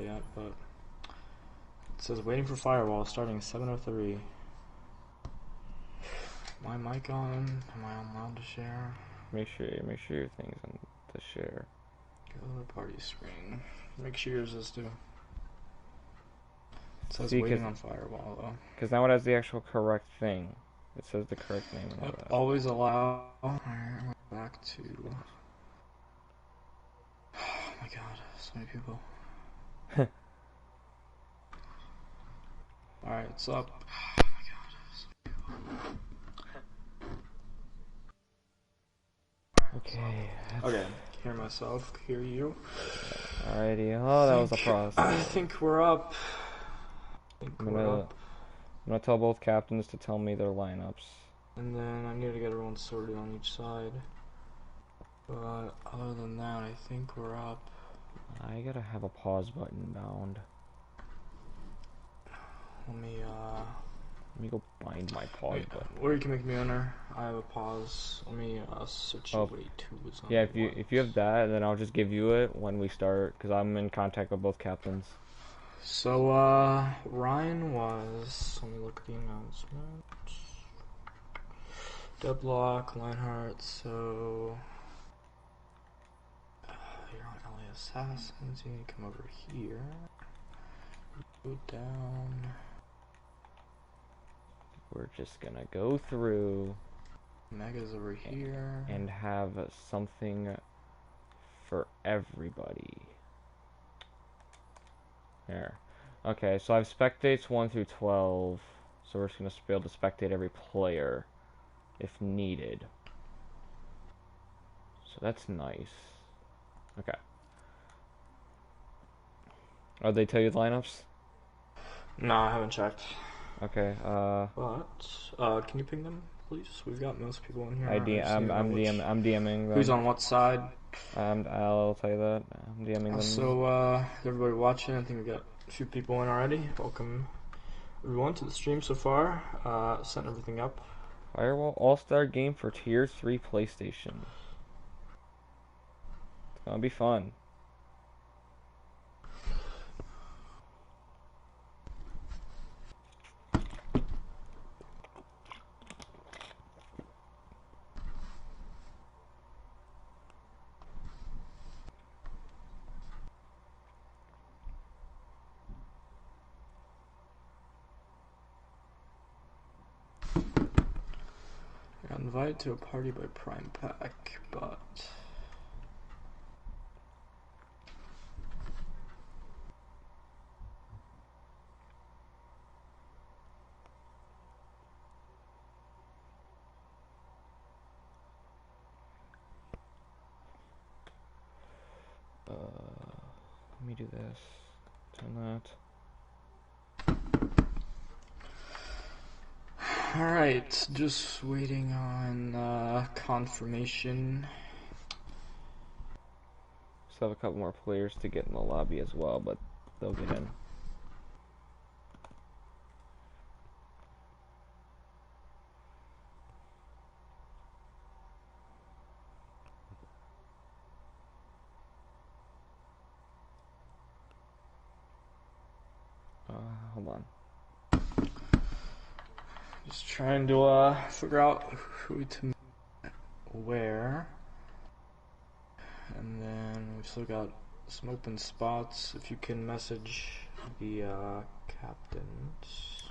yet, but it says waiting for Firewall starting 7:03. My mic on? Am I allowed to share? Make sure your thing's on to share. Go to the party screen. Make sure yours is too. It says See, waiting on Firewall though. Because now it has the actual correct thing. It says the correct name and all Yep, that. always allow. Alright, we're back to. Oh my god, so many people. Alright, it's up. Oh my god, so many people. Okay. Okay, hear myself, hear you. Alrighty. Oh, that was a process. I think we're up. I'm gonna tell both captains to tell me their lineups. And then I need to get everyone sorted on each side. But other than that, I think we're up. I gotta have a pause button bound. Let me go find my pause button. Or you can make me owner. I have a pause. Let me situate who was on. Yeah, if you have that, then I'll just give you it when we start, because I'm in contact with both captains. So Ryan was. Let me look at the announcement. Deadlock, Lionheart. So you're on LA Assassins. You need to come over here. Go down. We're just gonna go through. Mega's over here. And have something for everybody. There. Okay, so I have spectates 1 through 12. So we're just gonna be able to spectate every player if needed. So that's nice. Okay. Oh, they tell you the lineups? No, I haven't checked. Okay, But can you ping them, please? We've got most people in here. I'm DMing them. Who's on what side? I'll tell you that. I'm DMing them. So, everybody watching, I think we got a few people in already. Welcome, everyone, to the stream so far. Setting everything up. Firewall All-Star game for Tier 3 PlayStation. It's gonna be fun. Got invited to a party by Prime Pack, but let me do this. Turn that. alright, just waiting on confirmation. Still have a couple more players to get in the lobby as well, but they'll get in. Hold on. Just trying to figure out who to where. And then we've still got some open spots. If you can message the captains.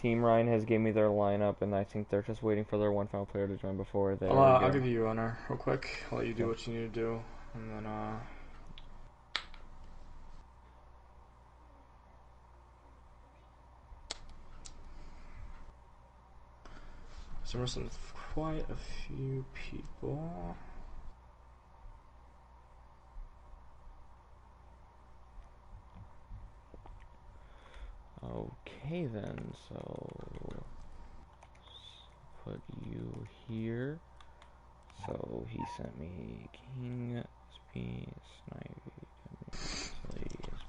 Team Ryan has gave me their lineup, and I think they're just waiting for their one final player to join before they. I'll give you your honor real quick. I'll let you do what you need to do, and then so we're missing quite a few people. Okay then, so put you here. So he sent me King, SP, Snipe,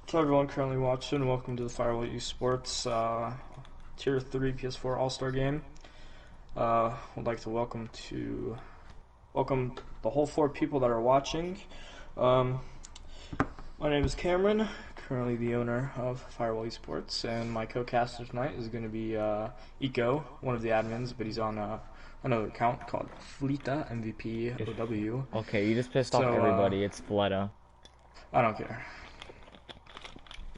So everyone currently watching, welcome to the Firewall Esports Tier 3 PS4 All-Star Game. Would like to welcome the whole 4 people that are watching. My name is Cameron, currently the owner of FIREWALL Esports, and my co-caster tonight is going to be Eco, one of the admins, but he's on another account called Fleta MVP OW. Okay, you just pissed off So everybody. It's Fleta. I don't care.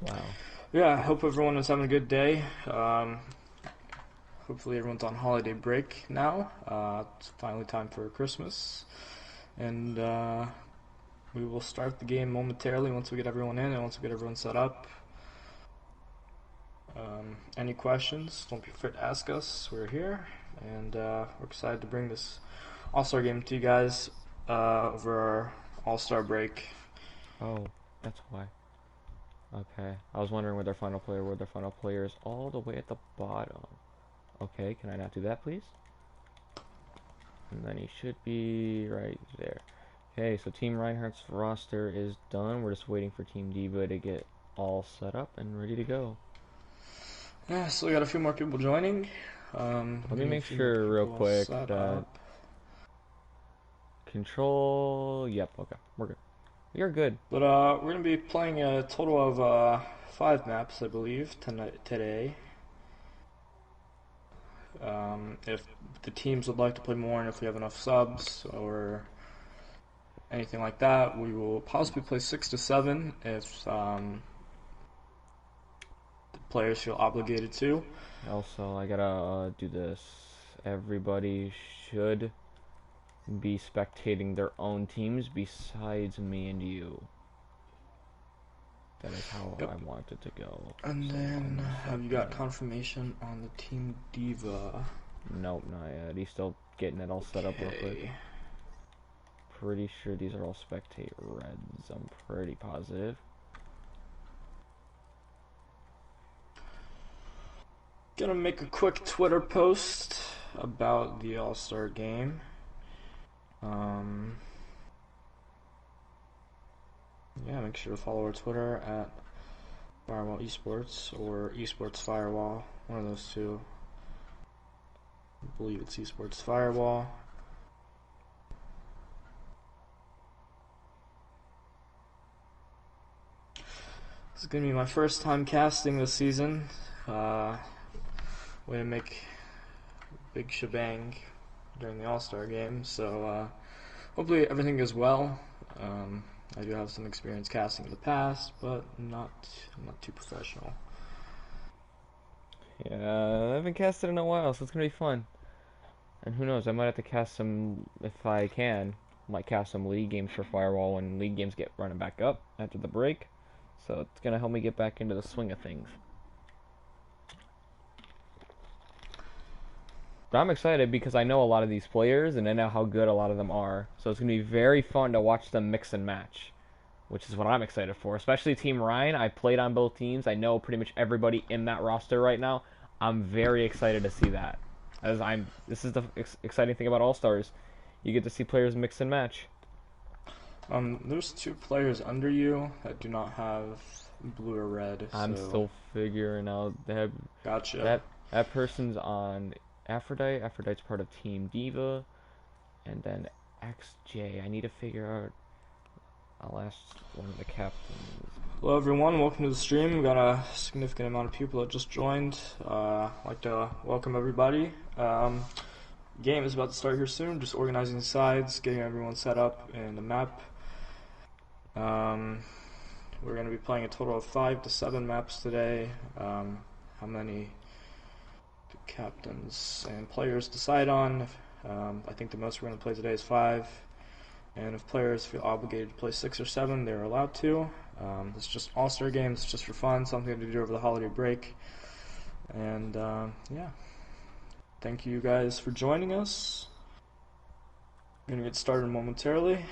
Wow. Yeah, I hope everyone is having a good day. Hopefully everyone's on holiday break now. It's finally time for Christmas, and we will start the game momentarily once we get everyone in and once we get everyone set up. Any questions, don't be afraid to ask us. We're here, and we're excited to bring this All-Star game to you guys over our All-Star break. Oh, that's why. Okay, I was wondering where their final player is all the way at the bottom. Okay, can I not do that, please? And then he should be right there. Okay, so Team Reinhardt's roster is done. We're just waiting for Team Diva to get all set up and ready to go. Yeah, so we got a few more people joining. Let me make sure real quick that control. Yep, okay, we're good. We are good. But we're gonna be playing a total of 5 maps, I believe, today. If the teams would like to play more, and if we have enough subs or anything like that, we will possibly play 6 to 7 if the players feel obligated to. Also, I gotta do this. Everybody should be spectating their own teams besides me and you. That is how Yep. I want it to go. And So then, have you got confirmation on the Team Diva? Nope, not yet. He's still getting it all set up real quick. Pretty sure these are all spectate reds. I'm pretty positive. Gonna make a quick Twitter post about the All-Star game. Yeah, make sure to follow our Twitter at FIREWALL Esports or Esports Firewall, one of those two. I believe it's Esports Firewall. This is gonna be my first time casting this season. Way to make a big shebang during the All-Star game, so hopefully everything goes well. I do have some experience casting in the past, but I'm not too professional. Yeah, I haven't casted in a while, so it's gonna be fun. And who knows, I might have to cast some, if I can, might cast some league games for Firewall when league games get running back up after the break. So it's gonna help me get back into the swing of things. But I'm excited because I know a lot of these players and I know how good a lot of them are. So it's going to be very fun to watch them mix and match, which is what I'm excited for. Especially Team Ryan. I played on both teams. I know pretty much everybody in that roster right now. I'm very excited to see that. This is the exciting thing about All-Stars. You get to see players mix and match. There's 2 players under you that do not have blue or red. I'm still figuring out that. Gotcha. That person's on Aphrodite. Aphrodite's part of Team Diva. And then XJ. I need to figure out. I'll ask one of the captains. Hello everyone, welcome to the stream. We've got a significant amount of people that just joined. I'd like to welcome everybody. Game is about to start here soon. Just organizing the sides, getting everyone set up in the map. We're going to be playing a total of 5 to 7 maps today. How many do captains and players decide on? I think the most we're going to play today is 5. And if players feel obligated to play 6 or 7, they're allowed to. It's just All-Star games, just for fun, something to do over the holiday break. And yeah, thank you guys for joining us. We're going to get started momentarily.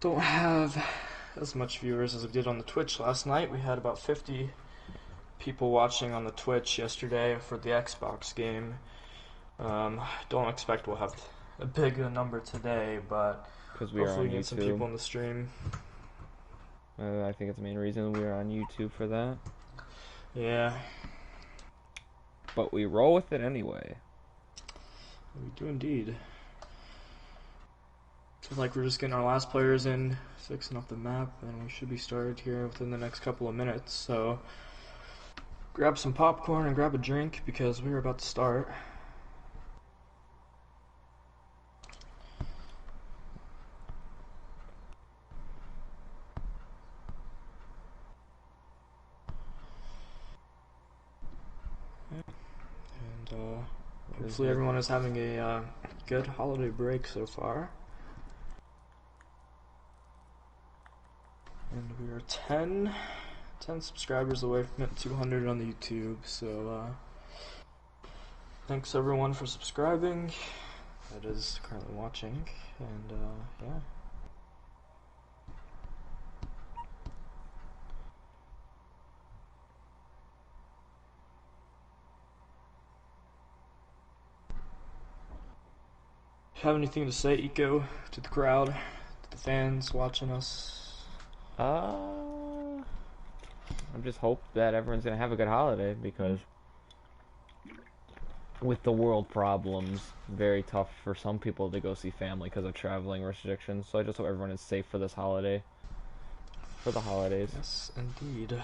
Don't have as much viewers as we did on the Twitch last night. We had about 50 people watching on the Twitch yesterday for the Xbox game. Don't expect we'll have a big number today, but hopefully we get some people in the stream. I think it's the main reason we are on YouTube for that. Yeah. But we roll with it anyway. We do indeed. Looks like we're just getting our last players in, fixing up the map, and we should be started here within the next couple of minutes. So grab some popcorn and grab a drink because we're about to start. And hopefully everyone is having a good holiday break so far. And we are 10 subscribers away from hitting 200 on the YouTube, so thanks everyone for subscribing that is currently watching, and yeah. Have anything to say, Eco, to the crowd, to the fans watching us? I just hope that everyone's gonna have a good holiday, because with the world problems, very tough for some people to go see family because of traveling restrictions. So I just hope everyone is safe for this holiday, for the holidays. Yes, indeed.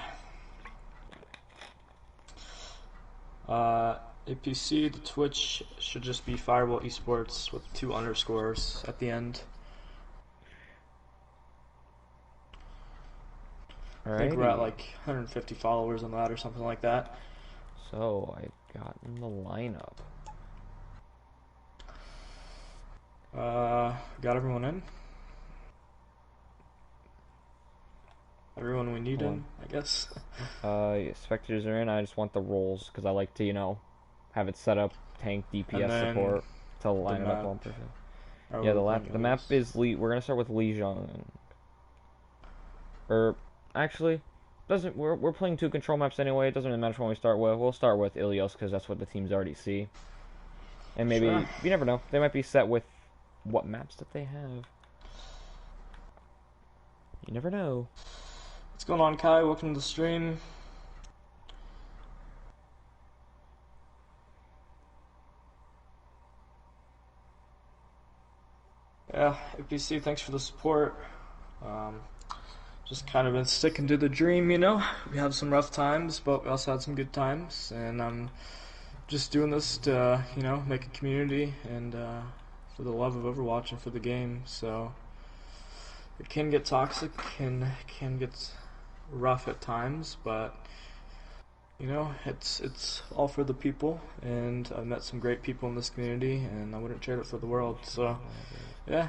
APC, the Twitch should just be Firewall Esports with 2 underscores at the end. Alrighty. I think we're at like 150 followers on that or something like that. So I've gotten the lineup. Got everyone in? Everyone we need in, I guess. Spectators are in. I just want the roles because I like to, you know, have it set up tank DPS support to line it up one person. Yeah, the map is We're gonna start with Lijiang. Or actually, doesn't we're playing 2 control maps anyway. It doesn't really matter when we start with. We'll start with Ilios because that's what the teams already see. And maybe you never know. They might be set with what maps that they have. You never know. What's going on, Kai? Welcome to the stream. Yeah, APC, thanks for the support. Just kind of been sticking to the dream, you know. We had some rough times, but we also had some good times, and I'm just doing this to, you know, make a community and for the love of Overwatch and for the game. So it can get toxic and can get rough at times, but you know, it's all for the people, and I've met some great people in this community, and I wouldn't trade it for the world. So yeah,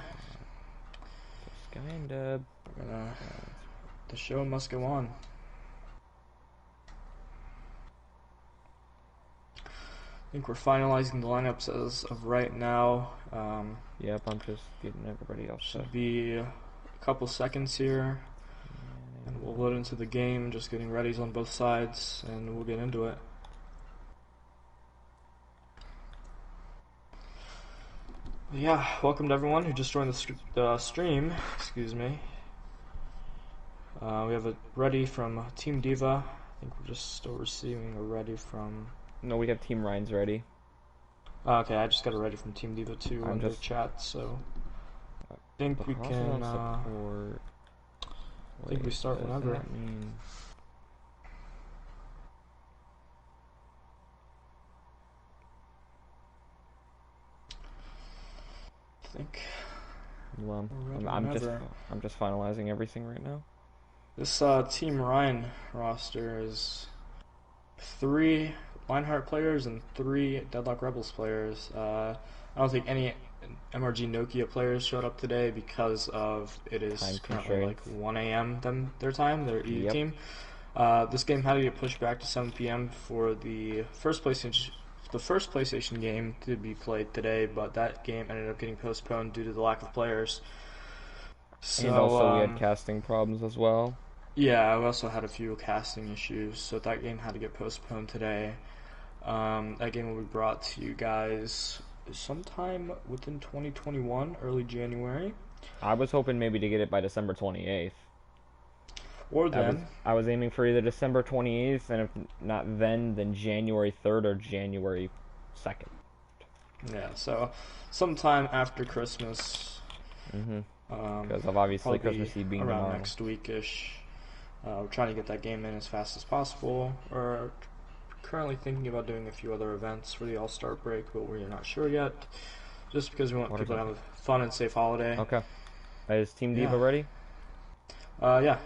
the show must go on. I think we're finalizing the lineups as of right now. Yep, I'm just getting everybody else. Should be a couple seconds here, and we'll load into the game, just getting readies on both sides, and we'll get into it. Yeah, welcome to everyone who just joined the stream. Excuse me. We have a ready from Team Diva. I think we're just still receiving a ready from... No, we have Team Ryan's ready. Okay, I just got a ready from Team Diva too on the chat, so... I think we can... I think we start whenever. I think... Well, I'm just finalizing everything right now. This Team Ryan roster is 3 Lionheart players and 3 Deadlock Rebels players. I don't think any MRG Nokia players showed up today because of it is currently like 1 a.m. their time, their EU team. This game had to get pushed back to 7 p.m. for the first PlayStation game to be played today, but that game ended up getting postponed due to the lack of players. So, and also we had casting problems as well. Yeah, we also had a few casting issues, so that game had to get postponed today. That game will be brought to you guys sometime within 2021, early January. I was hoping maybe to get it by December 28th. Or then. I was aiming for either December 28th, and if not then January 3rd or January 2nd. Yeah, so sometime after Christmas, Because of obviously Probably Christmas Eve being around tomorrow. next week-ish. We're trying to get that game in as fast as possible. We're currently thinking about doing a few other events for the All-Star break, but we're not sure yet. Just because we want people to have a fun and safe holiday. Okay. Is Team Diva ready? Yeah.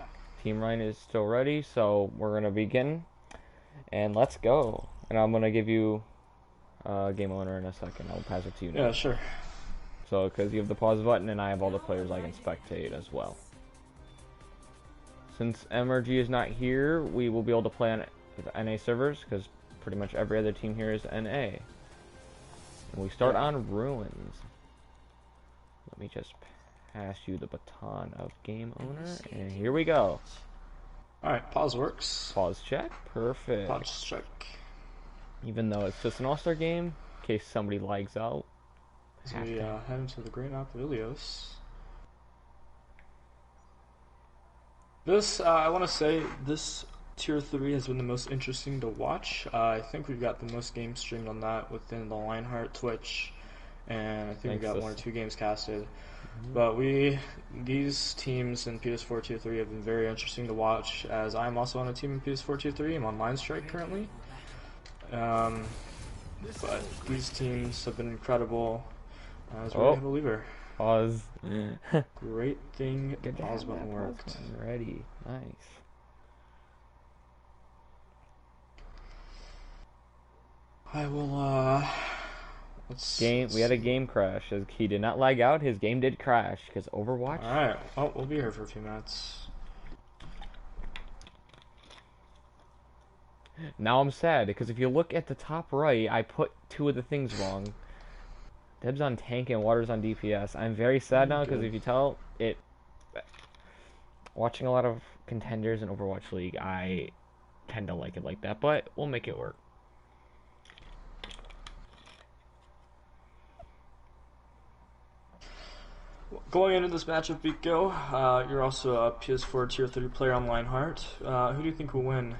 Team Ryan is still ready, so we're going to begin. And let's go. And I'm going to give you game owner in a second. I'll pass it to you now. Yeah, sure. So, because you have the pause button and I have all the players I can spectate as well. Since MRG is not here, we will be able to play on the NA servers, because pretty much every other team here is NA. And we start on Ruins. Let me just pass you the baton of game owner, and here we go. Alright, pause works. Pause check. Perfect. Pause check. Even though it's just an all-star game, in case somebody lags out. So we head into the great map of Ilios. This, I want to say, this Tier 3 has been the most interesting to watch. I think we've got the most games streamed on that within the Lionheart Twitch, and I think we've got 1 or 2 games casted. But these teams in PS4 Tier 3 have been very interesting to watch, as I'm also on a team in PS4 Tier 3. I'm on Line Strike currently. But these teams have been incredible. As we're able to leave her. Pause. Great thing. Pause button worked. Ready. Nice. I will, We had a game crash. He did not lag out. His game did crash because Overwatch. Alright. Well, we'll be here for a few minutes. Now I'm sad because if you look at the top right, I put 2 of the things wrong. Deb's on tank and Water's on DPS. I'm very sad now because if you tell it, watching a lot of contenders in Overwatch League, I tend to like it like that, but we'll make it work. Going into this matchup, Biko, you're also a PS4 Tier 3 player on Lionheart. Who do you think will win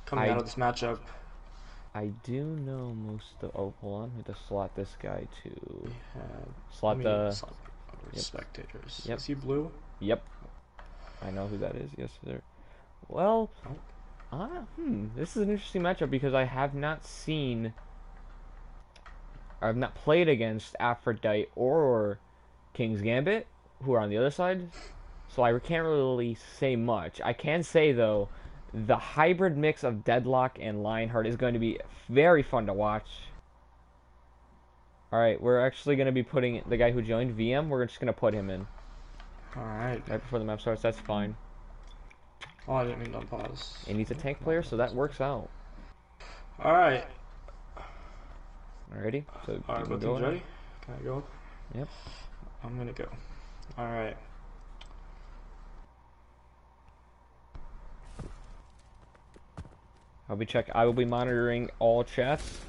coming out of this matchup? I do know most of... Oh, hold on. We have to slot this guy to... Slot spectators. Yep. Is he blue? Yep. I know who that is. Yes, sir. Well... This is an interesting matchup because I have not seen... I've not played against Aphrodite or King's Gambit, who are on the other side. So I can't really say much. I can say, though... The hybrid mix of Deadlock and Lionheart is going to be very fun to watch. Alright, we're actually going to be putting the guy who joined, VM, we're just going to put him in. Alright. Right before the map starts, that's fine. Oh, I didn't mean to pause. And he's a tank player, so that works out. Alright. Alrighty, so Alright, both teams ready? Can I go? Yep. I'm going to go. Alright. I will be monitoring all chats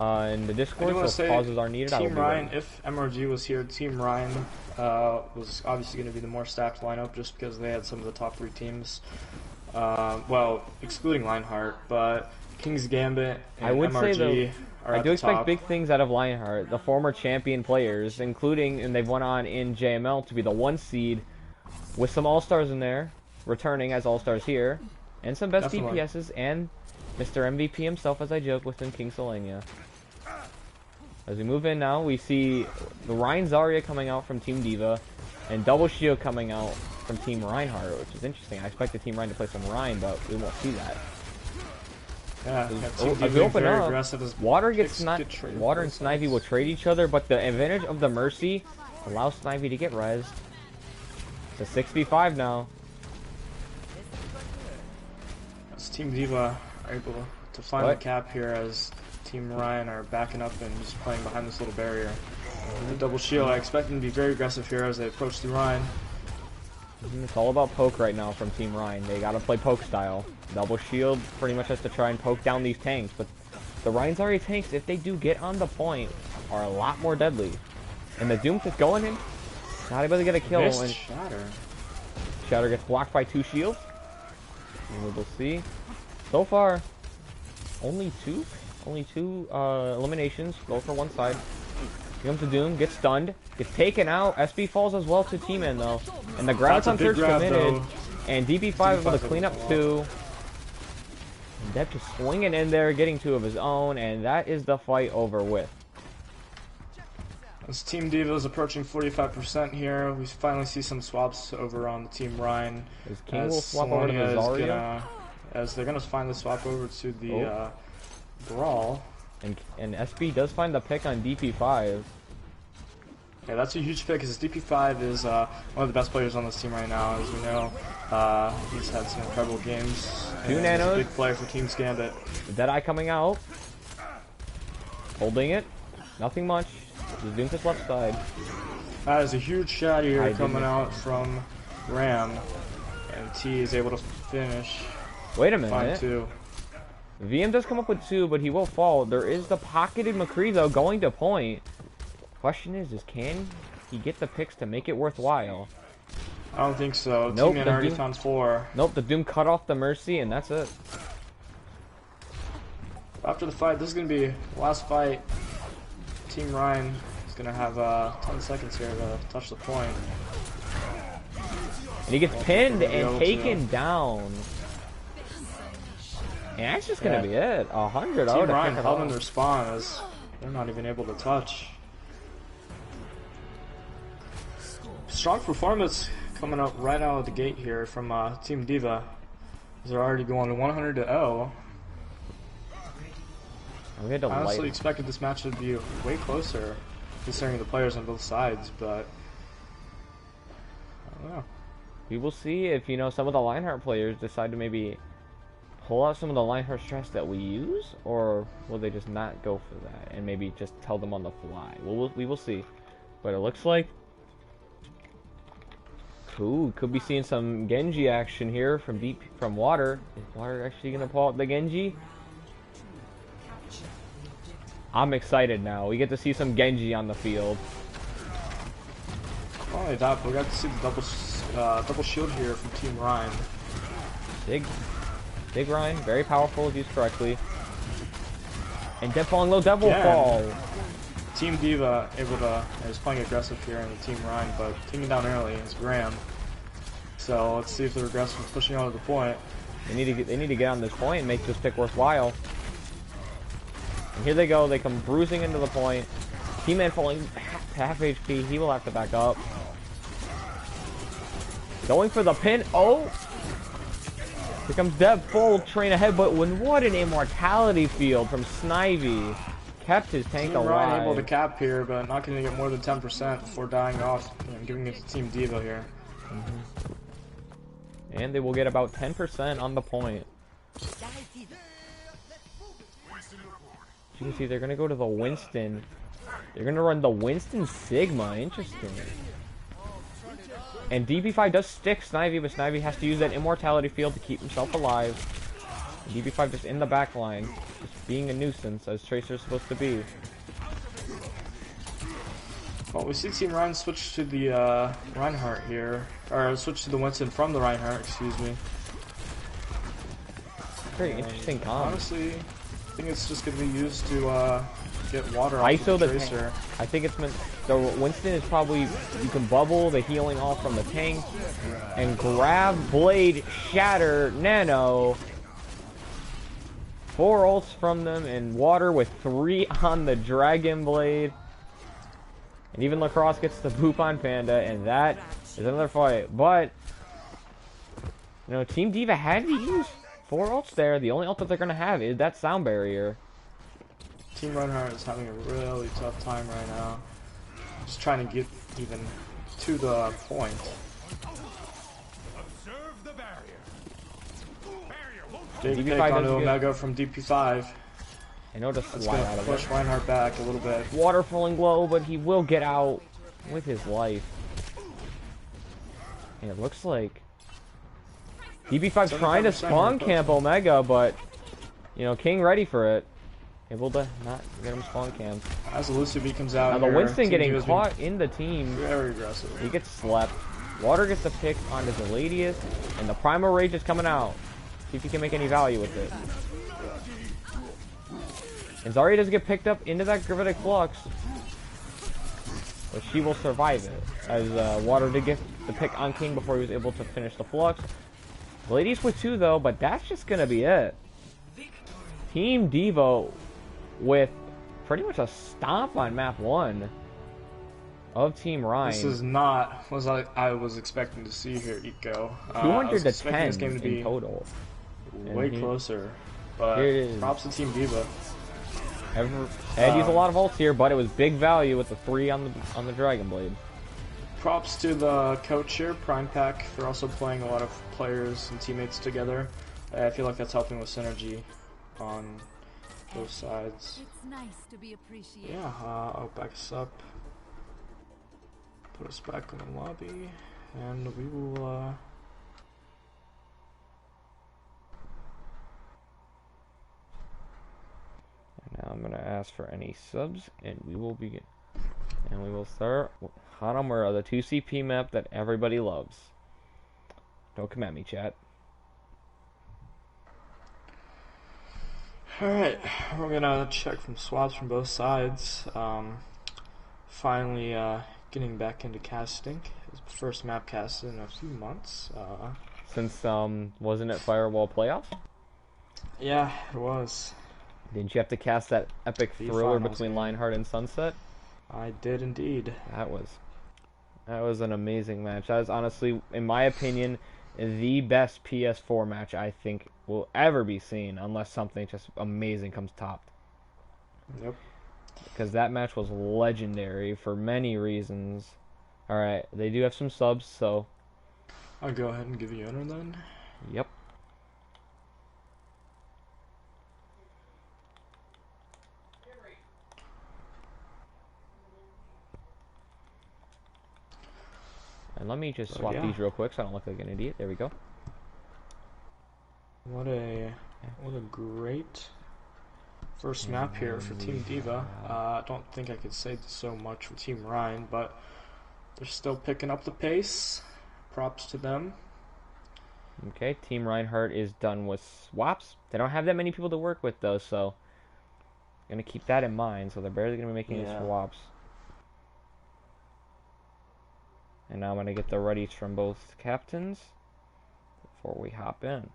in the Discord, so if pauses are needed, Team Ryan, if MRG was here, Team Ryan was obviously going to be the more stacked lineup just because they had some of the top 3 teams. Well, excluding Lionheart, but King's Gambit and I would MRG say, though, are I do expect top. big things out of Lionheart, the former champion players, including, and they've went on in JML to be the 1 seed with some All-Stars in there, returning as All-Stars here. And some best DPSs, and Mr. MVP himself, as I joke, within King Solania. As we move in now, we see the Ryan Zarya coming out from Team Diva, and Double Shield coming out from Team Reinhardt, which is interesting. I expected Team Ryan to play some Ryan, but we won't see that. Yeah, as we open up, Water and Snivy will trade each other, but the advantage of the Mercy allows Snivy to get rezzed. It's a 6v5 now. Team Diva are able to find the cap here as Team Ryan are backing up and just playing behind this little barrier. The double shield, I expect them to be very aggressive here as they approach the Ryan. It's all about poke right now from Team Ryan. They gotta play poke style. Double shield pretty much has to try and poke down these tanks, but the Ryan Zarya tanks, if they do get on the point, are a lot more deadly. And the Doom is going in, not able to get a kill. And Shatter gets blocked by 2 shields. And we'll see. So far, only two eliminations, both for one side. Here comes the Doom, gets stunned, gets taken out. SB falls as well to T-Man though. And the grab on Surge committed. And DP5 able to clean up 2. And Depp just swinging in there, getting 2 of his own, and that is the fight over with. As Team Diva is approaching 45% here, we finally see some swaps over on the Team Ryan. As King will swap over to Zarya. As they're going to finally swap over to the Brawl. And SB does find the pick on DP5. Yeah, that's a huge pick because DP5 is one of the best players on this team right now. As we know, he's had some incredible games. 2 nanos. He's a big player for Team's Gambit. Deadeye coming out. Holding it. Nothing much. Just Doom to left side. That is a huge shot here coming out from Ram. And T is able to finish. Wait a minute. 5-2. VM does come up with 2, but he will fall. There is the pocketed McCree though going to point. Question is can he get the picks to make it worthwhile? I don't think so. Nope, Team already found 4. Nope, the Doom cut off the Mercy and that's it. After the fight, this is going to be the last fight. Team Ryan is going to have 10 seconds here to touch the point. And he gets pinned and taken down. And that's just going to be it. 100 Team Ryan held in their spawn as they're not even able to touch. Strong performance coming up right out of the gate here from Team Diva. They're already going 100-0. I honestly expected this match to be way closer, considering the players on both sides, but I don't know. We will see if, some of the Lionheart players decide to maybe pull out some of the Lionheart stress that we use, or will they just not go for that and maybe just tell them on the fly? We will see. But it looks like could be seeing some Genji action here from Water. Is Water actually gonna pull out the Genji? I'm excited now. We get to see some Genji on the field. Not only that, but we got to see the double shield here from Team Ryan. Big Ryan, very powerful if used correctly. And Dev falling low, Dev will fall. Team Diva is playing aggressive here in the Team Ryan, but taking down early is Graham. So let's see if they're aggressive pushing out of the point. They need to get on this point and make this pick worthwhile. And here they go. They come bruising into the point. T-Man falling to half HP. He will have to back up. Going for the pin. Oh! Here comes Dev full train ahead, but what an immortality field from Snivy. Kept his tank alive. Ryan able to cap here, but not going to get more than 10% before dying off and giving it to Team Diva here. And they will get about 10% on the point. You can see they're going to go to the Winston. They're going to run the Winston Sigma. Interesting. And DP5 does stick Snivy, but Snivy has to use that immortality field to keep himself alive. And DP5 just in the back line, just being a nuisance, as Tracer's supposed to be. Well, we see Team Ryan switch to the Reinhardt here. Or switch to the Winston from the Reinhardt, excuse me. Very interesting comp. Honestly, I think it's just going to be used to get water off ISO the Tracer. I think it's meant... The Winston is probably... You can bubble the healing off from the tank. And grab Blade, Shatter, Nano. 4 ults from them and Water with 3 on the Dragon Blade. And even Lacrosse gets the boop on Panda, and that is another fight. But, Team Diva had to use 4 ults there. The only ult that they're going to have is that sound barrier. Team Reinhardt is having a really tough time right now. Just trying to get even to the point. Big pick onto Omega from DP5. I know to That's slide going out to of push it. Reinhardt back a little bit. Water falling low, but he will get out with his life. And it looks like DB5 trying to spawn camp Omega, but King ready for it. Able to not get him spawn camped. As Elusive comes out, now the Winston getting caught in the team. Very aggressive. He gets slept. Water gets the pick onto Zeladius, and the Primal Rage is coming out. See if he can make any value with it. And Zarya does get picked up into that Gravitic Flux. but she will survive it. As Water did get the pick on King before he was able to finish the Flux. Ladies with 2 though, but that's just gonna be it. Team Devo with pretty much a stomp on map 1 of Team Ryan. This is not what I was expecting to see here, Eco. 200 to 10 this game to be in total. Way closer, but props to Team Diva. Had used a lot of ults here, but it was big value with the 3 on the Dragon Blade. Props to the coach here, Prime Pack, for also playing a lot of players and teammates together. I feel like that's helping with synergy on both sides. It's nice to be appreciated. Yeah, I'll back us up, put us back in the lobby, and we will. Now I'm gonna ask for any subs, and we will begin. And we will start with Hanamura, the 2CP map that everybody loves. Don't come at me, chat. Alright, we're gonna check from swaps from both sides. Finally getting back into casting. It's the first map casted in a few months. Since, wasn't it Firewall playoffs? Yeah, it was. Didn't you have to cast that epic thriller between Lionheart and Sunset? I did indeed. That was an amazing match. That is honestly, in my opinion, the best PS4 match I think will ever be seen, unless something just amazing comes top. Yep. Because that match was legendary for many reasons. Alright, they do have some subs, so... I'll go ahead and give you enter then. Yep. And let me just swap these real quick so I don't look like an idiot. There we go. What a great first map here for Team Diva. I don't think I could say so much for Team Ryan, but they're still picking up the pace. Props to them. Okay, Team Reinhardt is done with swaps. They don't have that many people to work with though, so I'm gonna keep that in mind. So they're barely gonna be making any swaps. And now I'm going to get the readies from both captains before we hop in.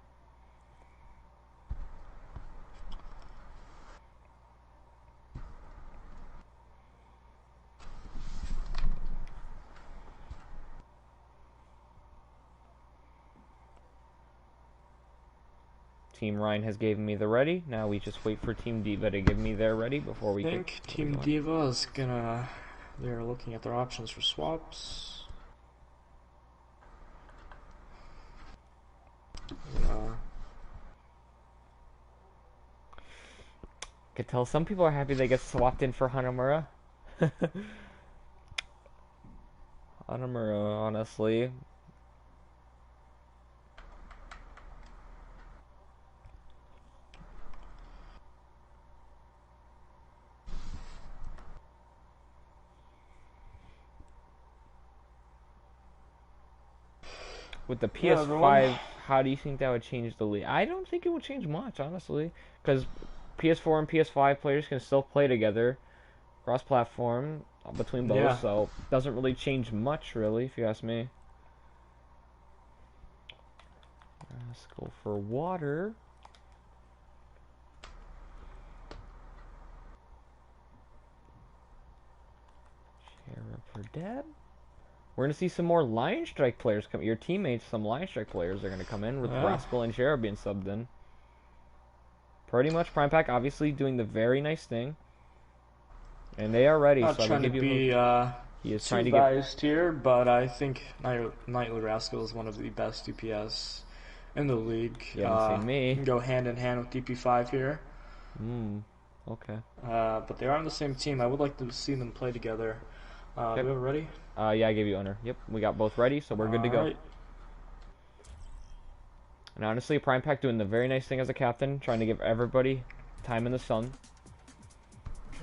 Team Ryan has given me the ready. Now we just wait for Team Diva to give me their ready before we I think Team Diva is gonna... They're looking at their options for swaps. Could tell some people are happy they get swapped in for Hanamura. Hanamura, honestly. With the PS5, how do you think that would change the league? I don't think it would change much, honestly, because PS4 and PS5 players can still play together, cross-platform between both, so it doesn't really change much, really, if you ask me. Let's go for water. Sheriff for Deb. We're going to see some more Lion Strike players come. Your teammates, some Lion Strike players are going to come in with Rascal and Sheriff being subbed in. Pretty much Prime Pack obviously doing the very nice thing. And they are ready. Not so trying to be he is trying to biased here, but I think Nightly Rascal is one of the best DPS in the league. You haven't seen me. Can go hand in hand with DP5 here. Okay. But they are on the same team. I would like to see them play together. Do we have it ready? Yeah, I gave you owner. Yep, we got both ready, so we're good to go. Right. And honestly, Prime Pack doing the very nice thing as a captain, trying to give everybody time in the sun.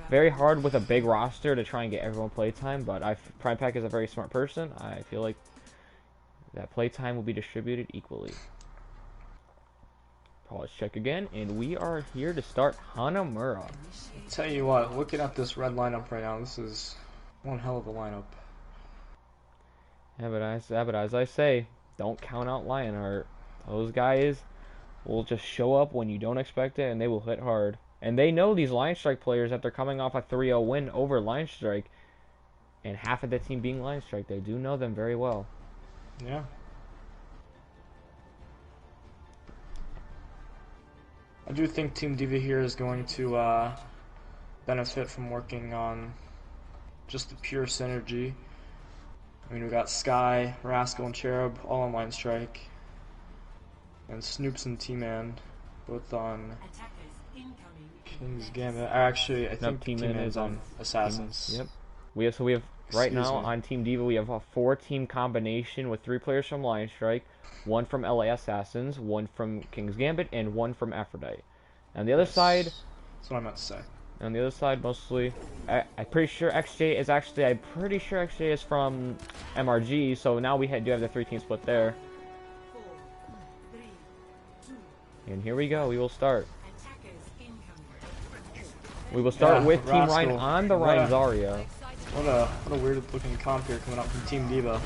Very hard with a big roster to try and get everyone playtime, but Prime Pack is a very smart person. I feel like that playtime will be distributed equally. Pause check again, and we are here to start Hanamura. Tell you what, looking at this red lineup right now, this is One hell of a lineup. Yeah, but as I say, don't count out Lionheart. Those guys will just show up when you don't expect it, and they will hit hard. And they know these Lion Strike players that they're coming off a 3-0 win over Lion Strike, and half of the team being Lion Strike. They do know them very well. Yeah. I do think Team Diva here is going to benefit from working on just the pure synergy. I mean, we got Sky, Rascal, and Cherub all on Line Strike, and Snoops and T-Man both on King's Gambit. Actually, I think T-Man is on Assassins. Yep. We have right now on Team Diva we have a 4-team combination with 3 players from Lion Strike, 1 from LA Assassins, 1 from King's Gambit, and 1 from Aphrodite. On the other side, that's what I meant to say. On the other side, mostly, I'm pretty sure XJ is from MRG. So now we do have the 3-team split there. And here we go. We will start. We will start with Team Ryan on the Ryan Zarya. What a weird looking comp here coming up from Team Diva.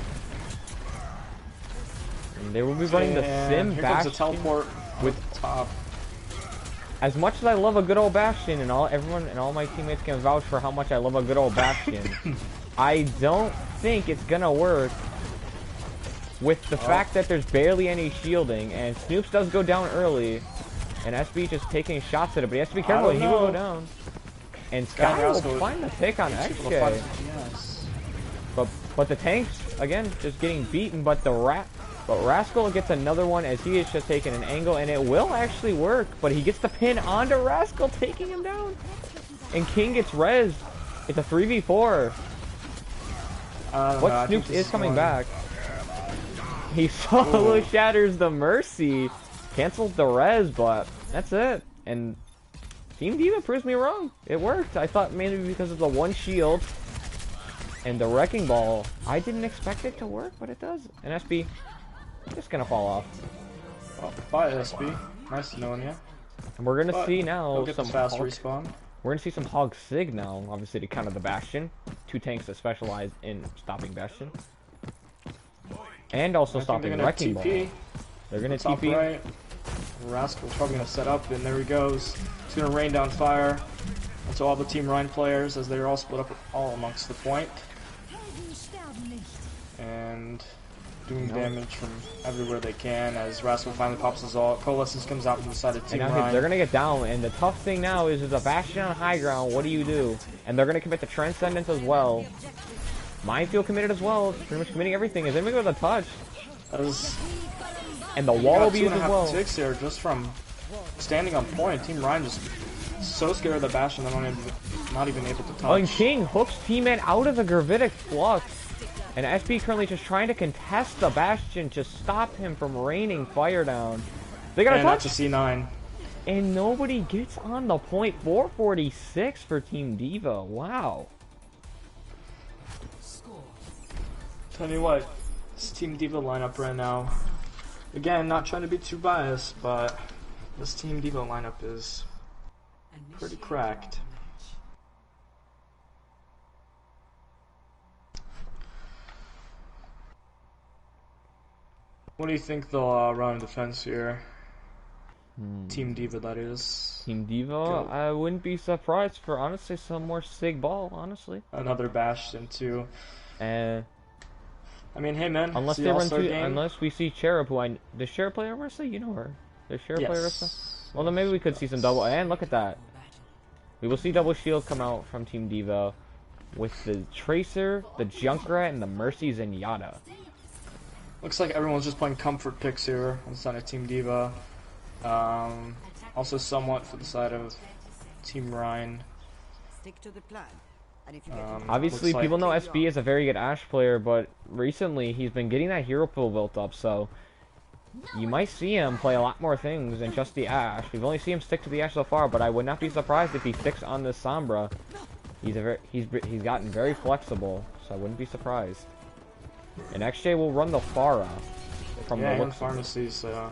And they will be running the Sim here Bastion comes a teleport with top. As much as I love a good old Bastion, and everyone and all my teammates can vouch for how much I love a good old Bastion, I don't think it's gonna work with the fact that there's barely any shielding, and Snoops does go down early, and SB just taking shots at it, but he has to be careful. He will go down, and Sky will find the pick on XJ. Yes. But the tanks again just getting beaten, but Rascal gets another one as he is just taking an angle, and it will actually work, but he gets the pin onto Rascal, taking him down. And King gets rezzed. It's a 3v4. But Snoops is coming back. He solo shatters the Mercy, cancels the res, but that's it. And Team Diva proves me wrong. It worked. I thought mainly because of the 1 shield and the Wrecking Ball. I didn't expect it to work, but it does. And SB just gonna fall off. Oh, bye SB. Nice knowing you. And we're gonna see now some fast respawn. We're gonna see some Hog Sig now, obviously to counter the Bastion. 2 tanks that specialize in stopping Bastion. And also stopping Wrecking Ball. They're gonna TP. Right. Rascal's probably gonna set up, and there he goes. He's gonna rain down fire onto all the Team Ryan players as they're all split up all amongst the point. And doing damage from everywhere they can as Rascal finally pops his ult. Coalescence comes out from the side of Team Ryan. They're gonna get down, and the tough thing now is a Bastion on high ground. What do you do? And they're gonna commit the Transcendence as well. Minefield committed as well. Pretty much committing everything. Is anybody with a touch? And the wall will be used as well. 2.5 here just from standing on point. Team Ryan just so scared of the Bastion they're not even able to touch. Oh, and King hooks T-Man out of the Gravitic Flux. And SB currently just trying to contest the Bastion to stop him from raining fire down. They got a touch. That's a C9. And nobody gets on the point. 446 for Team Diva. Wow. Tell you what, this Team Diva lineup right now. Again, not trying to be too biased, but this Team Diva lineup is pretty cracked. What do you think they'll run in defense here? Team Diva, that is. Team Diva, I wouldn't be surprised for honestly some more Sig Ball, honestly. Another Bastion too. I mean, hey man, unless we see Cherub, does Cherub play Orisa? You know her. Does Cherub play Orisa? Well, then maybe we could see some double. And look at that. We will see double shield come out from Team Diva with the Tracer, the Junkrat, and the Mercy Zenyatta. Looks like everyone's just playing comfort picks here on the side of Team Diva. Also somewhat for the side of Team Ryan. Stick to the plan. Obviously, people know SB is a very good Ashe player, but recently he's been getting that hero pool built up, so you might see him play a lot more things than just the Ashe. We've only seen him stick to the Ashe so far, but I would not be surprised if he sticks on this Sombra. He's gotten very flexible, so I wouldn't be surprised. And XJ will run the Pharah from the looks. Pharmacy, so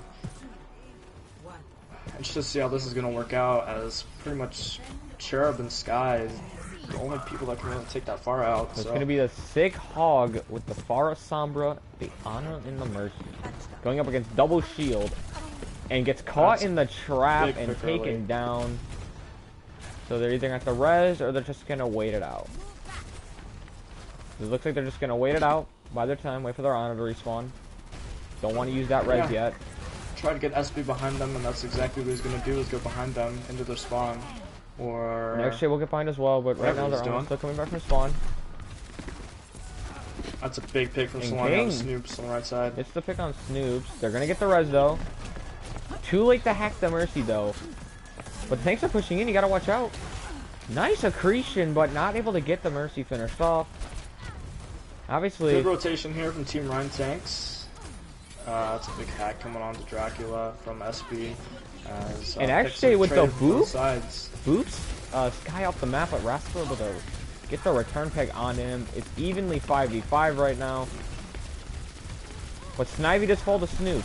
let's just see how this is gonna work out. As pretty much Cherub and Sky the only people that can really take that far out. So it's going to be the sick hog with the Farah Sombra, the Ana, and the Mercy. Going up against double shield. And gets caught in the trap and taken down. So they're either going to have to res or they're just going to wait it out. It looks like they're just going to wait it out. By their time, wait for their Ana to respawn. Don't want to use that res yet. Try to get SB behind them, and that's exactly what he's going to do, is go behind them into their spawn. Or... Next shit will get behind as well, but right now they're almost still coming back from spawn. That's a big pick from Solana on Snoops on the right side. It's the pick on Snoops. They're going to get the res though. Too late to hack the Mercy though. But tanks are pushing in, you got to watch out. Nice accretion, but not able to get the Mercy finished off. Obviously... Good rotation here from Team Ryan tanks. That's a big hack coming on to Dracula from SB. And actually with the boots, Sky off the map, but Rascal able to get the return peg on him. It's evenly 5v5 right now. But Snivy does fall to Snoops.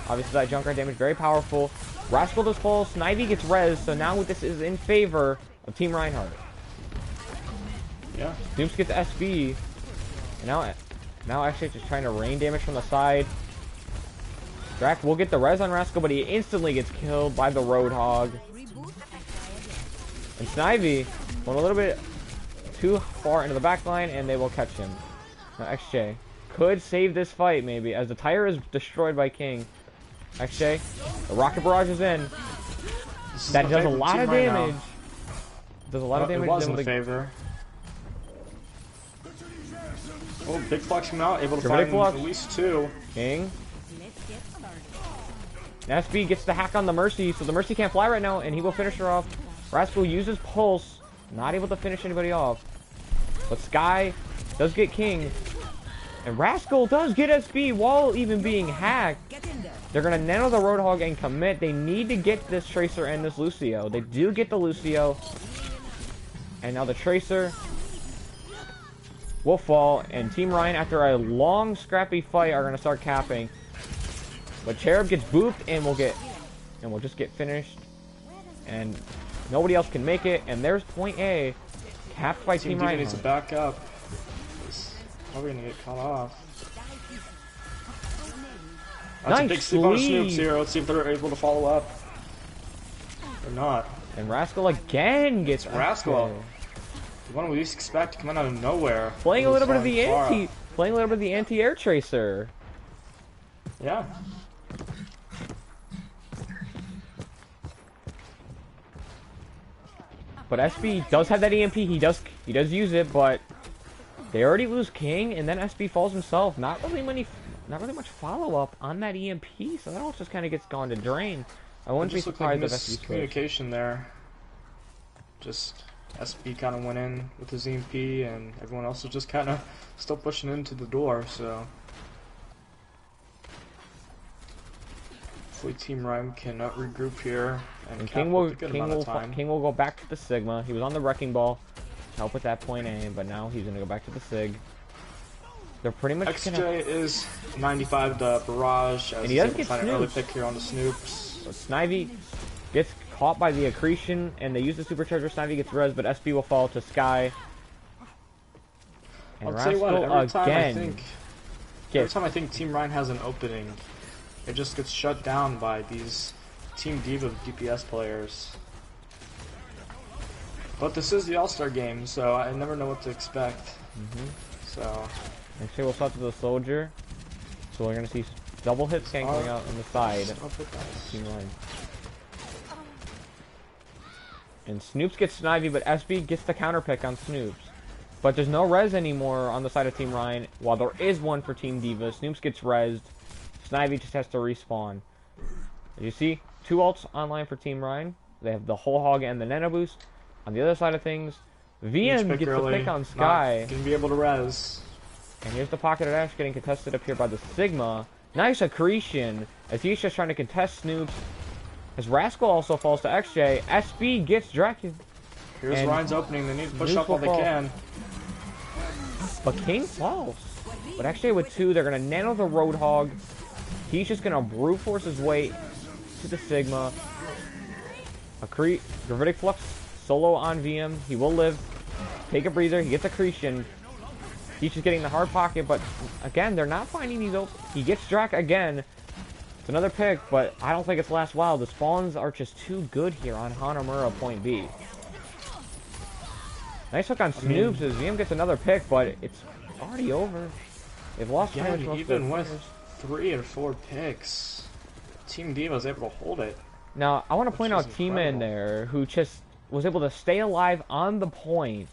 Obviously that Junkrat damage very powerful. Rascal does fall, Snivy gets res, so now this is in favor of Team Reinhardt. Yeah. Snoops gets SB. And now actually just trying to rain damage from the side. Drac will get the res on Rascal, but he instantly gets killed by the Roadhog. And Snivy went a little bit too far into the back line, and they will catch him. Now XJ could save this fight, maybe, as the tire is destroyed by King. XJ, the Rocket Barrage is in. That does a lot of damage. Does a lot of damage. It was in favor. Oh, big flex from out, able to find at least two. King. SB gets the hack on the Mercy, so the Mercy can't fly right now, and he will finish her off. Rascal uses Pulse, not able to finish anybody off. But Sky does get King. And Rascal does get SB while even being hacked. They're going to nano the Roadhog and commit. They need to get this Tracer and this Lucio. They do get the Lucio. And now the Tracer will fall. And Team Ryan, after a long, scrappy fight, are going to start capping. But Cherub gets booped and will just get finished. And nobody else can make it. And there's point A. Capped by Team Ryan. needs to back up. Probably gonna get caught off. That's a big sleep on Snoops here. Let's see if they're able to follow up. Or not. And Rascal again gets Rascal. The one we least expect coming out of nowhere. Playing a little bit of the anti-air tracer. Yeah. But SB does have that EMP. He does use it, but they already lose King, and then SB falls himself. Not really much follow-up on that EMP, so that all just kind of gets gone to drain. I wouldn't be surprised if SB communication there. Just SB kind of went in with his EMP, and everyone else was just kind of still pushing into the door. So hopefully Team Rhyme can regroup here and King will go back to the Sigma. He was on the Wrecking Ball. Help with that point A, but now he's gonna go back to the Sig. They're pretty much XJ is 95 the Barrage, and he doesn't get an early pick here on the Snoops. So Snivy gets caught by the accretion, and they use the supercharger. Snivy gets res, but SB will fall to Sky. And I'll tell you what, every time I think Team Ryan has an opening, it just gets shut down by these Team Diva DPS players. But this is the All-Star game, so I never know what to expect. So actually, we'll start to the Soldier. So we're gonna see double hit scan going out on the side. Team Ryan. And Snoops gets Snivy, but SB gets the counter pick on Snoops. But there's no res anymore on the side of Team Ryan, while there is one for Team Diva. Snoops gets resed. Snivy just has to respawn. As you see, two ults online for Team Ryan. They have the whole hog and the nano boost. On the other side of things, VM gets the pick on Sky. Not gonna be able to res. And here's the pocket of Ash getting contested up here by the Sigma. Nice accretion as he's just trying to contest Snoops. As Rascal also falls to XJ. SB gets Dracula. Here's Ryan's opening. They need to push up while they can. But King falls. But actually with two, they're going to nano the Roadhog. He's just going to brute force his way to the Sigma. Gravitic Flux solo on VM. He will live. take a breather. He gets accretion. He's just getting the hard pocket, but again, they're not finding these open. He gets Drac again. It's another pick, but I don't think it's last while. The spawns are just too good here on Hanamura point B. Nice hook on Snoops as VM gets another pick, but it's already over. They've lost yeah, most even of with 3 and 4 picks, Team Diva was able to hold it. Now, I want to point out Tima in there, who just was able to stay alive on the point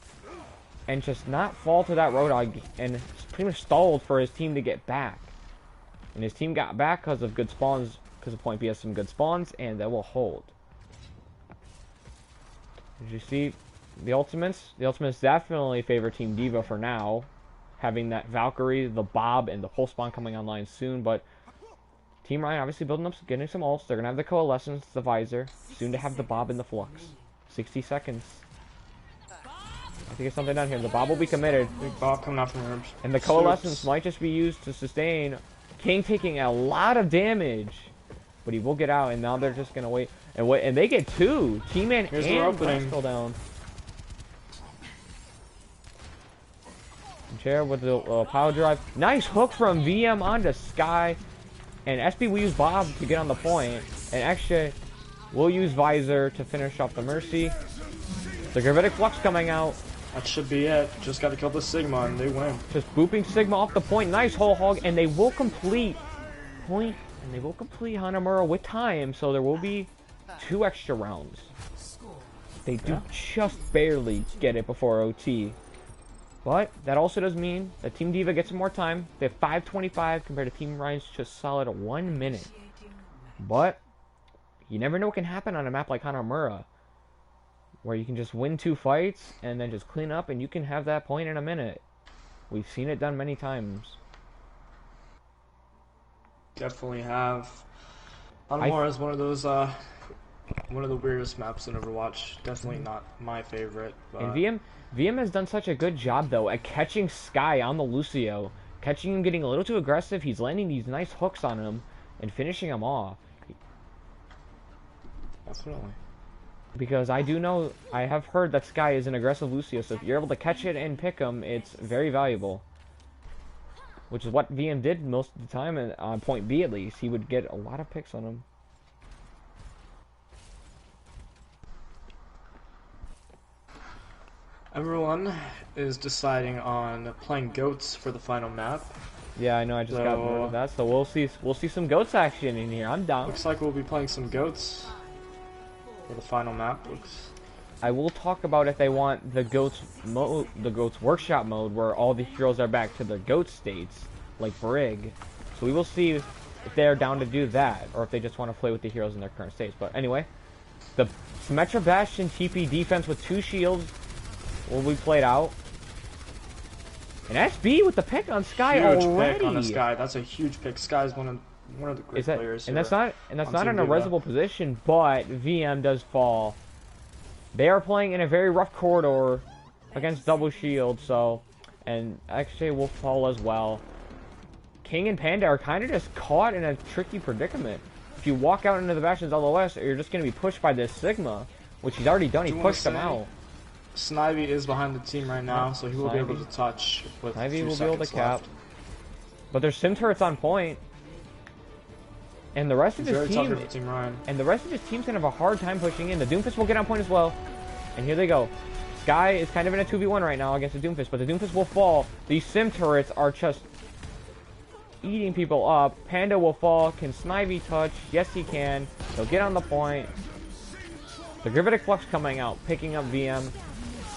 and just not fall to that Roadhog, and pretty much stalled for his team to get back. And his team got back because of good spawns, because of point B has some good spawns, and that will hold. Did you see the ultimates? The ultimates definitely favor Team Diva for now, having that Valkyrie, the Bob, and the Pulse Spawn coming online soon, but Team Ryan obviously building up, getting some ults. They're going to have the Coalescence, the Visor, soon to have the Bob and the Flux. 60 seconds. I think it's something down here. The Bob will be committed. Big Bob coming out from herbs. And the Coalescence might just be used to sustain. King taking a lot of damage, but he will get out, and now they're just going to wait. And they get 2. T-Man and Crystal down. Chair with the power drive. Nice hook from VM onto Sky. And SB will use Bob to get on the point. And Extra will use Visor to finish off the Mercy. The Gravitic Flux coming out. That should be it. Just got to kill the Sigma and they win. Just booping Sigma off the point. Nice whole hog. And they will complete point. And they will complete Hanamura with time. So there will be 2 extra rounds. They do just barely get it before OT. But that also does mean that Team Diva gets some more time. They have 5:25 compared to Team Ryan's just solid 1 minute. But you never know what can happen on a map like Hanamura, where you can just win 2 fights and then just clean up and you can have that point in a minute. We've seen it done many times. Definitely have. Hanamura is one of those, one of the weirdest maps in Overwatch. Definitely not my favorite. But And VM has done such a good job, though, at catching Sky on the Lucio. Catching him getting a little too aggressive. He's landing these nice hooks on him and finishing him off. Definitely. Because I do know, I have heard that Sky is an aggressive Lucio, so if you're able to catch it and pick him, it's very valuable. Which is what VM did most of the time, and on point B at least. He would get a lot of picks on him. Everyone is deciding on playing goats for the final map. Yeah, I know. I just got word of that, so we'll see some goats action in here. I'm down. Looks like we'll be playing some goats for the final map. I will talk about if they want the goats mode, the goats workshop mode, where all the heroes are back to their goat states, like Brig. So we will see if they're down to do that, or if they just want to play with the heroes in their current states. But anyway, the Symmetra Bastion TP defense with 2 shields will be played out. And SB with the pick on Sky huge already. Pick on the Sky. That's a huge pick. Sky's one of the great players. And that's not in a Diva. resible position, but VM does fall. They are playing in a very rough corridor against double shield, so and XJ will fall as well. King and Panda are kind of just caught in a tricky predicament. If you walk out into the Bastions LOS, you're just going to be pushed by this Sigma, which he's already done. He pushed him out. Snivy is behind the team right now, so he will be able to touch with Snivy 2 will be able to seconds cap. left. But there's Sim turrets on point. And the rest of his team, Team Ryan. and the rest of his team's gonna have a hard time pushing in. The Doomfist will get on point as well. And here they go. Sky is kind of in a 2v1 right now against the Doomfist, but the Doomfist will fall. These Sim turrets are just eating people up. Panda will fall. Can Snivy touch? Yes, he can. He'll get on the point. The Gravitic Flux coming out, picking up VM,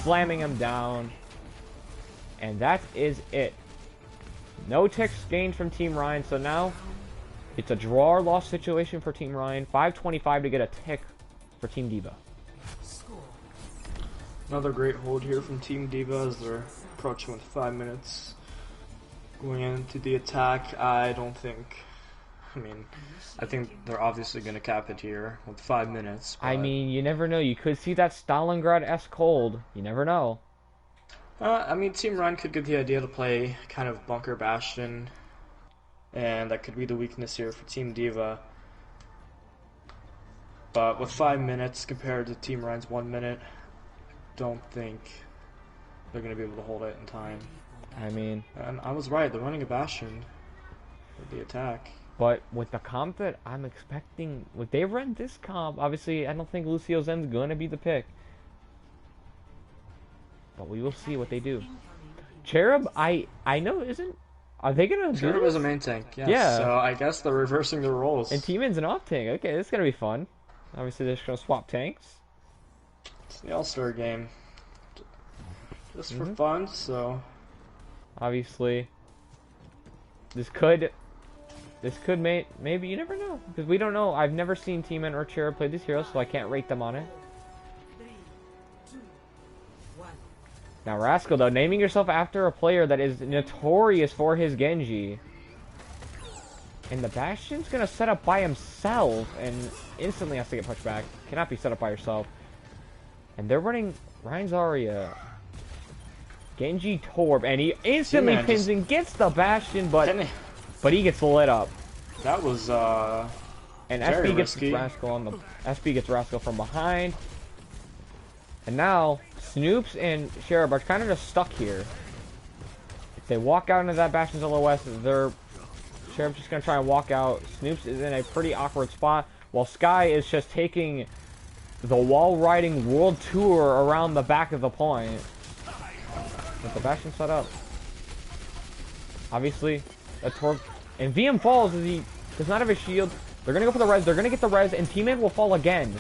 slamming him down. And that is it. No ticks gained from Team Ryan, so now it's a draw or loss situation for Team Ryan. 5:25 to get a tick for Team Diva. Another great hold here from Team Diva as they're approaching with 5 minutes. Going into the attack, I think they're obviously going to cap it here with 5 minutes. I mean, you never know. You could see that Stalingrad-esque cold. You never know. Team Ryan could get the idea to play kind of Bunker Bastion, and that could be the weakness here for Team Diva. But with 5 minutes compared to Team Ryan's 1 minute, don't think they're going to be able to hold it in time. I mean, And I was right. They're running a Bastion with the attack. but with the comp that I'm expecting, if they run this comp, obviously I don't think Lucio Zen's going to be the pick. But we will see what they do. Cherub, I know isn't. Are they gonna do Cherub this? is a main tank, yes. Yeah. So I guess they're reversing their roles. And T-Man's an off tank. Okay, this is gonna be fun. Obviously, they're just gonna swap tanks. It's the All-Star game. Just for fun, so... Obviously, this could maybe, you never know, because we don't know. I've never seen T-Man or Cherub play these heroes, so I can't rate them on it. Now Rascal, though, naming yourself after a player that is notorious for his Genji. And the Bastion's gonna set up by himself and instantly has to get pushed back. Cannot be set up by yourself. And they're running Rein Zarya, Genji Torb, and he instantly pins and gets the Bastion, but he gets lit up. That was and very SB gets risky. Rascal on the SB gets Rascal from behind. And now Snoops and Cherub are kind of just stuck here. If they walk out into that Bastion's LOS, Cherub's just gonna try and walk out. Snoops is in a pretty awkward spot, while Sky is just taking the wall riding world tour around the back of the point. With the Bastion set up. Obviously, a Torb and VM falls as he does not have a shield. They're gonna go for the res, they're gonna get the res, and T-Man will fall again.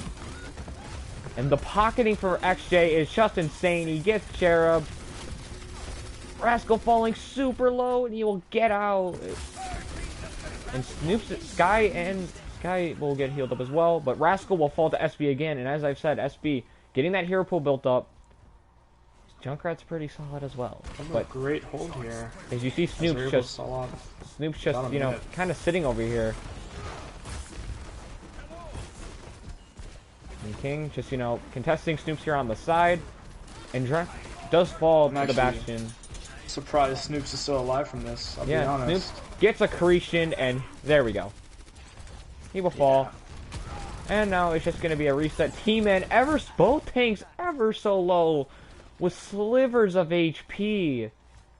And the pocketing for XJ is just insane. He gets Cherub. Rascal falling super low, and he will get out. And Sky will get healed up as well, but Rascal will fall to SB again. And as I've said, SB getting that hero pool built up. Junkrat's pretty solid as well. But great hold here. As you see, Snoop's just you know, kind of sitting over here. And King just, you know, contesting Snoops here on the side. And does fall to the Bastion. Surprised Snoops is still alive from this, I'll be honest. Snoops gets a Creation, and there we go. He will fall. And now it's just going to be a reset. T-Man, both tanks ever so low, with slivers of HP.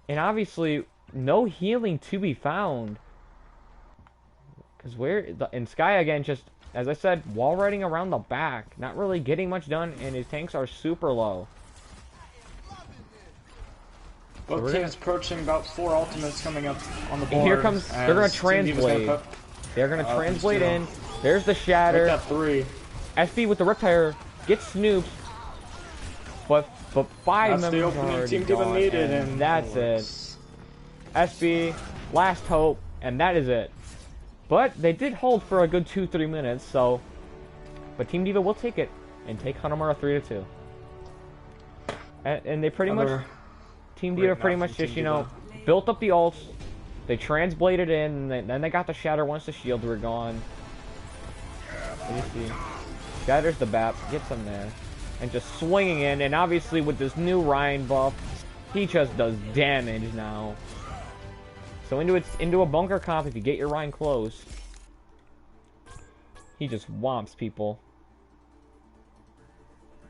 And obviously, no healing to be found. Because and Sky again, just, as I said, wall riding around the back. Not really getting much done, and his tanks are super low. Both teams approaching about 4 ultimates coming up on the board. And here comes, they're going to translate. They're going to translate in. There's the Shatter. Got 3. SB with the Riptire gets Snoops. But 5 members are already gone, needed, and that's it. SB, last hope, and that is it. But they did hold for a good 2-3 minutes, so... But Team Diva will take it, and take Hanamura 3-2. And they pretty much... Team Diva pretty much just, you know, built up the ults, they translated in, and then they got the Shatter once the shields were gone. You see. Shatter's the BAP, gets him there. And just swinging in, and obviously with this new Ryan buff, he just does damage now. So into a bunker comp, if you get your Ryan close, he just whomps people.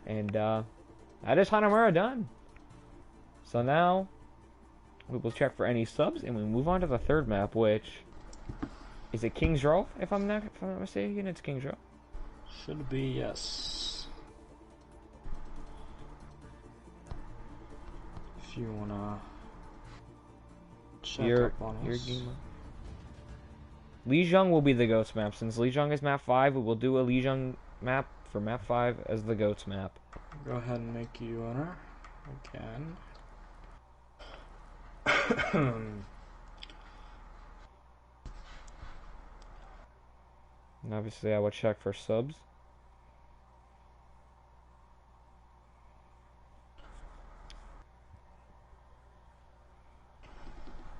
And that is Hanamura done. So now we will check for any subs, and we move on to the third map, which is it King's Row? If I'm not mistaken, it's King's Row. Should be, yes. If you wanna check up on us. Lijiang will be the GOATS map. Since Lijiang is map 5, we will do a Lijiang map for map 5 as the GOATS map. Go ahead and make you owner again. And obviously I will check for subs.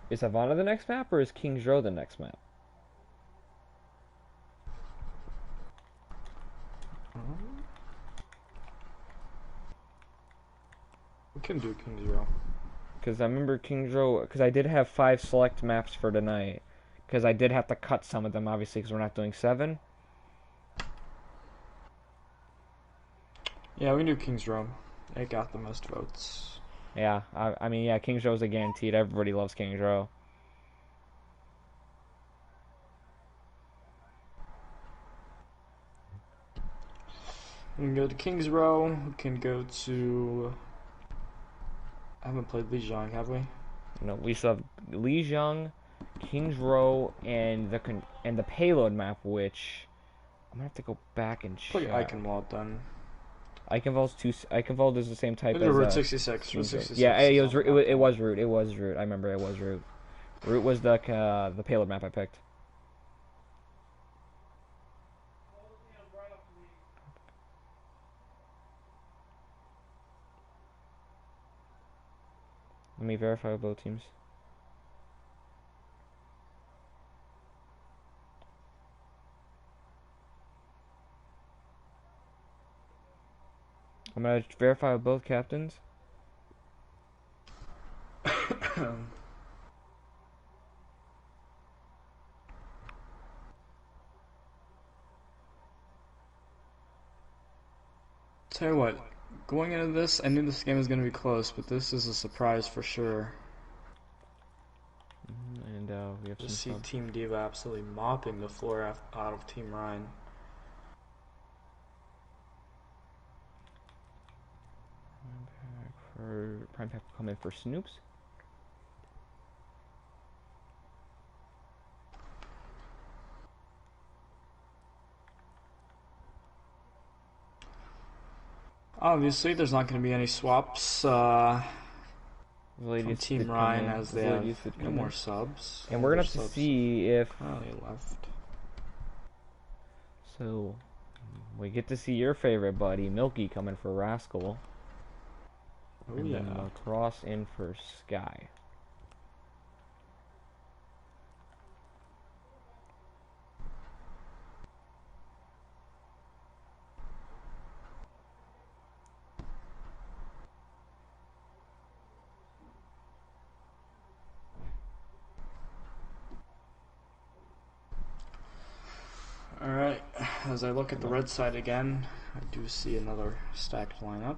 Is Havana the next map, or is King's Row the next map? We can do King's Row. Because I remember King's Row, because I did have 5 select maps for tonight. Because I did have to cut some of them, obviously, because we're not doing 7. Yeah, we can do King's Row. It got the most votes. Yeah, I mean, yeah, King's Row is a guaranteed. Everybody loves King's Row. We can go to Kings Row. We can go to. I haven't played Lijiang, have we? No, we still have Lijiang, King's Row, and the payload map, which I'm gonna have to go back and Play check. Eichenwald then. Eichenwald is the same type Maybe as Route 66. Route King's Row. 66 Yeah, is it on was the Root. map It now. was Root. It was Root. I remember it was Root. Root was the payload map I picked. Let me verify both teams. I'm gonna verify both captains. Tell you what, going into this, I knew this game was going to be close, but this is a surprise for sure. And we have Just see some subs. Team Diva absolutely mopping the floor out of Team Ryan. Prime Pack will come in for Snoops. Obviously, there's not going to be any swaps from Team Ryan as they have no more subs. And we're gonna have to see if. Oh, they left. So we get to see your favorite buddy, Milky, coming for Rascal. Oh And yeah. then Cross in for Sky. Alright, as I look at the red side again, I do see another stacked lineup.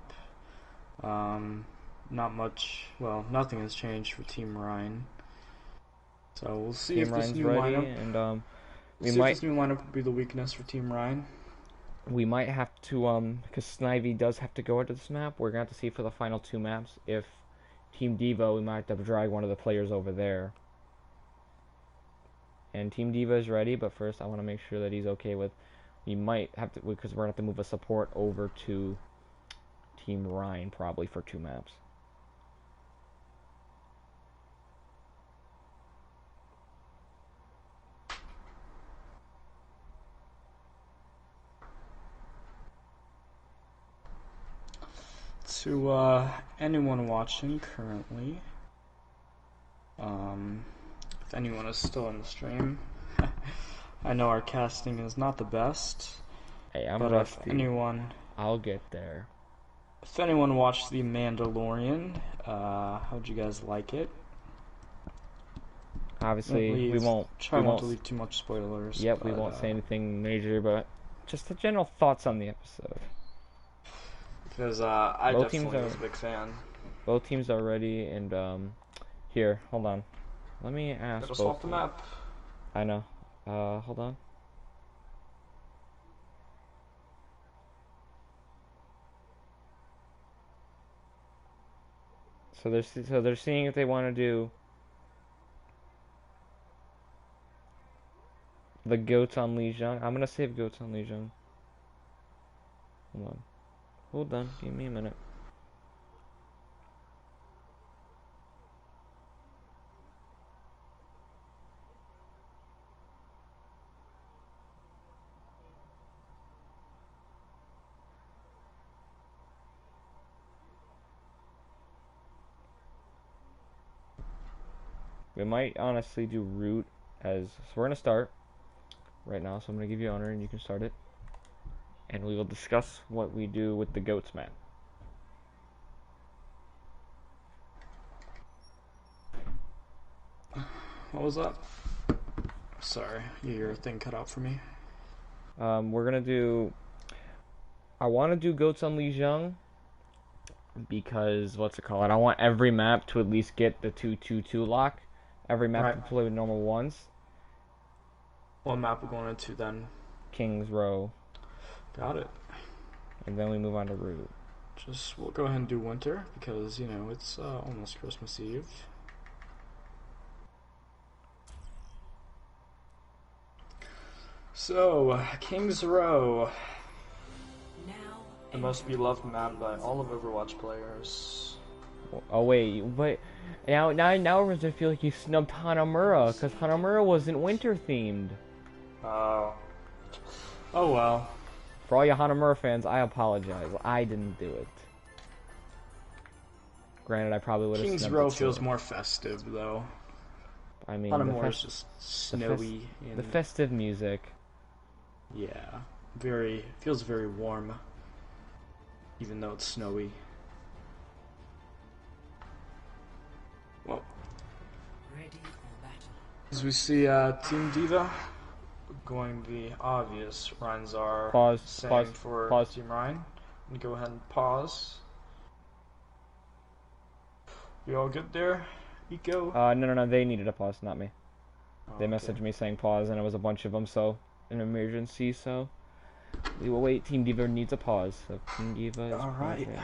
Not much, well, nothing has changed for Team Ryan. So we'll see Team if Ryan's this new ready, lineup, and we'll see if this new lineup will be the weakness for Team Ryan. we might have to because Snivy does have to go into this map. We're gonna have to see for the final two maps if Team Diva, we might have to drag one of the players over there. And Team Diva is ready, but first I want to make sure that he's okay with. We might have to, because we're gonna have to move a support over to Team Ryan probably for two maps. To anyone watching currently, if anyone is still in the stream, I know our casting is not the best, Hey, I'm but rusty. if anyone watched The Mandalorian, how'd you guys like it? Obviously, we won't. Try not to leave too much spoilers. Yep, but, we won't say anything major, but just the general thoughts on the episode. Because I Both definitely teams was a big fan. Both teams are ready, and here, hold on. Let me ask. Gotta swap the map. I know. Hold on. So they're seeing if they want to do the goats on Lijiang. I'm gonna save goats on Lijiang. Hold on. Give me a minute. We might honestly do root as, so we're gonna start right now. So I'm gonna give you honor and you can start it, and we will discuss what we do with the goats map. What was that? Sorry, your thing cut out for me. We're gonna do. I want to do goats on Lijiang. because what's it called? I want every map to at least get the 2-2-2 lock. Every map Right. to play with normal ones. What map we're going into then? King's Row. Got it. And then we move on to Root. We'll go ahead and do winter because, you know, it's almost Christmas Eve. So, King's Row, the most beloved map by all of Overwatch players. Oh wait, but now everyone's gonna feel like you snubbed Hanamura because Hanamura wasn't winter themed. Oh well. For all you Hanamura fans, I apologize. I didn't do it. Granted, I probably would have. King's Row feels more festive though. I mean, Hanamura is just snowy. The festive music. Yeah, feels very warm, even though it's snowy. Well, as we see Team Diva going the obvious, Reinzar Pause. for Team Ryan. And go ahead and pause. You all good there, Eco? No, they needed a pause, not me. They Okay. messaged me saying pause, and it was a bunch of them, so an emergency, so we will wait. Team Diva needs a pause, so Team Diva is Alright. pausing.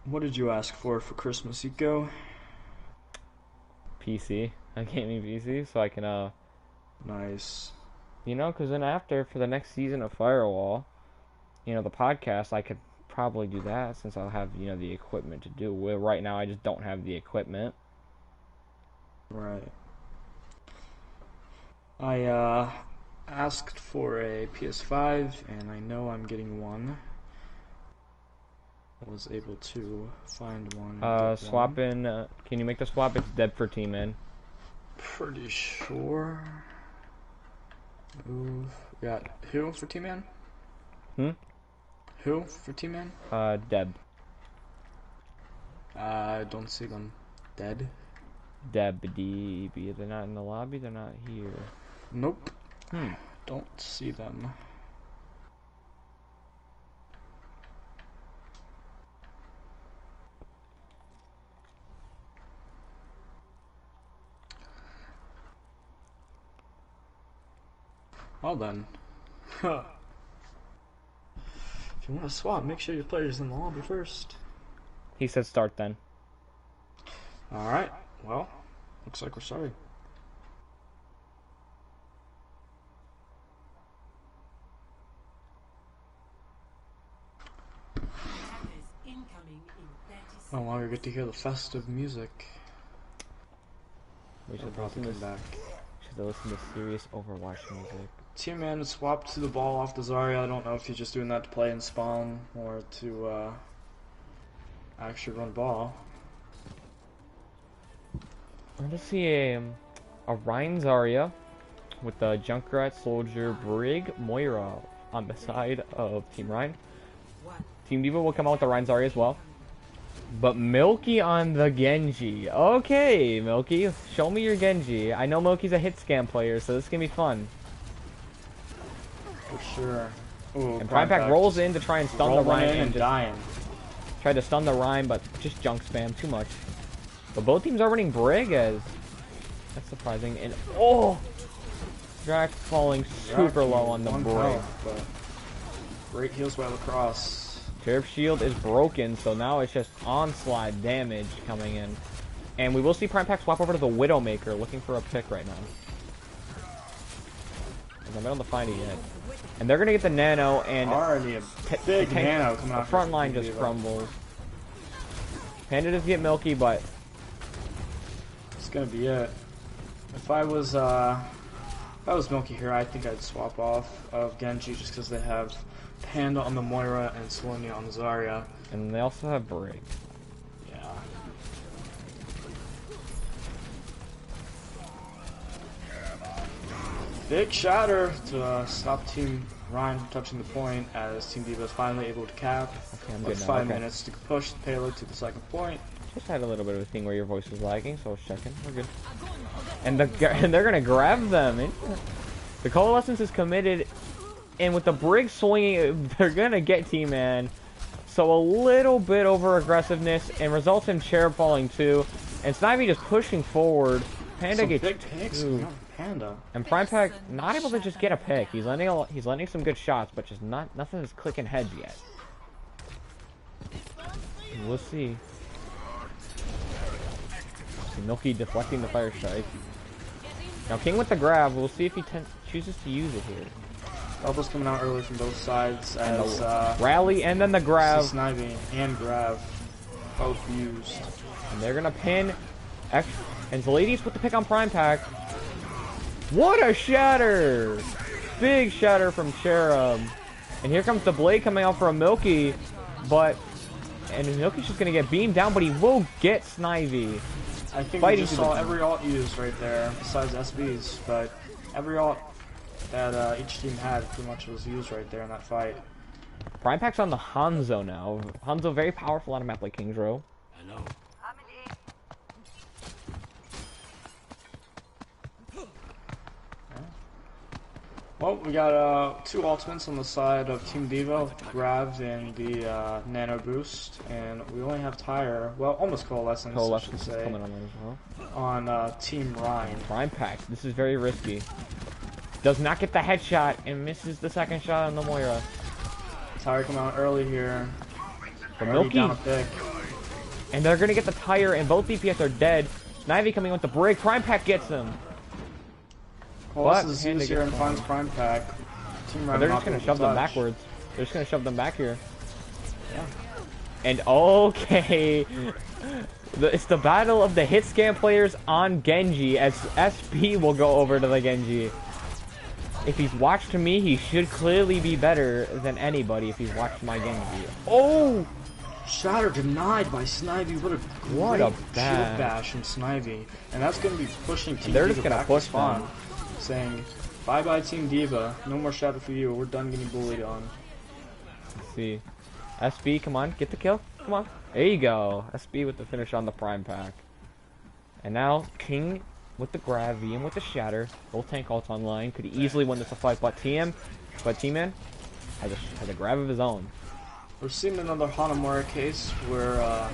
What did you ask for Christmas, Eco? PC, a gaming PC, so I can Nice. you know, because then after for the next season of Firewall, you know, the podcast, I could probably do that since I'll have, you know, the equipment to do it. Right now I just don't have the equipment. Right. I asked for a PS5 and I know I'm getting one. I was able to find one. and get Swap one. in, can you make the swap? It's dead for team in. Pretty sure. Move. We got who for Team Man? Who for Team Man? Deb. I don't see them. Dead? DB. They're not in the lobby, they're not here. Nope. Don't see them. Well then. If you want to swap, make sure your player's in the lobby first. He said start then. Alright, well, looks like we're starting. No longer get to hear the festive music. We should About to listen come back. to serious Overwatch music. Team Man swapped to the ball off the Zarya. I don't know if he's just doing that to play and spawn or to actually run ball. We're gonna see a Ryan Zarya with the Junkrat, Soldier, Brig, Moira on the side of Team Ryan. Team Diva will come out with the Ryan Zarya as well. But Milky on the Genji. Okay, Milky, show me your Genji. I know Milky's a hit scam player, so this is gonna be fun. For sure. Ooh, And Prime Pack rolls in to try and stun the Ryan and just dying. tried to stun the Ryan, but just junk spam too much. But both teams are running Brig as that's surprising. And oh, Drax falling super low on the Brig. But great heals by Lacrosse. Turf Shield is broken, so now it's just onslaught damage coming in. And we will see Prime Pack swap over to the Widowmaker, looking for a pick right now. I'm not able to find it yet. And they're gonna get the Nano, and Already a big Nano coming the out. front line just crumbles. Panda does get Milky, but It's gonna be it. If I was Milky here, I think I'd swap off of Genji just because they have Panda on the Moira and Solonia on the Zarya. and they also have Brig. Yeah. Big shatter to stop Team Ryan from touching the point as Team Diva is finally able to cap. Okay, I'm With good now. 5 Okay. minutes to push the payload to the second point. Just had a little bit of a thing where your voice was lagging, so I was checking. We're good. And they're gonna grab them. The Coalescence is committed, and with the Brig swinging, they're gonna get T-Man. So a little bit over aggressiveness, and results in Cherub falling too. And Snivy just pushing forward. Panda gets big picks two. Panda. And Prime Pack not able to just get a pick. He's landing some good shots, but just nothing is clicking heads yet. We'll see. Milky deflecting the fire strike. Now King with the grab. We'll see if he chooses to use it here. Elbows coming out early from both sides as rally and then the grab. Snivy and grab both used. And they're gonna pin X and Zaladies with the pick on Prime Pack. What a shatter! Big shatter from Cherub. And here comes the blade coming out for a Milky, and Milky's just gonna get beamed down, but he will get Snivy. I think we just saw every ult used right there, besides SB's, but every ult that each team had pretty much was used right there in that fight. Prime Pack's on the Hanzo now. Hanzo very powerful on a map like King's Row. Hello. Well, we got two ultimates on the side of Team Diva, Grav and the Nano Boost, and we only have Tire, well, almost Coalescence, I should say, coming on there as well. On Team Ryan. Prime Pack, this is very risky. Does not get the headshot and misses the second shot on the Moira. Tire coming out early here. The Milky. Down a pick. And they're going to get the Tire, and both DPS are dead. Snivy coming with the break. Prime Pack gets him. Coalescence is used here and finds Prime Pack. Team Ryan they're just going to shove them backwards. They're just going to shove them back here. Yeah. And okay. It's the battle of the hit scan players on Genji, as SP will go over to the Genji. If he's watched me, he should clearly be better than anybody if he's watched my Genji. Oh! Shatter denied by Snivy. What a great shield bash from Snivy. And that's going to be pushing Team Diva back to spawn, saying, bye-bye Team Diva. No more Shatter for you. We're done getting bullied on. Let's see. SB, come on. Get the kill. Come on. There you go. SB with the finish on the Prime Pack. And now, King with the grab, VM with the shatter. Both tank ults online. Could easily win this fight, but T-Man has a grab of his own. We're seeing another Hanamura case where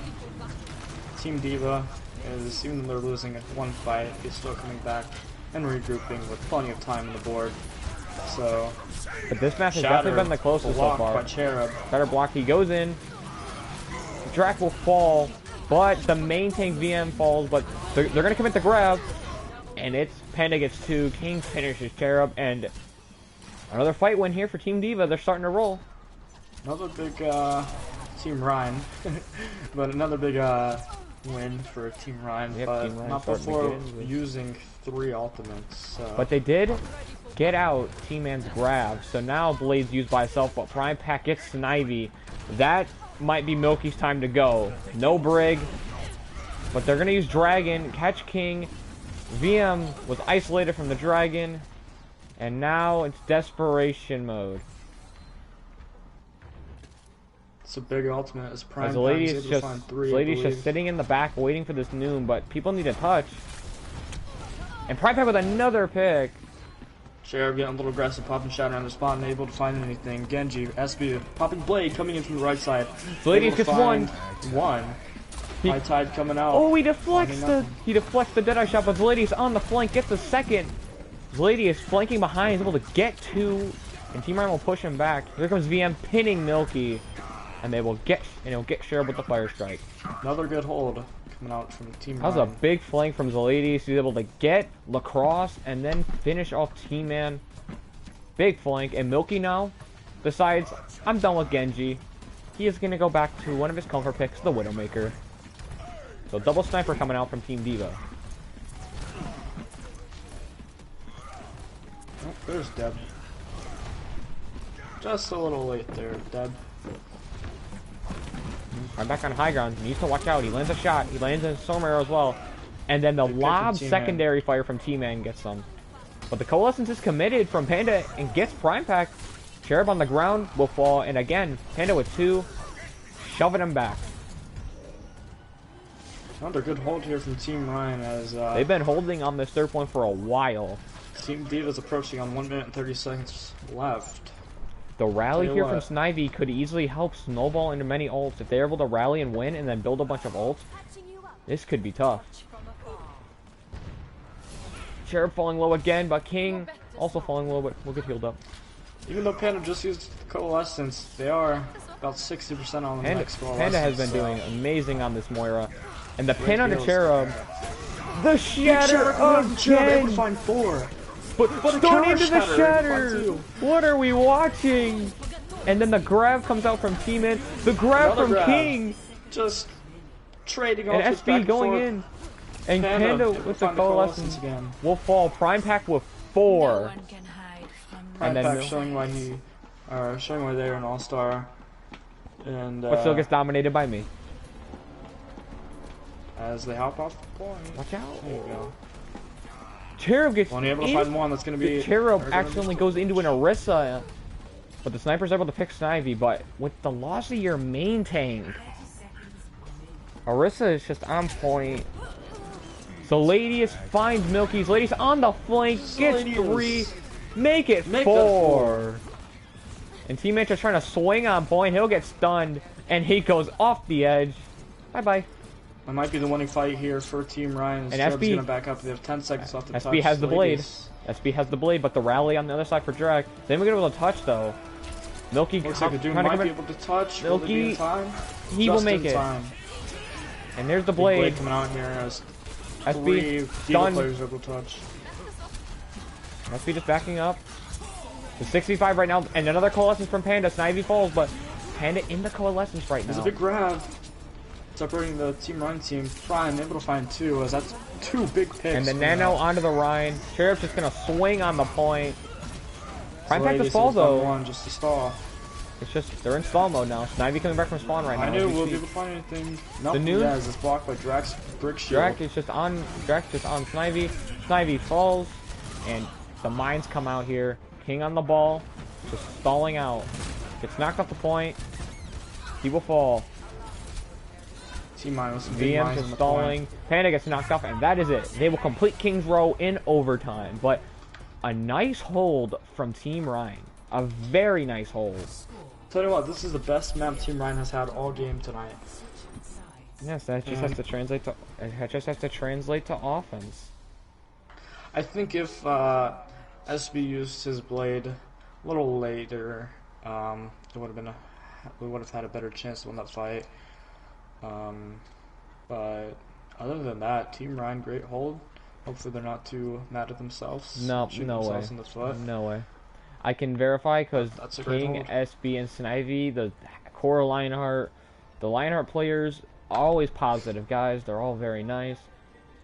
Team Diva is, even though they're losing one fight, is still coming back and regrouping with plenty of time on the board. So, but this match has definitely been the closest so far. By Cherub. Better block. He goes in. Drac will fall, but the main tank VM falls. But they're gonna commit the grab, and it's Panda gets 2. King finishes Cherub, and another fight win here for Team Diva. They're starting to roll. Another big Team Ryan, but another big win for Team Ryan, but not before using 3 ultimates. So. But they did get out T-Man's grab, so now Blade's used by itself, but Prime Pack gets Snivy. That might be Milky's time to go. No Brig, but they're going to use Dragon, catch King. VM was isolated from the Dragon, and now it's desperation mode. It's a big ultimate as Prime the lady's just sitting in the back waiting for this noon, but people need to touch. And Prime Pack with another pick. Cherub getting a little aggressive, popping shatter on the spot, unable to find anything. Genji, SB, popping blade coming in from the right side. The lady gets one. High Tide coming out. Oh, he deflects the Deadeye shot, but Zlady's on the flank, gets the second. Zlady is flanking behind, is able to get 2, and Team Ryan will push him back. Here comes VM pinning Milky. And they will get, and he'll get Cherub with the fire strike. Another good hold coming out from Team Ryan. That was a big flank from Zaladies. He's able to get Lacrosse and then finish off T-Man. Big flank. And Milky now decides, I'm done with Genji. He is going to go back to one of his comfort picks, the Widowmaker. So double sniper coming out from Team Diva. Oh, there's Deb. Just a little late there, Deb. I'm back on high ground. He needs to watch out. He lands a shot. He lands a storm arrow as well. And then the lob secondary fire from T-Man gets some. But the Coalescence is committed from Panda and gets Prime Pack. Cherub on the ground will fall. And again, Panda with 2. Shoving him back. Another good hold here from Team Ryan as They've been holding on this third point for a while. Team Diva's approaching on 1 minute and 30 seconds left. The rally Tell you here from what. Snivy could easily help snowball into many ults. If they're able to rally and win and then build a bunch of ults, this could be tough. Cherub falling low again, but King also falling low, but we'll get healed up. Even though Panda just used Coalescence, they are about 60% on the next Coalescence. Panda has been doing amazing on this Moira. And the Great pin on the heals. Cherub. The Shatter Able to again! find 4. But a going counter into the shatter, Shatter! able to find 2. What are we watching? And then the grab comes out from T-Man. The grab Another from grab. King! Just trading And ultimates back SB and going forth. in. And Panda Panda able with to the find Coalescence again. will fall. Prime Pack with 4. No one can hide from Prime And then Pack Mil- showing why they're an all-star. And But still gets dominated by me. as they hop off the point. Watch out. There you go. Cherub gets Only able to in. find one. That's going to be The Cherub they're gonna accidentally goes into an Orisa. But the sniper's able to pick Snivy. But with the loss of your main tank, Orisa is just on point. So Ladius finds Milky's. Ladius on the flank. Gets Ladius. 3. Make it Make that 4. And teammates just trying to swing on point. He'll get stunned. And he goes off the edge. Bye-bye. That might be the winning fight here for Team Ryan. And Cherub's SB going to back up. They have 10 seconds left to touch. SB has the blade. Ladies. SB has the blade, but the rally on the other side for Drek. They haven't been able to touch, though. Milky Looks like the Doom trying to might come be in. able to touch. Will they be Milky, in time? He will Just make in it. time. And there's the Big blade. coming out here as SB 3 Diva done. players are able to touch. SB just backing up. The 65 right now, and another coalescence from Panda. Snivy falls, but Panda in the coalescence right There's now. a big grab separating the Team Ryan team. Prime able to find 2 as that's 2 big picks. And the from Nano that. onto the Rhine. Cherub's just gonna swing on the point. Prime Pack Ladies to fall has done though. one just to stall. It's just they're in stall mode now. Snivy coming back from spawn right now. I as knew we we'll be speak. able to find anything. Nope, The noon? yeah, it's blocked by Drax Brick Shield. Drac is just on Snivy. Snivy falls, and the mines come out here. King on the ball, just stalling out. Gets knocked off the point. He will fall. Team Ryan with some big VM mines just on the stalling. point. Panda gets knocked off, and that is it. They will complete King's Row in overtime. But a nice hold from Team Ryan. A very nice hold. Tell you what, this is the best map Team Ryan has had all game tonight. Yes, that just has to translate to. It just has to translate to offense. I think if SB used his blade a little later, it would have been we would have had a better chance to win that fight. But other than that, Team Ryan, great hold. Hopefully they're not too mad at themselves. No, shooting no way. themselves in the foot. No way. I can verify because That's a great King, hold. SB, and Snivy, the core Lionheart, the Lionheart players, always positive guys. They're all very nice,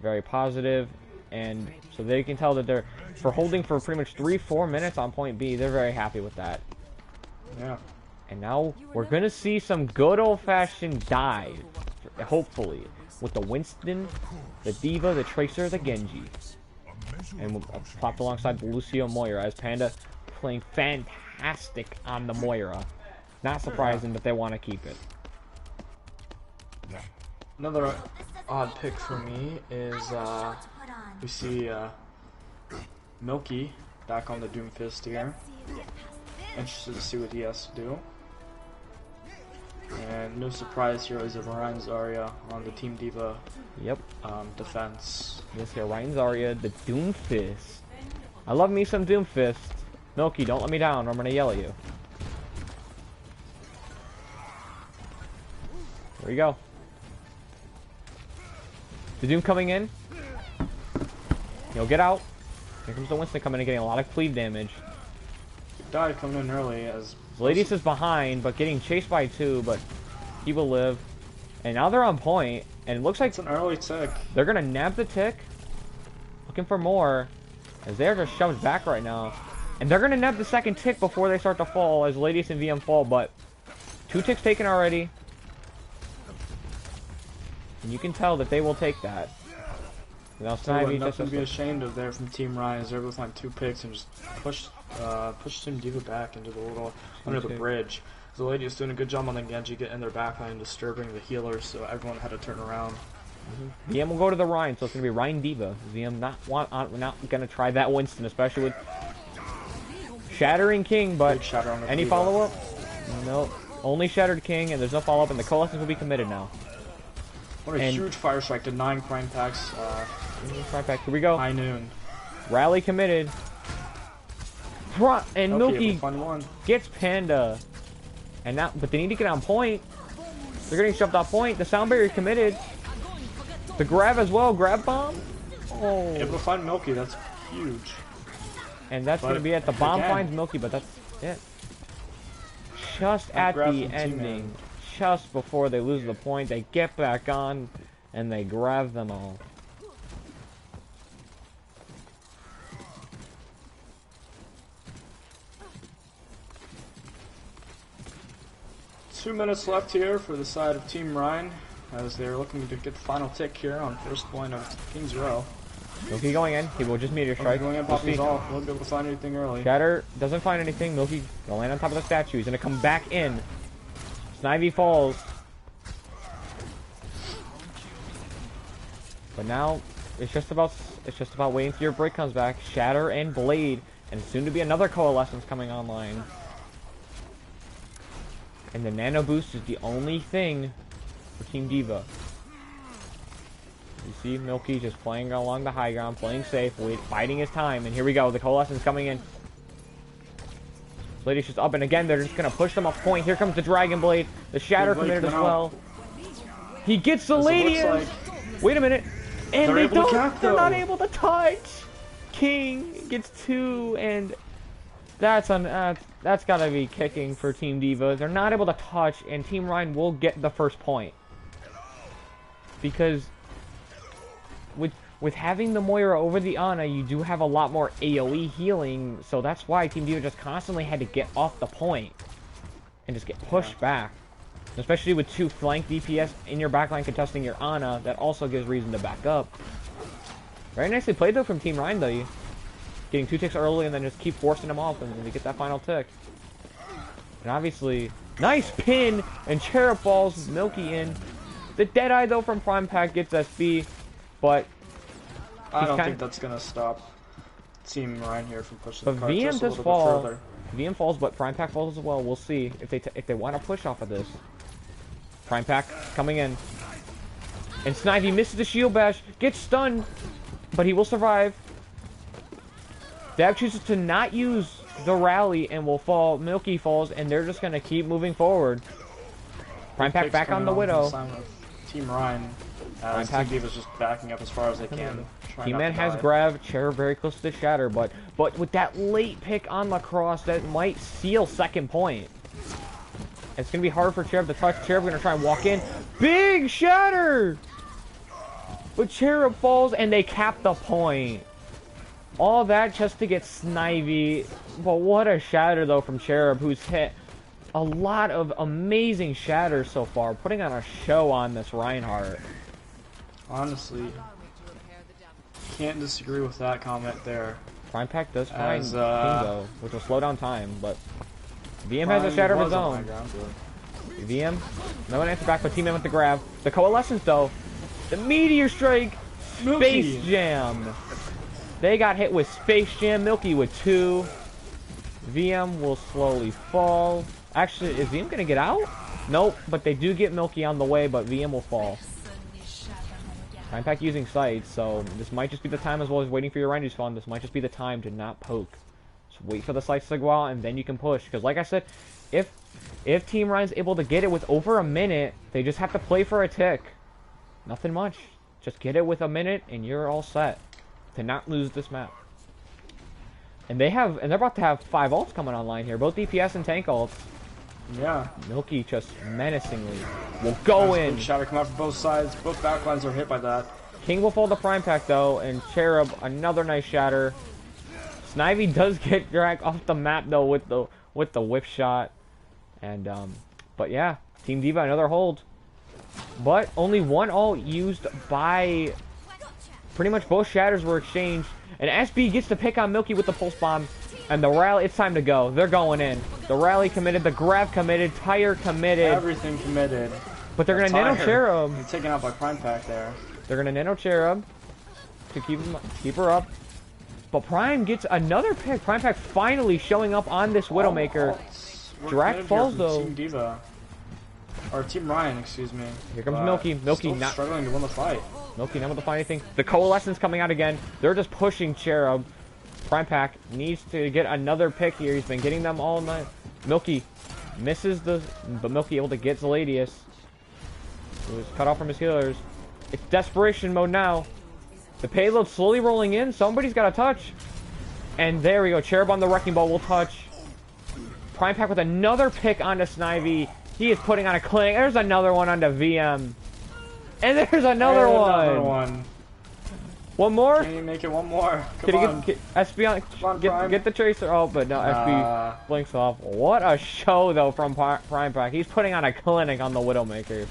very positive, and so they can tell that they're for holding for pretty much 3-4 minutes on point B. They're very happy with that. Yeah. And now we're gonna see some good old-fashioned dive, hopefully, with the Winston, the Diva, the Tracer, the Genji, and we'll plopped alongside the Lucio Moira as Panda playing fantastic on the Moira. Not surprising that they want to keep it. Another odd pick for me is we see Milky back on the Doomfist here. Interested to see what he has to do. And no surprise here is Ryan Zarya on the Team Diva Yep. defense. Yes, here, Ryan Zarya, the Doomfist. I love me some Doomfist. Milky, don't let me down or I'm gonna yell at you. There we go. The Doom coming in. He'll get out. Here comes the Winston coming in, getting a lot of cleave damage. Dive coming in early as Ladies is behind, but getting chased by 2, but he will live. And now they're on point, and it looks like it's an early tick. they're gonna nab the tick. Looking for more, as they're just shoved back right now. And they're gonna nab the second tick before they start to fall, as Ladies and VM fall, but 2 ticks taken already. And you can tell that they will take that. Now So Snivy nothing just to be ashamed of there from Team Ryan as they're able to find 2 picks and just push Team Diva back into the little under the Okay. bridge. The lady is doing a good job on the Genji getting their backline, disturbing the healers, so everyone had to turn around. VM will go to the Rhine, so it's gonna be Rhine Diva. VM not gonna try that Winston, especially with Shattering King, but Shatter on the any Diva. follow-up? Nope. Only Shattered King, and there's no follow-up, and the Coalescence will be committed now. What a huge fire strike to 9 Prime Packs. Prime Pack, here we go. High noon. Rally committed. And Milky gets Panda. And now, but they need to get on point. They're getting shoved off point. The sound barrier committed. The grab as well. Grab bomb. Oh. Able to find Milky. That's huge. And that's going to be it. The bomb finds Milky, but that's it. Just at the ending. Just before they lose the point, they get back on and they grab them all. Two minutes left here for the side of Team Rhine, as they're looking to get the final tick here on first point of King's Row. Milky going in. He will just meteor strike. Going in, popping his ult. Won't be able to find anything early. Shatter doesn't find anything. Milky gonna land on top of the statue. He's gonna come back in. Snivy falls. But now it's just about waiting till your break comes back. Shatter and Blade, and soon to be another Coalescence coming online. And the Nano Boost is the only thing for Team Diva. You see Milky just playing along the high ground, playing safe, biding his time. And here we go, the Coalescence coming in. Blade is just up, and again, they're just going to push them off point. Here comes the Dragon Blade. The Shatter committed as well. He gets the Ladians. Wait a minute. And they're not able to touch. King gets 2, and that's got to be kicking for Team Diva. They're not able to touch, and Team Rhine will get the first point. Because with having the Moira over the Ana, you do have a lot more AoE healing, so that's why Team Diva just constantly had to get off the point and just get pushed back. Especially with 2 flank DPS in your backline contesting your Ana, that also gives reason to back up. Very nicely played though from Team Rhine though. Getting 2 ticks early and then just keep forcing them off and we get that final tick. And obviously, nice pin, and Cherub falls Milky in. The Deadeye though from Prime Pack gets SB, but I don't think that's gonna stop Team Rhine here from pushing the cards just a little bit further. VM falls, but Prime Pack falls as well. We'll see if they want to push off of this. Prime Pack coming in, and Snivy misses the shield bash, gets stunned, but he will survive. Dab chooses to not use the rally and will fall. Milky falls, and they're just gonna keep moving forward. Prime Pack back on the Widow. Team Rhine. Prime Pack is just backing up as far as they can. Team-Man has grab, Cherub very close to the Shatter, but with that late pick on the cross, that might seal second point. It's gonna be hard for Cherub to touch. Cherub gonna try and walk in. Big Shatter! But Cherub falls and they cap the point. All that just to get Snivy. But what a Shatter though from Cherub, who's hit a lot of amazing shatters so far, putting on a show on this Reinhardt. Honestly, can't disagree with that comment there. Prime Pack does find King though, which will slow down time, but VM has a shatter of his own. VM, no one answer back, but Team-Man with the grab. The Coalescence though, the Meteor Strike, Space Jam. They got hit with Space Jam. Milky with 2. VM will slowly fall. Actually, is VM gonna get out? Nope, but they do get Milky on the way, but VM will fall. Prime Pack using sights, so this might just be the time, as well as waiting for your Rhine to spawn. This might just be the time to not poke. Just wait for the sights to go out, and then you can push. Because like I said, if Team Rhine's able to get it with over a minute, they just have to play for a tick. Nothing much. Just get it with a minute, and you're all set to not lose this map. And they're about to have 5 ults coming online here, both DPS and tank ults. Yeah. Milky just menacingly will go in. Shatter come out from both sides. Both backlines are hit by that. King will fall the Prime Pack though, and Cherub another nice shatter. Snivy does get dragged off the map though with the whip shot. And but yeah, Team Diva another hold. But only 1 ult used by pretty much both shatters were exchanged. And SB gets to pick on Milky with the pulse bomb. And the rally, it's time to go. They're going in. The rally committed, the grab committed, tire committed. Everything committed. But they're going to nano Cherub. He's taken out by Prime Pack there. They're gonna nano Cherub to keep her up. But Prime gets another pick. Prime Pack finally showing up on this Widowmaker. Drac falls though. Team Diva. Or Team Ryan, excuse me. Here comes Milky. Milky still not struggling to win the fight. Milky not able to find anything. The Coalescence coming out again. They're just pushing Cherub. Prime Pack needs to get another pick here. He's been getting them all night. Milky misses but Milky able to get Zeladius. He was cut off from his healers. It's desperation mode now. The payload slowly rolling in. Somebody's got to touch. And there we go. Cherub on the Wrecking Ball will touch. Prime Pack with another pick onto Snivy. He is putting on a cling. There's another one onto VM. And there's another one. One more? Can you make it one more? Come on. Get SB on. Come on, get the Tracer. Oh, but no, SB blinks off. What a show, though, from Prime Pack. He's putting on a clinic on the Widowmaker.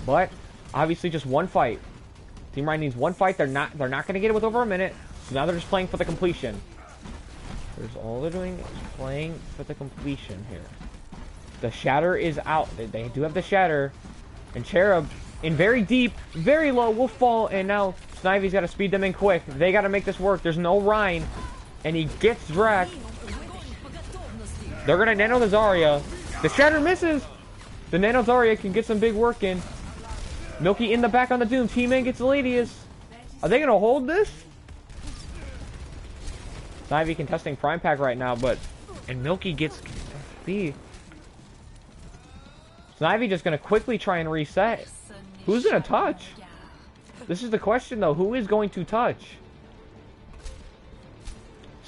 But, obviously, just one fight. Team Ryan needs one fight. They're not going to get it with over a minute. So now they're just playing for the completion. There's all they're doing is playing for the completion here. The Shatter is out. They do have the Shatter. And Cherub, in very deep, very low, will fall. And now Snivy's got to speed them in quick. They got to make this work. There's no Rhine. And he gets Drac. They're going to nano the Zarya. The Shatter misses. The nano Zarya can get some big work in. Milky in the back on the Doom. T-Man gets Ladius. Are they going to hold this? Snivy contesting Prime Pack right now, and Milky gets FB. Snivy just going to quickly try and reset. Who's going to touch? This is the question, though. Who is going to touch?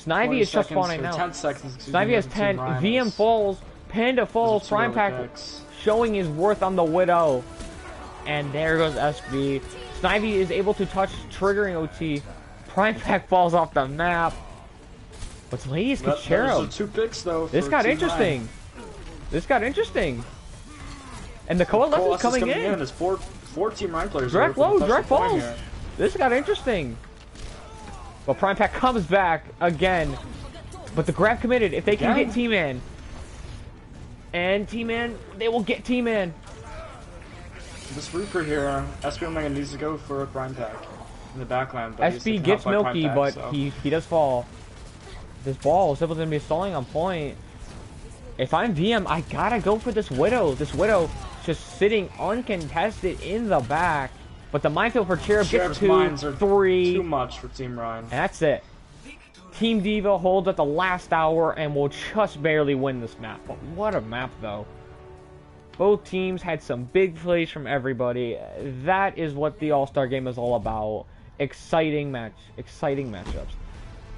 Snivy is just spawning now. 10 seconds, Snivy has 10. VM falls. Panda falls. Prime Pack showing his worth on the Widow. And there goes SB. Snivy is able to touch, triggering OT. Prime Pack falls off the map. But Ladies gets Cherub. Two picks, though. This got interesting. This got interesting. And the Coalescence coming in. There's four Team Ryan players. Drac low, Drac falls. This got interesting. But Prime Pack comes back again. But the grab committed. If they can get T-Man. And T-Man, they will get T-Man. This Reaper here, SB Omega needs to go for a Prime Pack in the backline. SB gets Milky, but he does fall. This ball is able to be stalling on point. If I'm VM, I gotta go for this Widow. This Widow just sitting uncontested in the back. But the minefield for Cherub gets 2, 3. Too much for Team Ryan. And that's it. Team Diva holds at the last hour and will just barely win this map. But what a map, though. Both teams had some big plays from everybody. That is what the All-Star game is all about. Exciting matchups.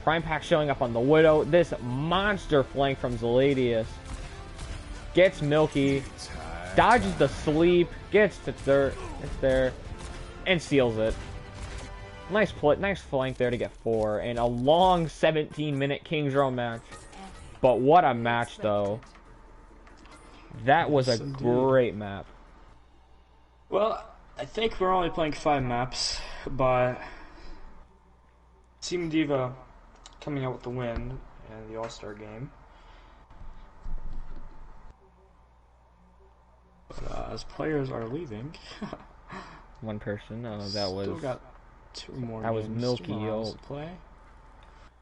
Prime Pack showing up on the Widow. This monster flank from Zeladius. Gets Milky. Dodges the sleep. Gets to third. It's there. And seals it. Nice flank there to get 4. And a long 17-minute King's Row match. But what a match, though. That was a great map. Well, I think we're only playing 5 maps, but Team Diva coming out with the win in the All-Star game. But, as players are leaving, one person. That still was. Got 2 more. That was Milky. To play.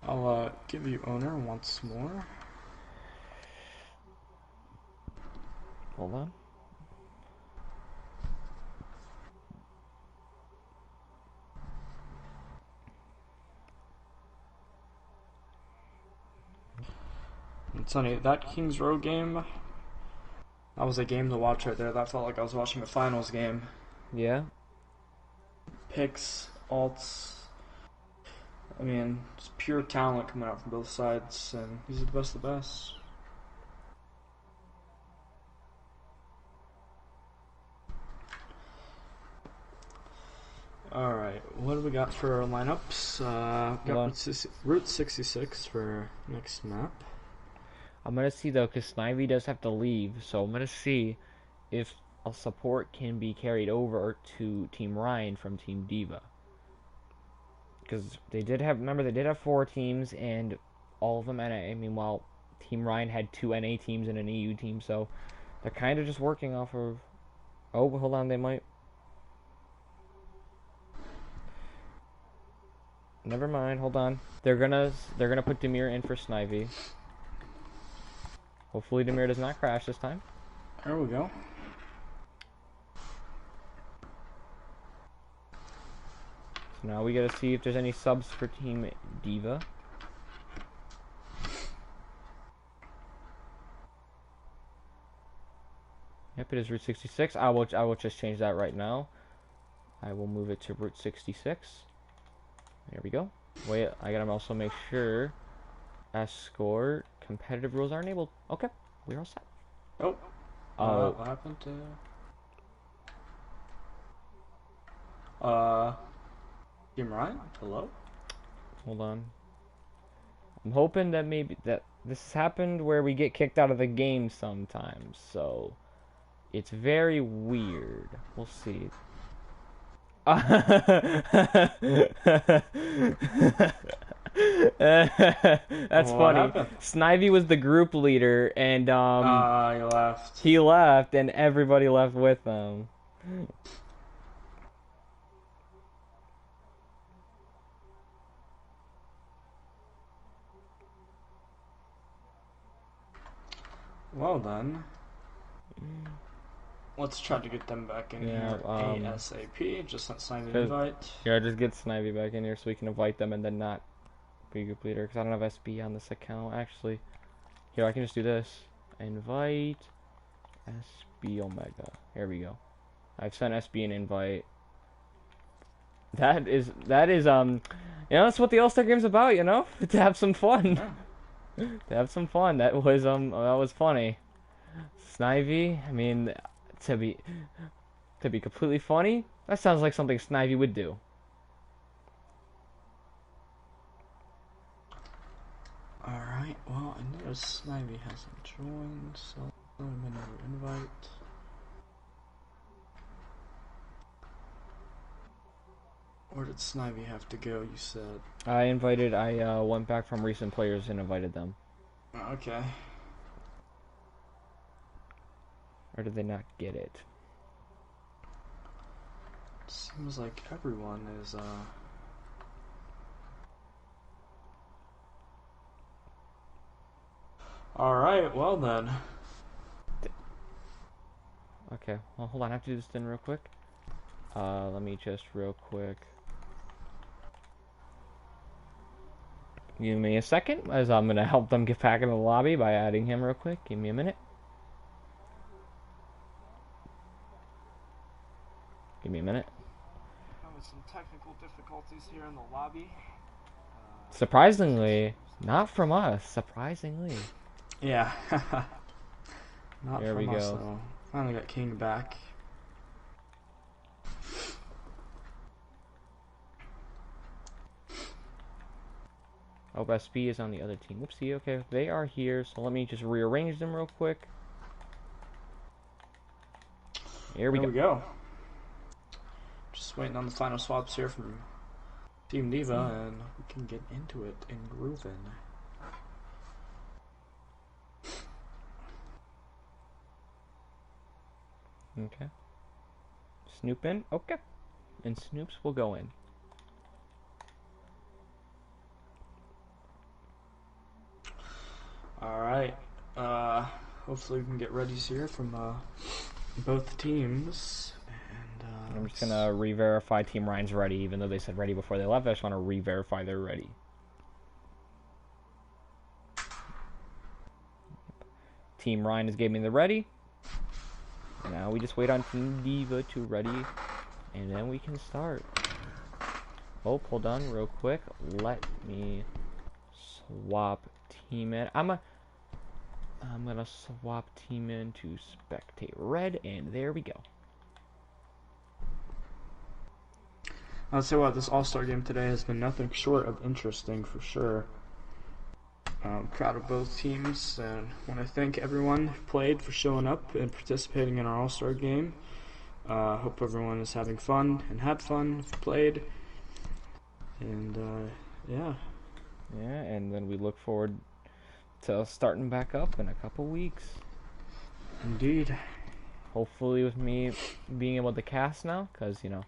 I'll give you owner once more. Hold on. I'm telling you, that Kings Row game, that was a game to watch right there. That felt like I was watching a finals game. Yeah. Picks, alts, I mean, just pure talent coming out from both sides, and these are the best of the best. Alright, what do we got for our lineups? Got Route 66 for next map. I'm going to see, though, because Snivy does have to leave, so I'm going to see if a support can be carried over to Team Ryan from Team Diva. Because they did have, remember, they did have 4 teams, and all of them NA. Meanwhile, Team Ryan had 2 NA teams and an EU team, so they're kind of just working off of... Oh, hold on, they might... Never mind. Hold on. They're gonna put Demir in for Snivy. Hopefully Demir does not crash this time. There we go. So now we gotta see if there's any subs for Team Diva. Yep, it is Route 66. I will just change that right now. I will move it to Route 66. There we go. Wait, I gotta also make sure escort competitive rules are enabled. Okay, we're all set. Oh. What happened to? Team Ryan? Hello? Hold on. I'm hoping that maybe that this has happened where we get kicked out of the game sometimes, so it's very weird. We'll see. That's funny. Happened? Snivy was the group leader, and He left. he left, and everybody left with him. Well then, let's try to get them back in here ASAP. Just sign an invite. Yeah, just get Snivy back in here so we can invite them and then not be group leader, because I don't have SB on this account. Actually, here, I can just do this. Invite SB Omega. Here we go. I've sent SB an invite. That is you know, that's what the All-Star Game's about, you know? To have some fun. Yeah. To have some fun. That was funny. Snivy, I mean, to be completely funny, that sounds like something Snivy would do. Alright, well, I notice Snivy hasn't joined, so let him another invite. Where did Snivy have to go, you said? I went back from recent players and invited them. Okay. Or did they not get it? Seems like everyone is, Alright, well then. Okay, well, hold on, I have to do this then real quick. Let me just real quick. Give me a second, as I'm gonna help them get back in the lobby by adding him real quick. Give me a minute. Give me a minute. Having some technical difficulties here in the lobby. Surprisingly, not from us. Surprisingly. Yeah. Not There from we us, go. though. Finally got King back. Oh, SB is on the other team. Whoopsie, okay, they are here, so let me just rearrange them real quick. Here we go. Just waiting on the final swaps here from Team Diva, and we can get into it in groovin'. Okay. Snoop in? Okay. And Snoops will go in. Alright. Hopefully we can get readies here from both teams. And I'm just gonna re-verify Team Ryan's ready, even though they said ready before they left. I just want to re-verify they're ready. Team Ryan has gave me the ready. Now we just wait on Team Diva to ready, and then we can start. Oh, hold on real quick. Let me swap team in. I'm gonna swap team in to spectate red, and there we go. I'll say what, this All-Star game today has been nothing short of interesting for sure. Proud of both teams, and want to thank everyone who played for showing up and participating in our All-Star game. Hope everyone is having fun and had fun if you played. And yeah. Yeah, and then we look forward to starting back up in a couple weeks. Indeed. Hopefully with me being able to cast now, because, you know,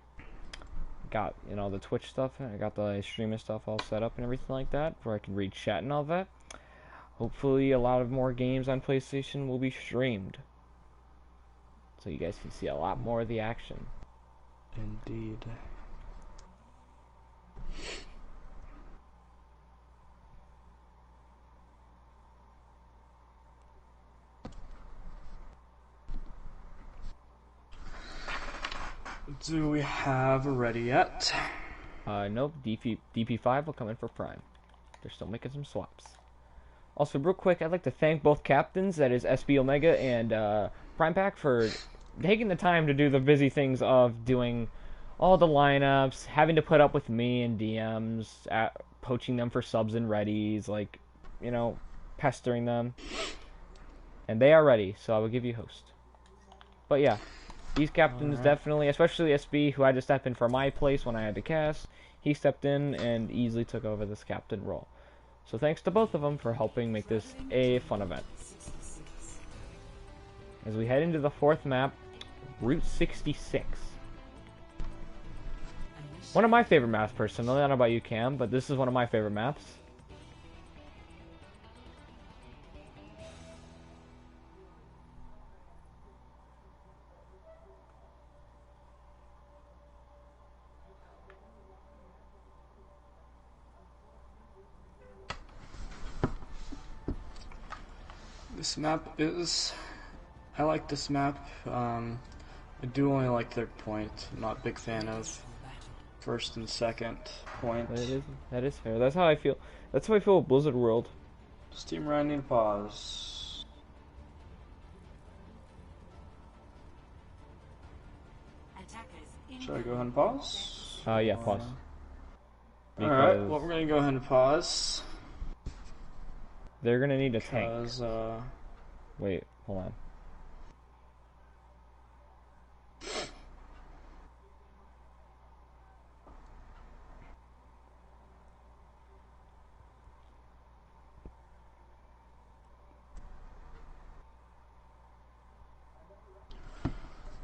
got, you know, the Twitch stuff, and I got the streaming stuff all set up and everything like that, where I can read chat and all that. Hopefully a lot of more games on PlayStation will be streamed, so you guys can see a lot more of the action. Indeed. Do we have ready yet? Nope, DP5 will come in for Prime. They're still making some swaps. Also, real quick, I'd like to thank both captains, that is SB Omega and Prime Pack, for taking the time to do the busy things of doing all the lineups, having to put up with me and DMs, poaching them for subs and readies, like, you know, pestering them. And they are ready, so I will give you host. But yeah, these captains definitely, especially SB, who had to step in for my place when I had to cast, he stepped in and easily took over this captain role. So thanks to both of them for helping make this a fun event. As we head into the fourth map, Route 66. One of my favorite maps personally, I don't know about you, Cam, but this is one of my favorite maps. This map is... I like this map. I do only like third point. I'm not a big fan of first and second point. That is fair. That's how I feel. That's how I feel with Blizzard World. Does Team Ryan need to pause? Should I go ahead and pause? Yeah, pause. Alright, well we're gonna go ahead and pause. They're gonna need a tank. Wait, hold on.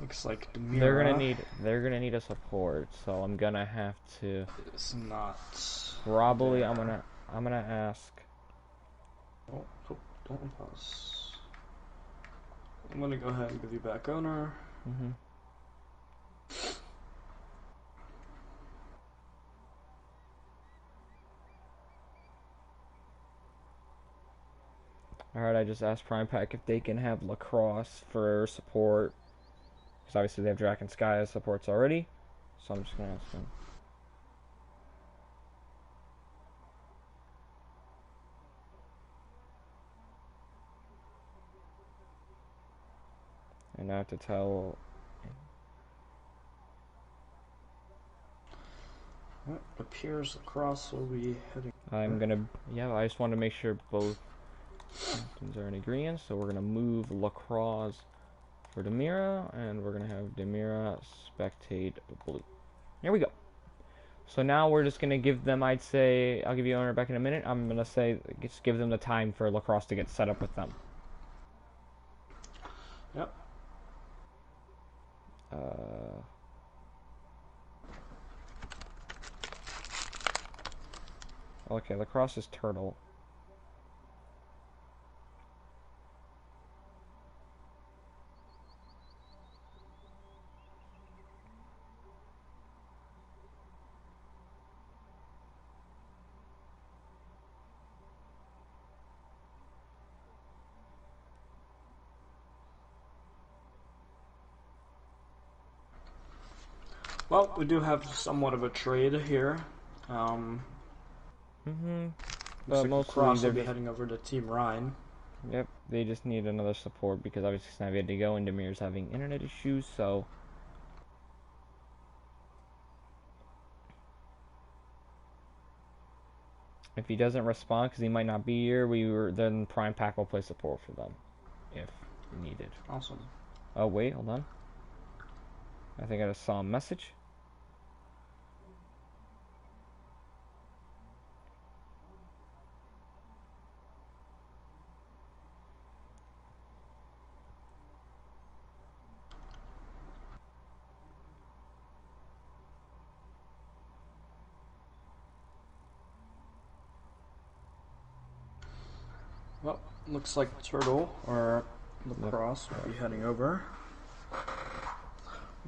Looks like Demira. They're gonna need a support, so I'm gonna have to. It's not. Probably there. I'm gonna ask. Oh, don't pause. I'm gonna go ahead and give you back owner. Alright, I just asked Prime Pack if they can have Lacrosse for support. Because obviously they have Drac and Sky as supports already. So I'm just gonna ask them. And I have to tell. It appears Lacrosse will be heading. I just want to make sure both captains are in agreement. So we're gonna move Lacrosse for Demira, and we're gonna have Demira spectate blue. Here we go. So now we're just gonna give them. I'd say I'll give you owner back in a minute. I'm gonna say just give them the time for Lacrosse to get set up with them. Yep. Okay, Lacrosse is turtle. Well, we do have somewhat of a trade here. But mostly Lacrosse will be heading over to Team Ryan. Yep, they just need another support because obviously Snivy had to go and Demir's having internet issues, so. If he doesn't respond because he might not be here, then Prime Pack will play support for them if needed. Awesome. Oh wait, hold on. I think I just saw a message. Well, looks like Turtle or Lacrosse will be heading over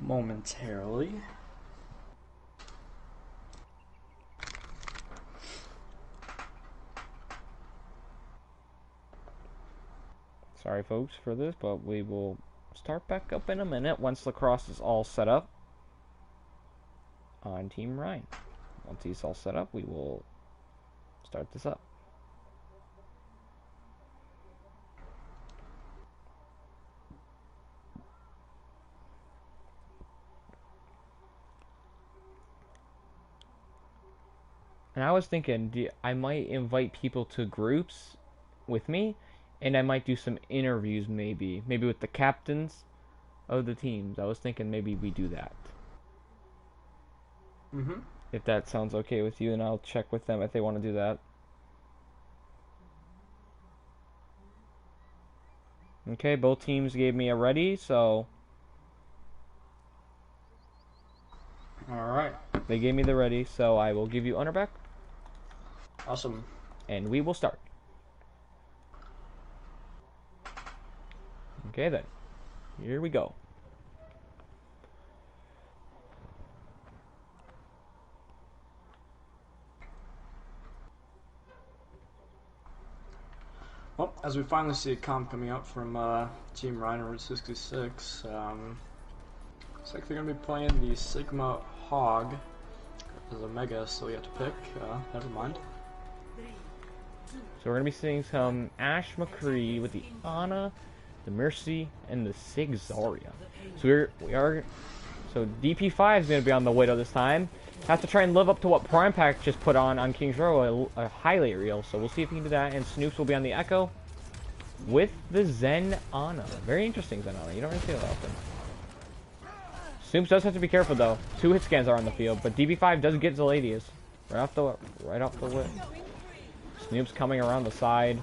momentarily. Sorry, folks, for this, but we will start back up in a minute once Lacrosse is all set up on Team Ryan. Once he's all set up, we will start this up. And I was thinking, I might invite people to groups with me, and I might do some interviews maybe with the captains of the teams. I was thinking maybe we do that. If that sounds okay with you, and I'll check with them if they want to do that. Okay, both teams gave me a ready, so Alright. they gave me the ready, so I will give you honor back. Awesome. And we will start. Okay then. Here we go. Well, as we finally see a comp coming up from Team Ryan Route 66, looks like they're going to be playing the Sigma Hog as a Mega, so we have to pick. Never mind. So we're going to be seeing some Ash McCree with the Ana, the Mercy, and the Sig Zarya. So so DP5 is going to be on the Widow this time. Have to try and live up to what Prime Pack just put on King's Row, a highlight reel. So we'll see if he can do that. And Snoops will be on the Echo with the Zen Ana. Very interesting Zen Ana. You don't really see that often. Snoops does have to be careful though. 2 hit scans are on the field, but DB5 does get Zaladius right off the whip. Snoops coming around the side.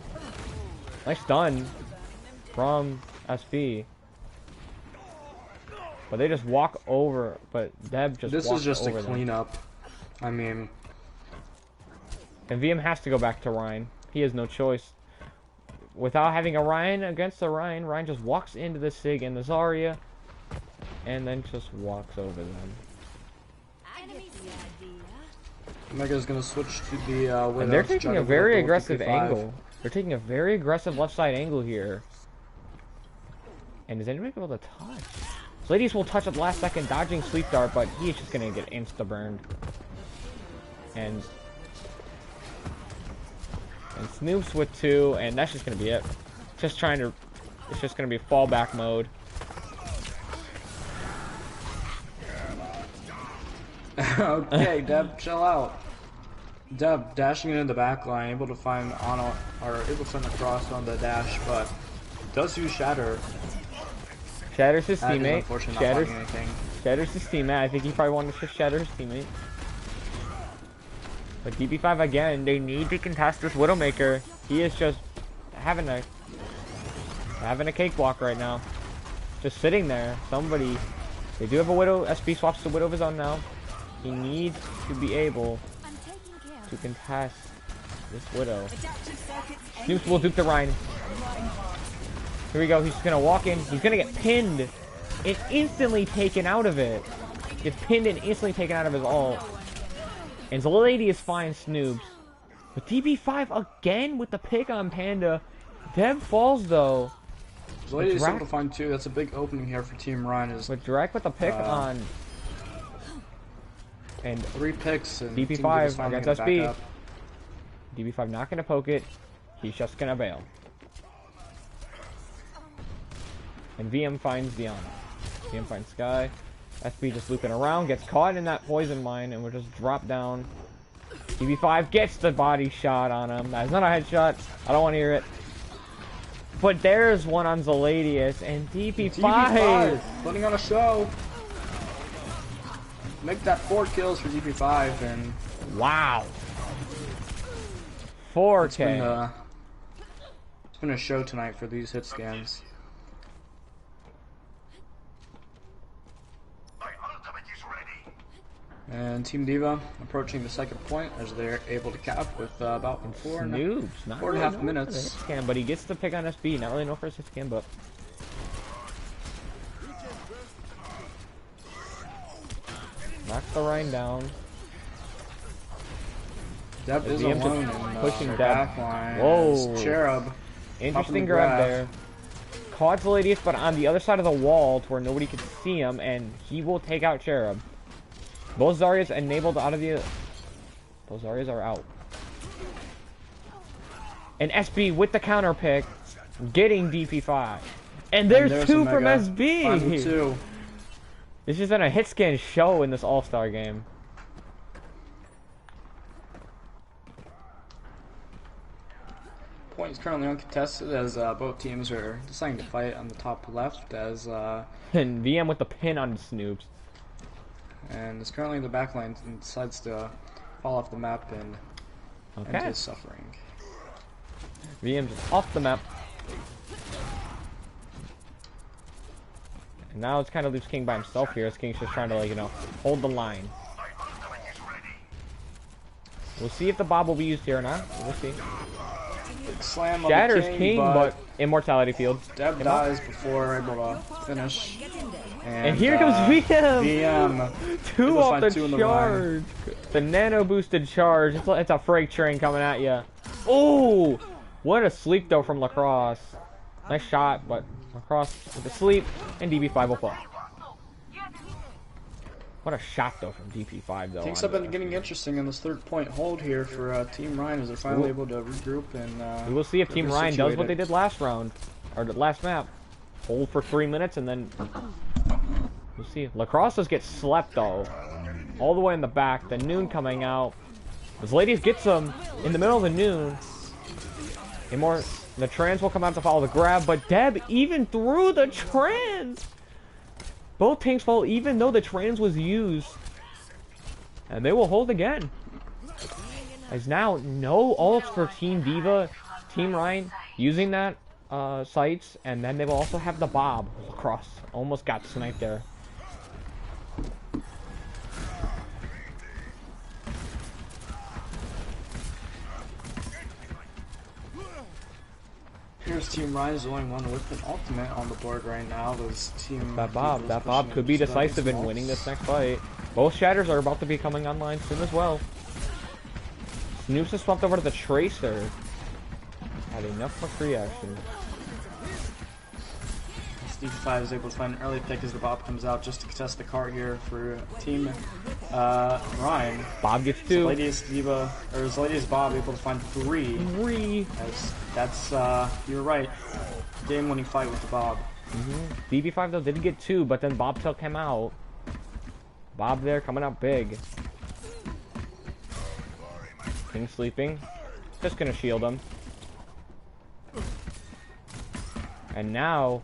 Nice stun from SB. But they just walk over. But Deb just This walks is just a over them. cleanup. I mean, And VM has to go back to Ryan. He has no choice. Without having a Ryan against the Ryan, Ryan just walks into the Sig and the Zarya, and then just walks over them. Mega's gonna switch to the Widow. And they're taking a very aggressive DP5. angle. They're taking a very aggressive left side angle here. And is anybody able to touch? Ladies will touch at the last second, dodging Sweep Dart, but he is just gonna get insta-burned. And Snoops with 2, and that's just gonna be it. It's just gonna be fallback mode. Okay, Deb, chill out. Deb dashing into the back line, able to find Ana, or able to find the cross on the dash, but does use Shatter. Shatters his That is teammate. unfortunate, not finding anything. Shatters his teammate. I think he probably wanted to shatter his teammate. But DB5 again, they need to contest this Widowmaker. He is just having a cakewalk right now. Just sitting there. They do have a Widow. SB swaps to Widow of his own now. He needs to be able to contest this Widow. Snoops will dupe the Rhine. Here we go. He's going to walk in. He's going to get pinned and instantly taken out of it. Gets pinned and instantly taken out of his ult. And Zaladius finds Snoops. But DB5 again with the pick on Panda. Deb falls though. Zaladius is able to find 2. That's a big opening here for Team Ryan. But Direct with the pick on. And 3 picks and DB5 against SB. DB5 not going to poke it. He's just going to bail. And VM finds Diana. VM finds Sky. SB just looping around, gets caught in that poison mine, and we'll just drop down. DB5 gets the body shot on him. That's not a headshot. I don't want to hear it. But there's one on Zaladius, and DB5 putting on a show. Make that 4 kills for DB5, and wow, 4K. It's been a show tonight for these hit scans. And Team Diva approaching the second point as they're able to cap with about four and a half minutes. Can, but he gets to pick on SB. Not really know for his hit scan, but knocks the Rhine down. Deb is alone in pushing their Deb. back line. Whoa. Cherub. Interesting grab there. Caught Zeladius, but on the other side of the wall to where nobody could see him, and he will take out Cherub. Both Zaryas enabled out of the... Both Zaryas are out. And SB with the counter pick, getting DP5. And there's two from SB! 5-2. This has been a hit scan show in this All-Star game. Point is currently uncontested as both teams are deciding to fight on the top left as And VM with the pin on Snoops. and is currently in the back line and decides to fall off the map and end his suffering. VM's just off the map. And now it's kind of leaves King by himself here as King's just trying to, like, you know, hold the line. We'll see if the Bob will be used here or not. We'll see. Slam Shatters on the King, but Immortality Field. Deb dies before able to finish. And here comes VM! VM. Two off the two charge! The nano boosted charge. It's a freight train coming at you. Oh! What a sleep though from Lacrosse. Nice shot, but Lacrosse with the sleep, and DB5 will fall. What a shot though from DP5 though. Things have been getting interesting in this third point hold here for Team Ryan as they're finally able to regroup and we will see if Team Ryan does what they did last round, or the last map. Hold for 3 minutes and then we'll see. Lacrosse does get slept though. All the way in the back. The Noon coming out. This Ladies gets him in the middle of the Noon. The trans will come out to follow the grab, but Deb even through the trans. Both tanks fall even though the trans was used. And they will hold again. As now no ults for Team Diva, Team Ryan using that sights, and then they will also have the Bob across. Almost got sniped there. Here's Team Ryan is the only one with an ultimate on the board right now. That Bob could be decisive in winning this next fight. Both Shatters are about to be coming online soon as well. Snoops is swapped over to the Tracer. Had enough McCree action. DP5 is able to find an early pick as the Bob comes out just to contest the cart here for Team Ryan. Bob gets two. Zeladius Bob able to find three. That's you're right. Game-winning fight with the Bob. DB5 though did get two, but then Bob took him out. Bob there coming out big. King sleeping. Just gonna shield him. And now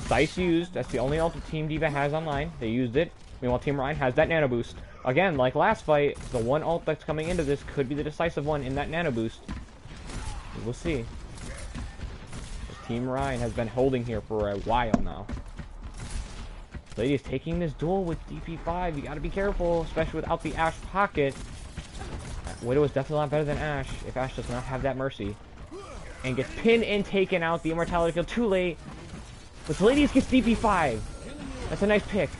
Dice used. That's the only ult Team Diva has online. They used it. Meanwhile, Team Ryan has that nano boost. Again, like last fight, the one ult that's coming into this could be the decisive one in that nano boost. We'll see. Team Ryan has been holding here for a while now. Lady is taking this duel with DP5. You gotta be careful, especially without the Ashe pocket. Widow is definitely a lot better than Ashe if Ashe does not have that mercy. And gets pinned and taken out. The Immortality Field too late. But Ladies gets DP5. That's a nice pick.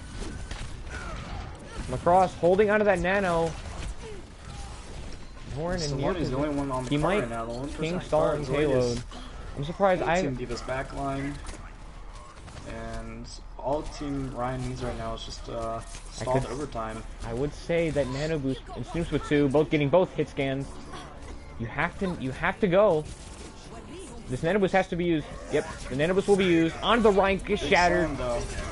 Macross holding onto that nano. Horn and Salone's the only one on the card right now. The one King stalling payload. I'm surprised Team Diva's backline. And all Team Ryan needs right now is just stalled overtime. I would say that Nano Boost and Snoops with two, getting both hit scans. You have to go. This Nano Boost has to be used. Yep, the Nano Boost will be used. On the rank is shattered.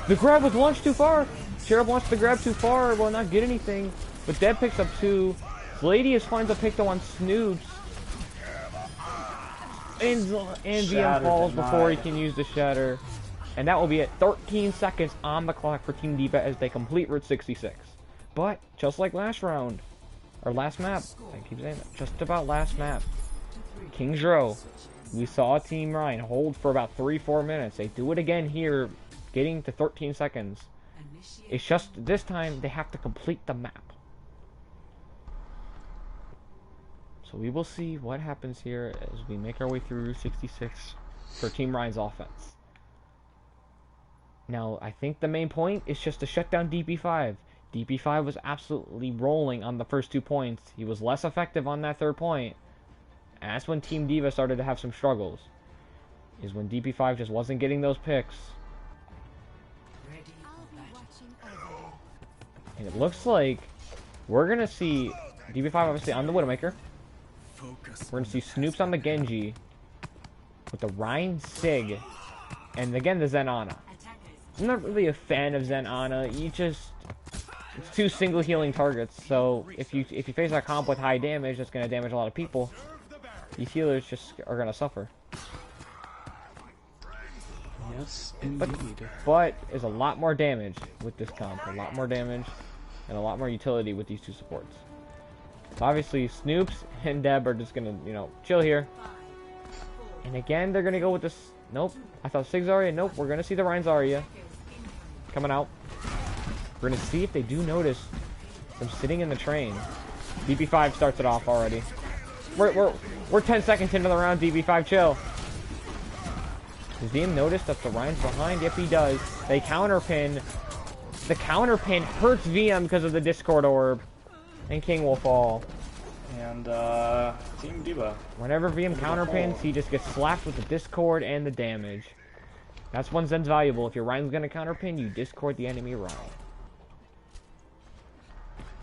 The grab was launched too far. Cherub wants the grab too far, will not get anything. But Deb picks up two. Ladius finds a pick though on Snoops. And VM falls before he can use the shatter. And that will be at 13 seconds on the clock for Team Diva as they complete Route 66. But, just like last round, or last map, I keep saying that, just about last map, King's Row, we saw Team Ryan hold for about 3-4 minutes. They do it again here, getting to 13 seconds. It's just, this time, they have to complete the map. So we will see what happens here as we make our way through Route 66 for Team Ryan's offense. Now, I think the main point is just to shut down DP5. DP5 was absolutely rolling on the first 2 points. He was less effective on that third point. And that's when Team Diva started to have some struggles. Is when DP5 just wasn't getting those picks. And it looks like we're going to see DP5 obviously on the Widowmaker. We're going to see Snoops on the Genji. With the Ryan Sig. And again, the Zen Ana. I'm not really a fan of Zen Ana. It's 2 single healing targets. So if you face that comp with high damage, that's going to damage a lot of people. These healers just are going to suffer. Yes, indeed. But there's a lot more damage with this comp. A lot more damage and a lot more utility with these 2 supports. So obviously, Snoops and Deb are just going to, you know, chill here. And again, they're going to go with this. Nope. I thought Sig Zarya. Nope. We're going to see the Rein Zarya coming out. We're going to see if they do notice them sitting in the train. DB5 starts it off already. We're 10 seconds into the round. DB5, chill. Does DM notice that the Ryan's behind? Yep, he does. They counterpin. The counterpin hurts VM because of the Discord orb. And King will fall. And Team Diva. Whenever VM counterpins, he just gets slapped with the Discord and the damage. That's when Zen's valuable. If your Ryan's gonna counterpin, you Discord the enemy Ryan.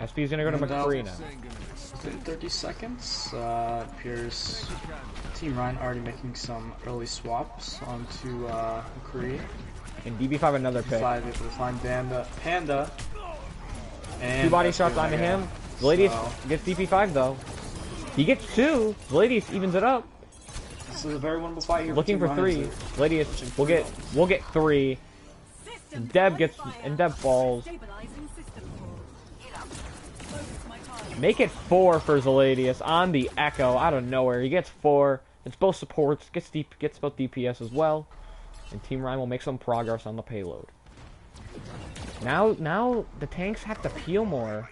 SP's gonna go to McCree now. Within 30 seconds, appears Team Ryan already making some early swaps onto McCree. And DB5 another pick. DB5 able to find Panda. And 2 body shots onto him. Zeladius gets DP5 though. He gets 2. Zeladius evens it up. This is a very winnable fight here. Looking for 3. Zeladius we'll get 3. And Deb falls. Make it 4 for Zeladius on the Echo out of nowhere. He gets 4. It's both supports. Gets both DPS as well. And Team Ryan will make some progress on the payload. Now the tanks have to peel more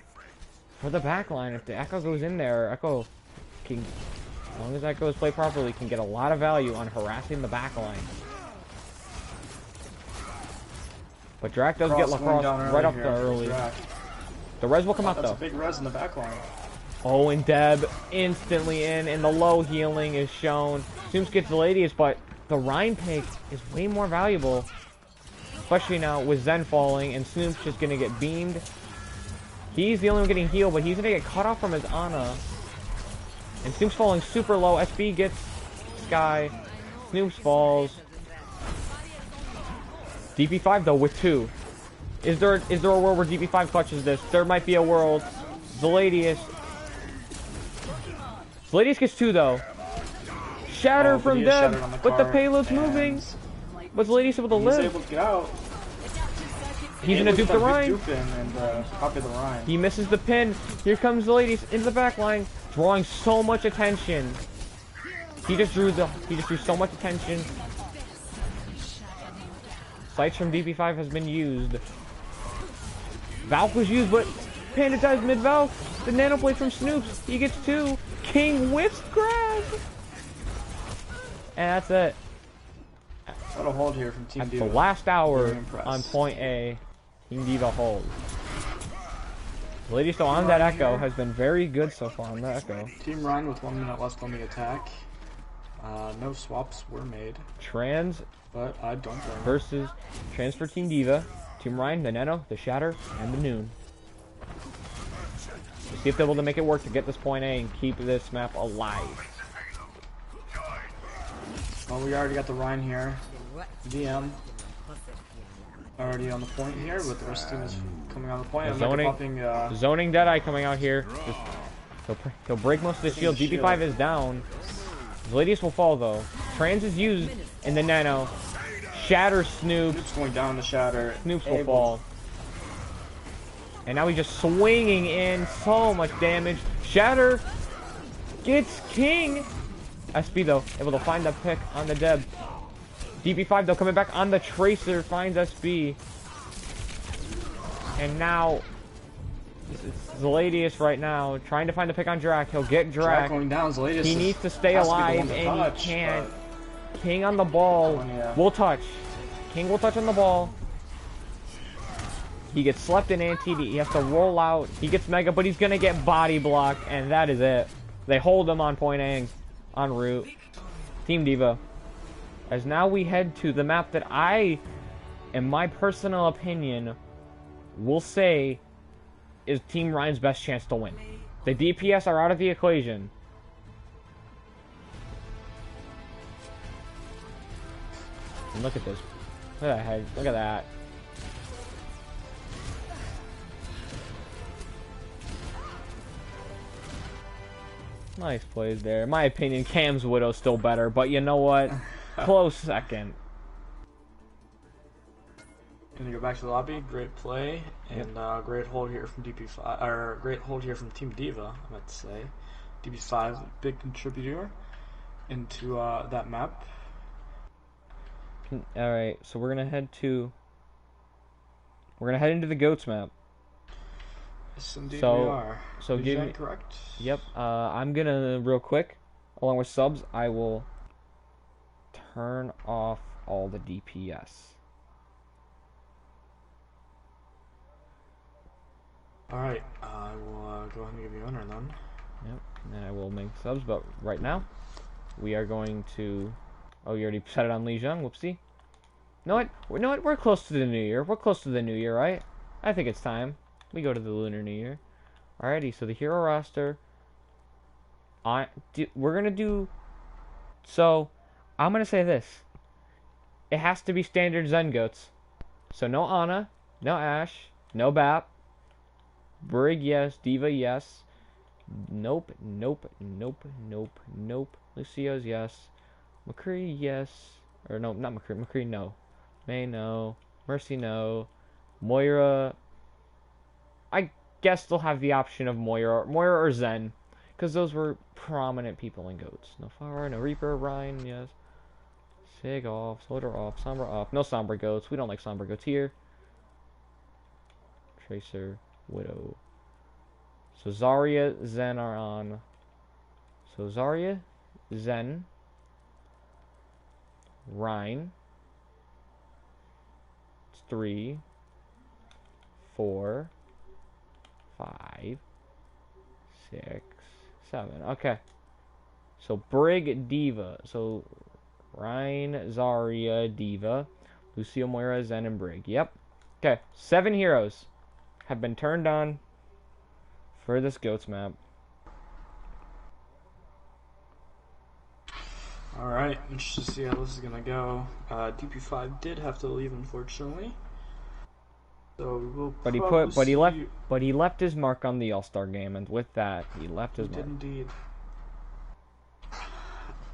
for the backline. If the Echo goes in there, Echo can, as long as Echo is played properly, can get a lot of value on harassing the backline. But Drac does get Lacrosse right off the early. The res will come out though. That's a big res in the backline. Oh, and Deb instantly in, and the low healing is shown. Snoops gets the Ladies, but the Rhine pick is way more valuable. Especially now with Zen falling and Snoops just gonna get beamed. He's the only one getting healed, but he's gonna get cut off from his Ana. And Snoops falling super low. SB gets Sky. Snoops falls. DP5 though with 2. Is there a world where DP5 clutches this? There might be a world. Zeladius gets 2 though. Shatter from Deb, but the payload's moving. But Zeladius able to live. He's able to get out. He's gonna dupe the Rhine. Copy the Rhine. He misses the pin. Here comes Zeladius into the back line, drawing so much attention. He just drew so much attention. Sights from DP5 has been used. Valk was used, but Panda dies mid-Valk. The nano play from Snoops. He gets 2. King whips grab. And that's it. What a hold here from Team At Diva. the last hour on point A, Team Diva holds. Ladies, though, on that Echo has been very good so far on that Echo. Team Ryan with 1 minute left on the attack. No swaps were made. Trans but I don't blame versus Trans for Team Diva. Team Ryan, the Nano, the Shatter, and the Noon. We'll see if they're able to make it work to get this point A and keep this map alive. Well, we already got the Ryan here. DM already on the point here, but the rest of the team is coming on the point. Zoning Deadeye coming out here. He'll break most of the shield. DP5 is down. Zeladius will fall though. Trans is used in the Nano. Shatter Snoops. Snoops going down the Shatter. Snoops will fall. And now he's just swinging in so much damage. Shatter gets King. SB though, able to find the pick on the Deb. DP5 though, coming back on the Tracer, finds SB. And now It's Zeladius right now, trying to find the pick on Drac. He'll get Drac Drac. going down. Zeladius He needs to stay alive, and he can't. King on the ball. Will touch. King will touch on the ball. He gets slept in anti-D. He has to roll out. He gets Mega, but he's going to get body blocked, and that is it. They hold him on point A, en route. Team Diva. As now we head to the map that I, in my personal opinion, will say is Team Ryan's best chance to win. The DPS are out of the equation. And look at this. Look at that head. Look at that. Nice plays there. In my opinion, Cam's Widow's still better, but you know what? Close second. Gonna go back to the lobby. Great play and great hold here from DP5, or great hold here from Team Diva. I meant to say, DP5 big contributor into that map. All right, so we're gonna head into the goats map. Yes, indeed So- we are. so Is give that me- correct? Yep. I'm gonna real quick, along with subs, I will turn off all the DPS. All right. I will go ahead and give you owner then. Yep. And I will make subs, but right now we are going to. Oh, you already set it on Li Zheng. Whoopsie. You know what? We're close to the new year. We're close to the new year, right? I think it's time we go to the Lunar New Year. Alrighty. So the hero roster. We're gonna do. So, I'm gonna say this. It has to be standard Zen goats. So no Ana, no Ashe, no Bap. Brig, yes. Diva, yes. Nope, nope, nope, nope, nope. Lucio's, yes. McCree, yes. Or no, not McCree. McCree, no. May, no. Mercy, no. Moira. I guess they'll have the option of Moira or Zen. Because those were prominent people in GOATs. No Fire, no Reaper, Ryan, yes. Sig off, Soldier off, Sombra off. No Sombra GOATs. We don't like Sombra GOATs here. Tracer. Widow. So Zarya, Zen are on. So Zarya, Zen, Rhine. It's 3, 4, 5, 6, 7. Okay. So Brig, Diva. So Rhine, Zarya, Diva, Lucio, Moira, Zen, and Brig. Yep. Okay. 7 heroes have been turned on for this GOATS map. Alright, interested to see how this is gonna go. DP5 did have to leave, unfortunately. So we will But he left his mark on the All-Star game, and with that, he left his He mark. did indeed.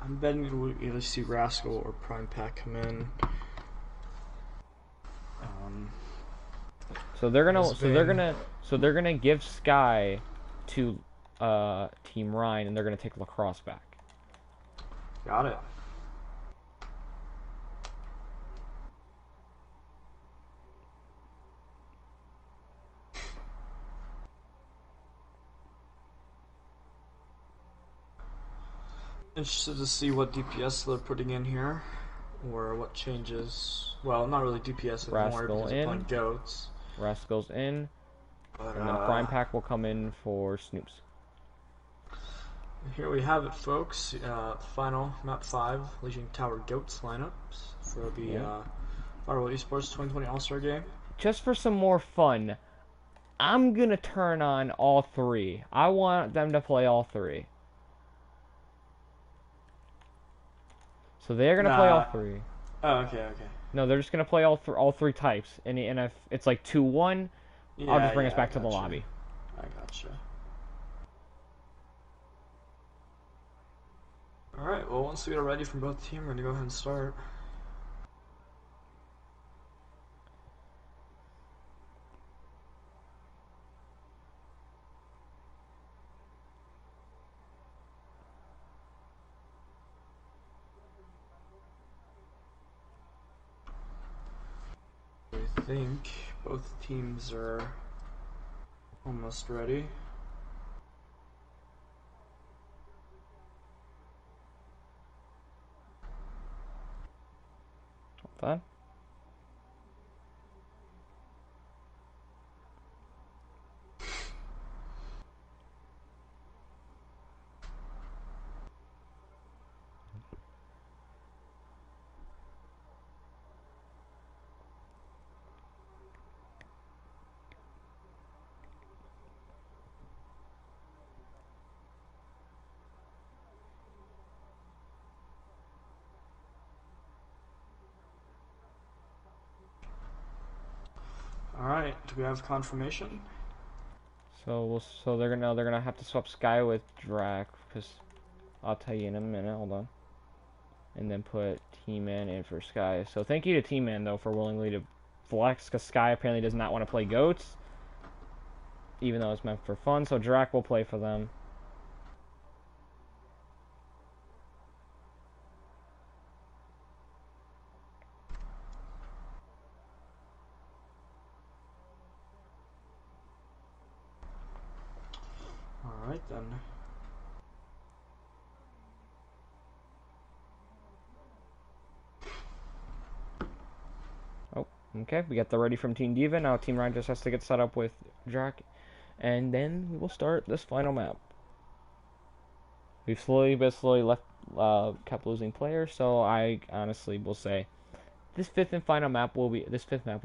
I'm betting we'll either see Rascal or Prime Pack come in. So they're gonna Has been- they're gonna give Sky to Team Ryan, and they're gonna take Lacrosse back. Got it. Interested to see what DPS they're putting in here, or what changes. Well, not really DPS anymore Rascal because they're in. playing goats. Rascal's in, But and then Prime Pack will come in for Snoops. here we have it, folks. Final map 5 Legion Tower Goats lineups for the Firewall Esports 2020 All-Star Game. Just for some more fun, I'm gonna turn on all 3. I want them to play all 3. So they're gonna play all 3. Oh, okay. No, they're just gonna play all 3 types, and if it's like 2-1, I'll just bring us back to the lobby. I gotcha. Alright, well, once we get ready from both teams, we're gonna go ahead and start. I think both teams are Almost ready. Hold on. Alright, do we have confirmation? So they're gonna have to swap Sky with Drac, because I'll tell you in a minute. Hold on. And then put T-Man in for Sky. So thank you to T-Man though for willingly to flex, because Sky apparently does not want to play goats, even though it's meant for fun. So Drac will play for them. Alright then. Oh, okay. We got the ready from Team Diva. Now Team Ryan just has to get set up with Drac, and then we will start this final map. We've slowly but slowly kept losing players, so I honestly will say this fifth map will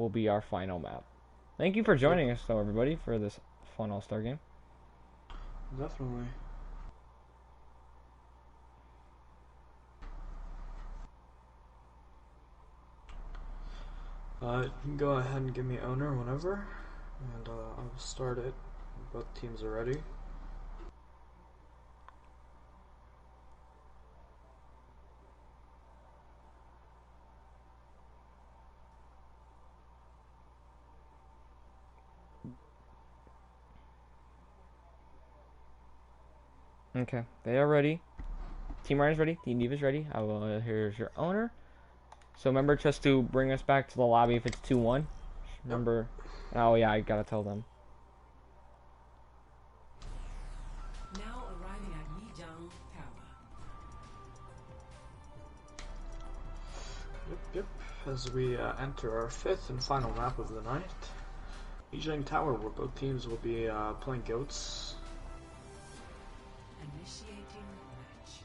be our final map. Thank you for joining us though, everybody, for this fun all-star game. Definitely. You can go ahead and give me owner whenever, and I'll start it. Both teams are ready. Okay, they are ready. Team Ryan's ready. Team Diva's ready. Here's your owner. So remember just to bring us back to the lobby if it's 2-1. Remember. Oh yeah, I gotta tell them. Now arriving at Yijang Tower. Yep. As we enter our fifth and final map of the night, Yijang Tower, where both teams will be playing goats. Initiating match.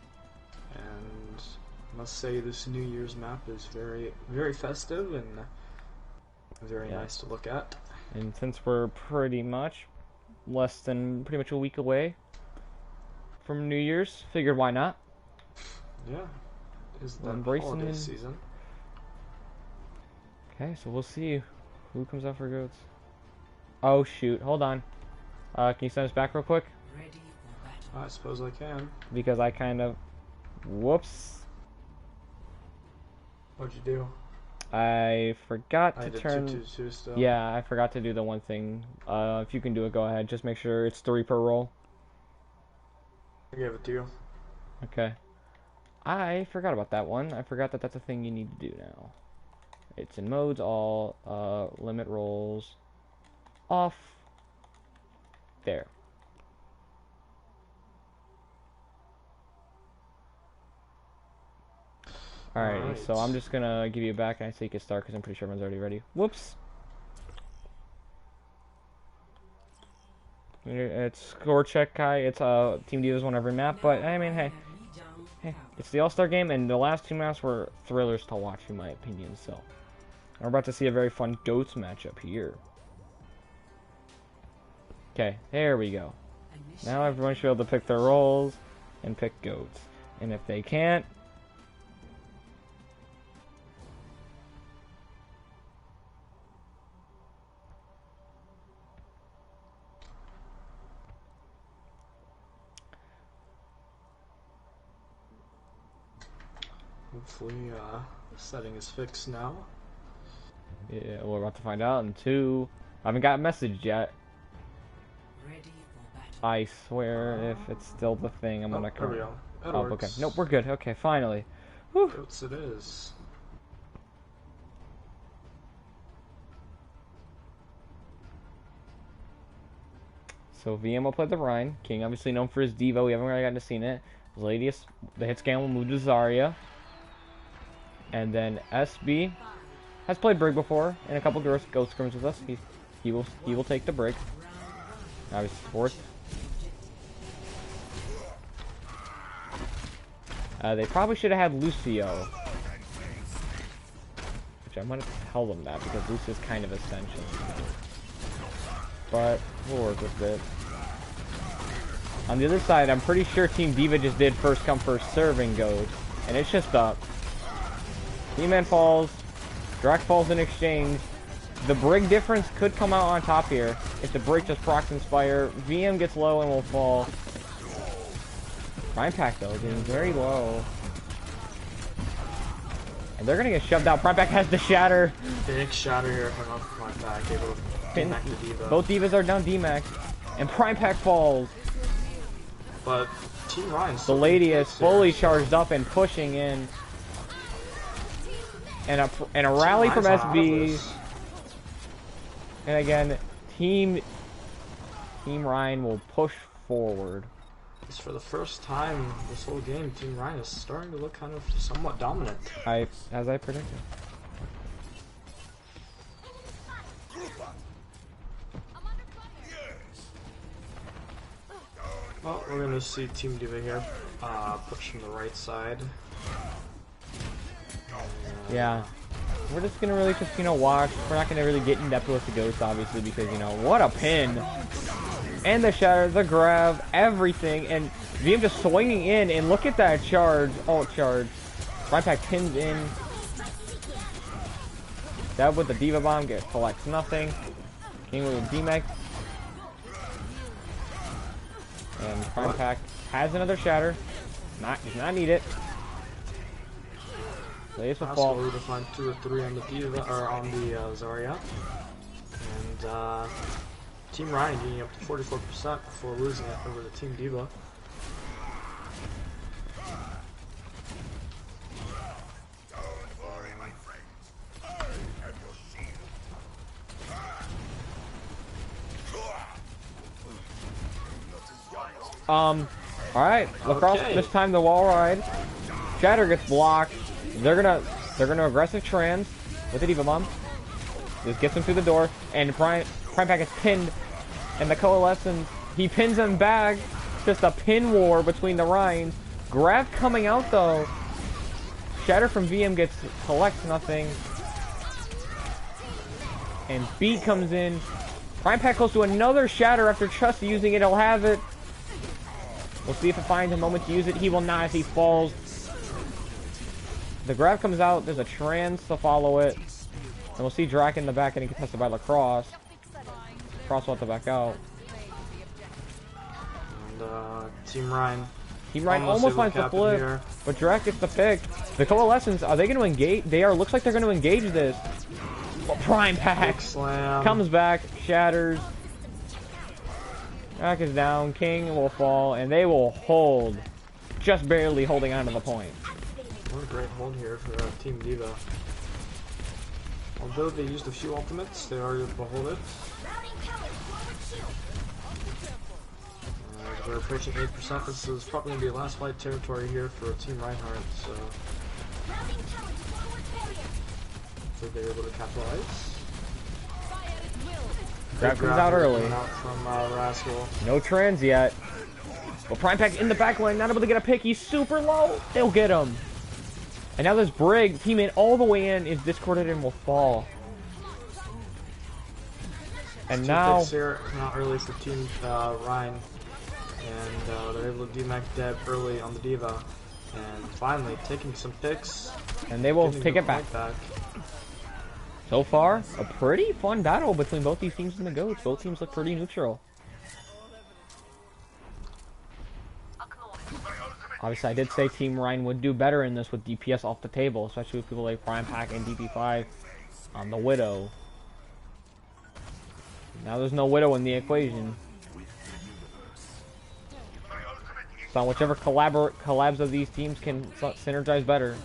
And I must say this New Year's map is very, very festive and very nice to look at. And since we're pretty much pretty much a week away from New Year's, figured why not? Yeah, is the Embracing holiday season. Okay, so we'll see who comes out for goats. Oh shoot, hold on. Can you send us back real quick? Ready for battle. I suppose I can. Because I kind of... Whoops. What'd you do? I forgot I to did turn... 2-2-2 still. Yeah, I forgot to do the one thing. If you can do it, go ahead. Just make sure it's 3 per roll. I gave it to you. Okay. I forgot about that one. I forgot that that's a thing you need to do now. It's in modes, all, limit rolls, off. There. Alrighty, so I'm just gonna give you a back and I say you can start because I'm pretty sure everyone's already ready. Whoops. It's score check, Kai. It's Team Divas won every map, but I mean, hey, it's the All-Star game, and the last 2 maps were thrillers to watch, in my opinion. So we're about to see a very fun goats matchup here. Okay, there we go. Now everyone should be able to pick their roles and pick goats, and if they can't, Hopefully, the setting is fixed now. yeah, we're about to find out in 2. I haven't got a message yet. Ready for battle. I swear, if it's still the thing, I'm gonna There we go. That Oh, works. okay. Nope, we're good. Okay, finally. Whew. Goats it is. So VM will play the Rhine. King obviously known for his Devo. We haven't really gotten to see it. Ladius, the hit scan will move to Zarya. And then SB has played Brig before in a couple ghost scrims with us. He will take the Brig. Obviously fourth. They probably should have had Lucio. Which I'm gonna tell them that because Lucio's kind of essential. But we'll work with it. On the other side, I'm pretty sure Team Diva just did first come first serving goes. And it's just up. He-Man falls. Drac falls in exchange. The Brig difference could come out on top here. If the Brig just procs Inspire. VM gets low and will fall. Prime Pack though, getting very low. And they're gonna get shoved out. Prime Pack has the shatter. Big shatter here from Prime Pack. Able to pin back the Diva. Both Divas are down D-Max. And Prime Pack falls. But Team Ryan's The lady is fully charged up and pushing in. And a rally from SB. And again, Team Ryan will push forward. For the first time this whole game, Team Ryan is starting to look kind of somewhat dominant. As I predicted. Well, we're going to see Team Diva here push from the right side. Yeah. We're just gonna really just, watch. We're not gonna really get in depth with the Ghost, obviously, because, what a pin. And the shatter, the grab, everything, and VM just swinging in, and look at that charge, alt charge. Prime Pack pins in. That with the Diva Bomb, collects nothing. King with D-Max. And Prime Pack has another shatter. Does not need it. Plays will fall. We find 2 or 3 on the Diva, or on the Zarya. And Team Ryan getting up to 44% before losing it over the Team Diva. Alright, Lacrosse this time the wall ride. Shatter gets blocked. They're gonna aggressive trans with the Diva Bomb. This gets him through the door, and Prime Pack is pinned, and the Coalescence, he pins him back. Just a pin war between the Rhines. Grab coming out though. Shatter from VM collects nothing. And Beat comes in. Prime Pack goes to another shatter after just using it. He'll have it. We'll see if it finds a moment to use it. He will not as he falls. The grab comes out. There's a trans to follow it. And we'll see Drac in the back getting contested by Lacrosse. Lacrosse will have to back out. And Team Ryan. Team Ryan almost finds the flip, here. But Drac gets the pick. The Coalescence, are they going to engage? They are. Looks like they're going to engage this. But Prime Pack comes back, shatters. Drac is down. King will fall, and they will hold. Just barely holding on to the point. What a great hold here for Team Diva. Although they used a few ultimates, they are able to hold it. We're approaching 8%. This is probably going to be last fight territory here for Team Reinhardt, so they're able to capitalize. Grab comes out early. Out from Rascal. No trans yet. Well, Prime Pack in the back line, not able to get a pick. He's super low. They'll get him. And now this Brig, teammate all the way in, is discorded and will fall. And now here, not early for Team Ryan. And they're able to D-Mac Deb early on the Diva. And finally taking some picks. And they will take it back. So far, a pretty fun battle between both these teams and the GOATs. Both teams look pretty neutral. Obviously, I did say Team Ryan would do better in this with DPS off the table, especially with people like Prime Pack and DP5 on the Widow. Now there's no Widow in the equation. So whichever collabs of these teams can synergize better.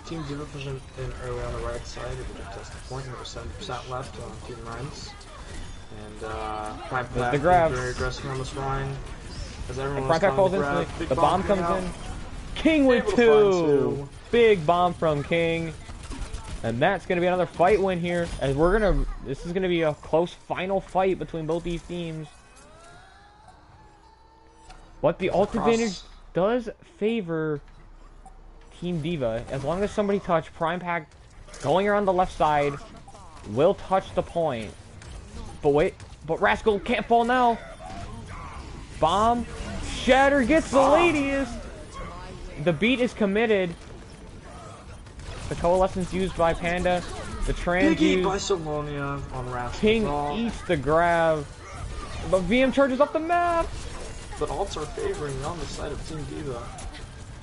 Team Diva pushing in early on the right side. Able to test the point. There was 70% left on Team Ryan's. And Prime There's Pack the grab. very aggressive on this Rhine. As everyone And was Prime Pack telling falls the grab, instantly. big The bomb coming comes out. in. King with Able to find two. Big bomb from King. And that's going to be another fight win here. As we're going to... This is going to be a close final fight between both these teams. But the ult advantage does favor Team Diva. As long as somebody touch Prime Pack going around the left side will touch the point. But wait. But Rascal can't fall now. Bomb. Shatter gets the ladies. The beat is committed. The coalescence used by Panda. The trans Big eat used. by Salonia on Rascal. King eats the grab. But VM charges up the map. But ults are favoring on the side of Team Diva.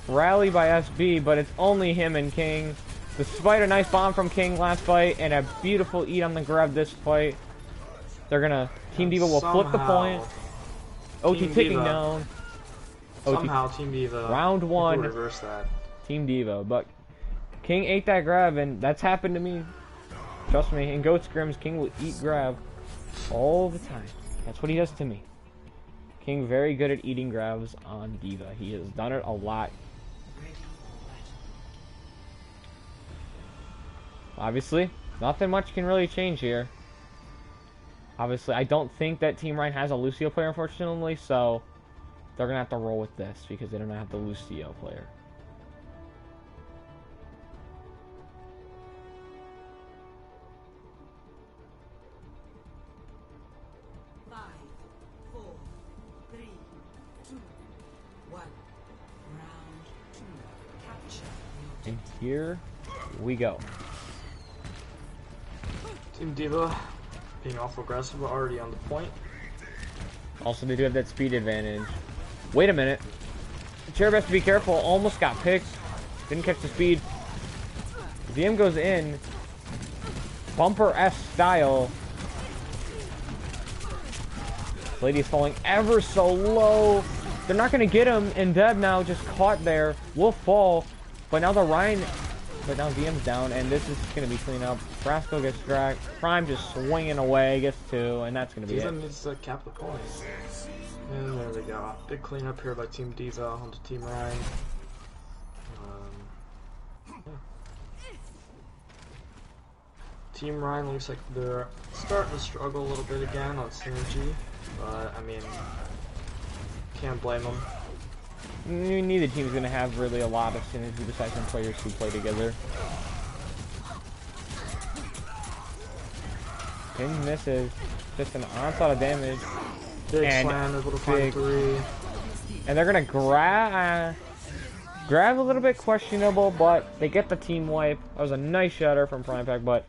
Rally by SB, but it's only him and King. Despite a nice bomb from King last fight and a beautiful eat on the grab this fight, they're gonna... Team Diva will flip the point. OT Team ticking Diva. down. OT Somehow Team Diva round will one. reverse that. Team Diva, but King ate that grab, and that's happened to me. Trust me, in Goat Scrims, King will eat grab all the time. That's what he does to me. King very good at eating grabs on Diva. He has done it a lot. Obviously, nothing much can really change here. Obviously, I don't think that Team Ryan has a Lucio player, unfortunately, so they're going to have to roll with this because they don't have the Lucio player. And here we go. Team Diva being awful aggressive, but already on the point. Also, they do have that speed advantage. Wait a minute. Cherub has to be careful. Almost got picked. Didn't catch the speed. VM goes in. Bumper-esque style. This lady is falling ever so low. They're not going to get him. And Deb now just caught there. Will fall. But now the Ryan... But now VM's down, and this is going to be clean up. Frasco gets dragged. Prime just swinging away, gets two, and that's going to be Diva it. needs to cap the point. And there we go. Big cleanup here by Team Diva onto Team Ryan. Yeah. Team Ryan looks like they're starting to struggle a little bit again on synergy, but I mean, can't blame them. Neither team's going to have really a lot of synergy besides some players who play together. Pin misses. Just an onslaught of damage. Big And slam, able to find big- three. And they're going to grab a little bit questionable, but they get the team wipe. That was a nice shatter from Prime Pack, but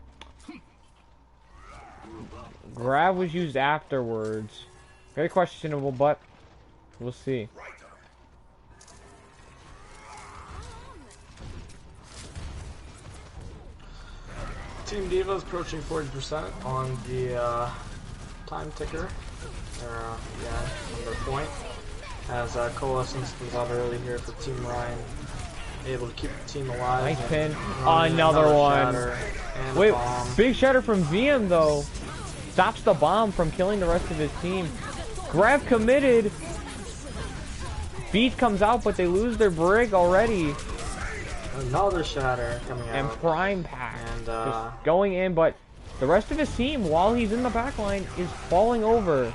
grab was used afterwards. Very questionable, but we'll see. Team Diva is approaching 40% on the time ticker. Yeah, on their point. As Coalescence comes out early here for Team Ryan. Able to keep the team alive. Nice pin. Running Another one. shatter and a Wait, bomb. big shatter from VM though. Stops the bomb from killing the rest of his team. Grab committed. Beat comes out, but they lose their brig already. Another shatter coming out. And Prime Pack And, just going in, but the rest of his team, while he's in the backline, is falling over.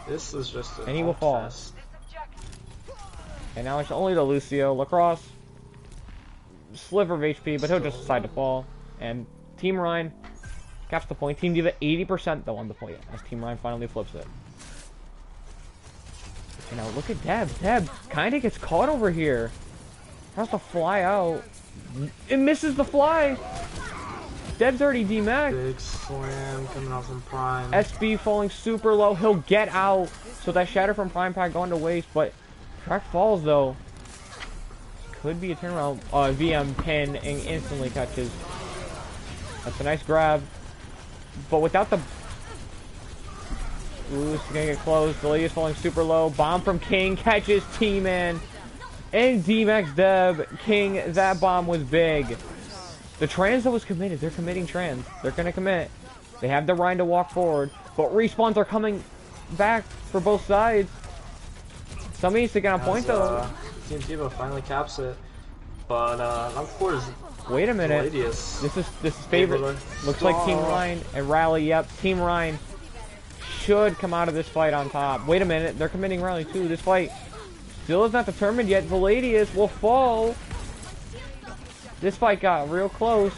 This is just an And he will fall. fest. And now it's only the Lucio. Lacrosse, sliver of HP, but he'll just decide to fall. And Team Ryan caps the point. Team Diva 80% though on the point, as Team Ryan finally flips it. And now look at Deb. Deb kind of gets caught over here. Has to fly out. It misses the fly. Deb's already D-Mac. Big slam coming out from Prime. SB falling super low. He'll get out. So that shatter from Prime Pack going to waste. But Track falls though. Could be a turnaround. VM pin and instantly catches. That's a nice grab. But without the... Ooh, this is going to get closed. The lady is falling super low. Bomb from King catches T-Man. And D-Max Deb. King, that bomb was big. The trans that was committed. They're committing trans. They're going to commit. They have the Rhine to walk forward, but respawns are coming back for both sides. Somebody needs to get on point though. Team Devo finally caps it, but of course. Wait a minute. This is favorite. Looks like Team Rhine and Rally. Yep, Team Rhine should come out of this fight on top. Wait a minute, they're committing Rally too. This fight still is not determined yet. Valadius will fall. This fight got real close.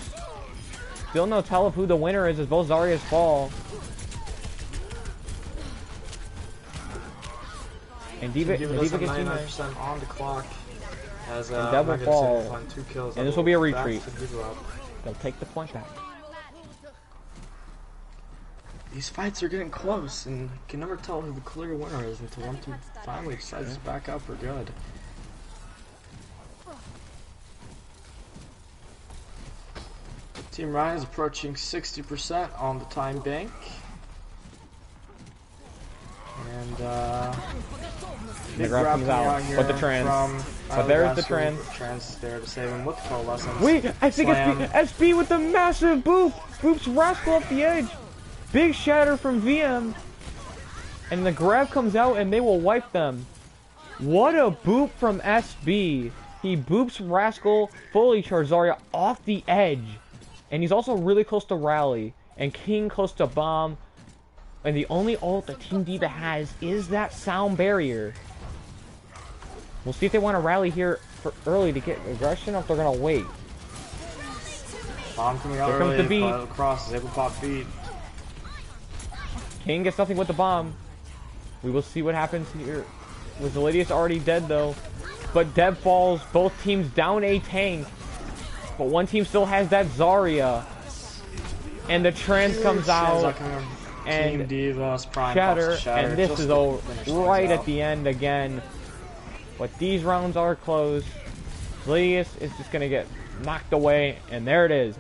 Still no tell of who the winner is as both Zarya's fall. And Diva gets 99% on the clock. As double fall. Find 2 kills. And this will be a retreat. They'll take the point back. These fights are getting close, and you can never tell who the clear winner is until one team finally decides to back up for good. Team Ryan is approaching 60% on the time bank. And the grab comes out, but the trans. But there's the trans. Trans is there to save him with the coalescence. Wait, I think SB with the massive boop. Boops Rascal up the edge. Big shatter from VM. And the grab comes out and they will wipe them. What a boop from SB. He boops Rascal, fully charged Zarya off the edge. And he's also really close to Rally. And King close to Bomb. And the only ult that Team Diva has is that sound barrier. We'll see if they want to rally here for early to get aggression or if they're going to wait. Bomb coming out early, but Cross is able to pop feet. King gets nothing with the bomb. We will see what happens here. With Valadius already dead though. But Deb falls, both teams down a tank. But one team still has that Zarya. And the trans comes out. And Shatter, and this is all right at the end again. But these rounds are close. Valadius is just going to get knocked away, and there it is.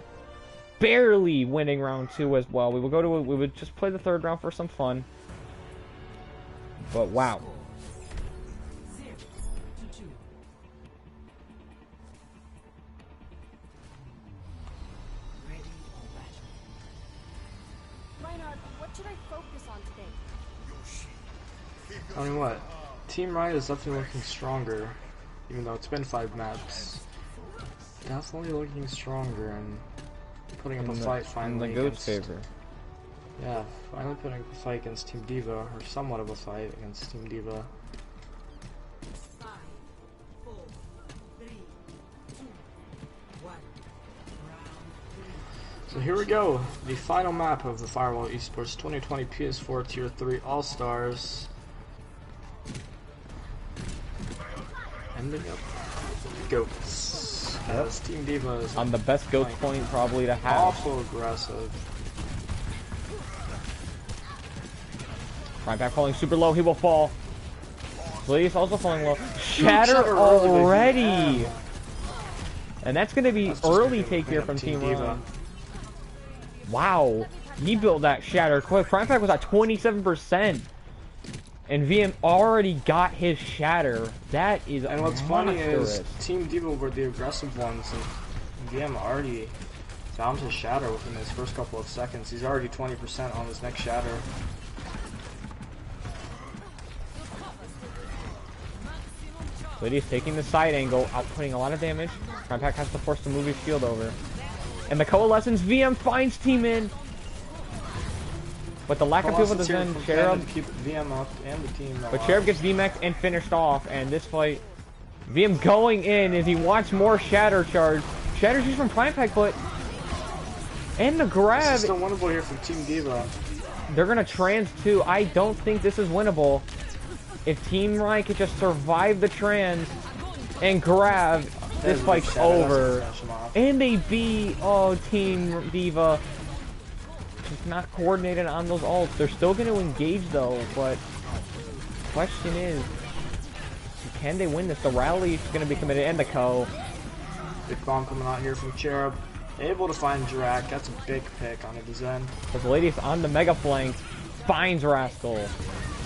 Barely winning round 2 as well. We would just play the 3rd round for some fun. But wow. I mean what? Team Riot is definitely looking stronger, even though it's been 5 maps. Definitely looking stronger and putting up a fight finally. In the GOAT's favor. Yeah, finally putting up a fight against Team Diva, or somewhat of a fight against Team Diva. 5, 4, 3, 2, 1. So here we go, the final map of the Firewall Esports 2020 PS4 Tier 3 All-Stars. Ending up GOATs. As Team Diva is on the best GOAT point probably to have. Awful aggressive. Right back falling super low, he will fall. Please also falling low. Shatter already! And that's gonna be early take here from Team Diva. Wow, he built that Shatter quick. Prime Pack was at 27%. And VM already got his Shatter. That is and what's funny is Team Diva were the aggressive ones, and VM already found his Shatter within his first couple of seconds. He's already 20% on his next Shatter. Lydia's taking the side angle, outputting a lot of damage. Prime Pack has to force to move his shield over. And the Coalescence VM finds Team in. But the lack of people to send Cherub keep VM up and the team. But Cherub gets VMAX and finished off, and this fight, VM going in as he wants more Shatter charge. Shatter's used from Prime Pack, but and the grab. This is still winnable here from Team Diva. They're gonna trans too. I don't think this is winnable. If Team Ryan could just survive the trans and grab, this fight's over. And they beat Team Diva. Just not coordinated on those ults. They're still going to engage though, but the question is, can they win this? The rally is going to be committed, and the Co. Big bomb coming out here from Cherub. Able to find Drak. That's a big pick on his end. But the ladies on the mega flank finds Rascal.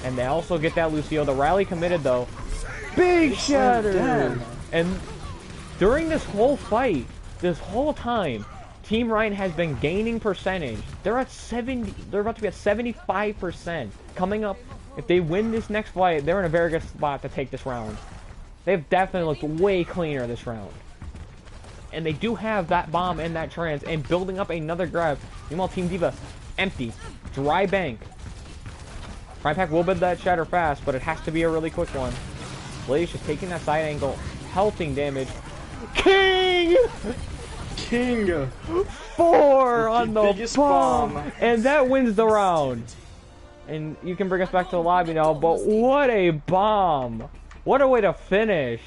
And they also get that Lucio. The rally committed though. Big Shatter! And during this whole fight, this whole time, Team Ryan has been gaining percentage. They're at 70. They're about to be at 75%. Coming up, if they win this next fight, they're in a very good spot to take this round. They've definitely looked way cleaner this round. And they do have that bomb and that trance and building up another grab. Meanwhile, Team Diva, empty. Dry bank. Prime Pack will build that shatter fast, but it has to be a really quick one. Blaze just taking that side angle, helping damage. King! King! 4 on the biggest bomb! bomb. And that wins the round. And you can bring us back to the lobby now, but what a bomb! What a way to finish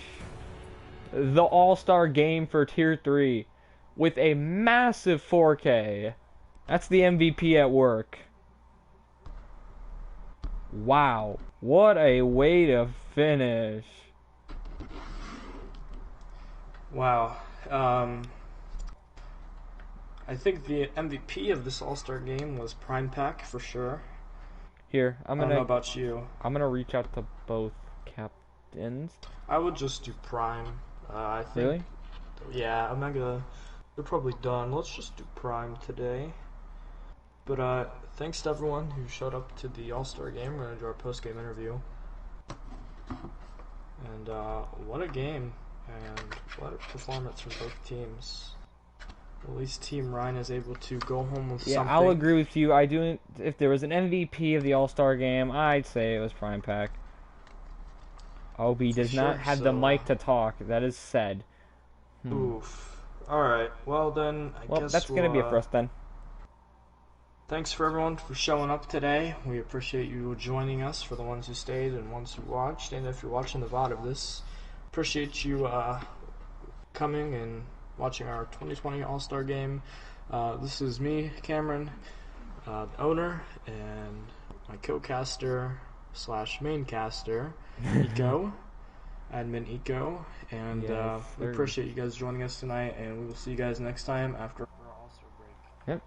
the All-Star game for Tier 3 with a massive 4K. That's the MVP at work. Wow, what a way to finish. Wow. I think the MVP of this All-Star game was Prime Pack for sure. Here, I don't know about you. I'm gonna reach out to both captains. I would just do Prime. I think. Really? Yeah, Omega. They're probably done. Let's just do Prime today. But thanks to everyone who showed up to the All-Star game. We're gonna do our post-game interview. And what a game, and what a performance from both teams. At least Team Ryan is able to go home with something. I'll agree with you. I do. If there was an MVP of the All-Star game, I'd say it was Prime Pack. OB does not have the mic to talk. That is said. Oof. Alright, well then, I guess that's gonna be it for us then. Thanks for everyone for showing up today. We appreciate you joining us, for the ones who stayed and ones who watched. And if you're watching the VOD of this, appreciate you coming and watching our 2020 All-Star game. This is me, Cameron, the owner, and my co-caster / main caster, Eco, admin Eco. And we appreciate you guys joining us tonight, and we will see you guys next time after our All-Star break. Yep.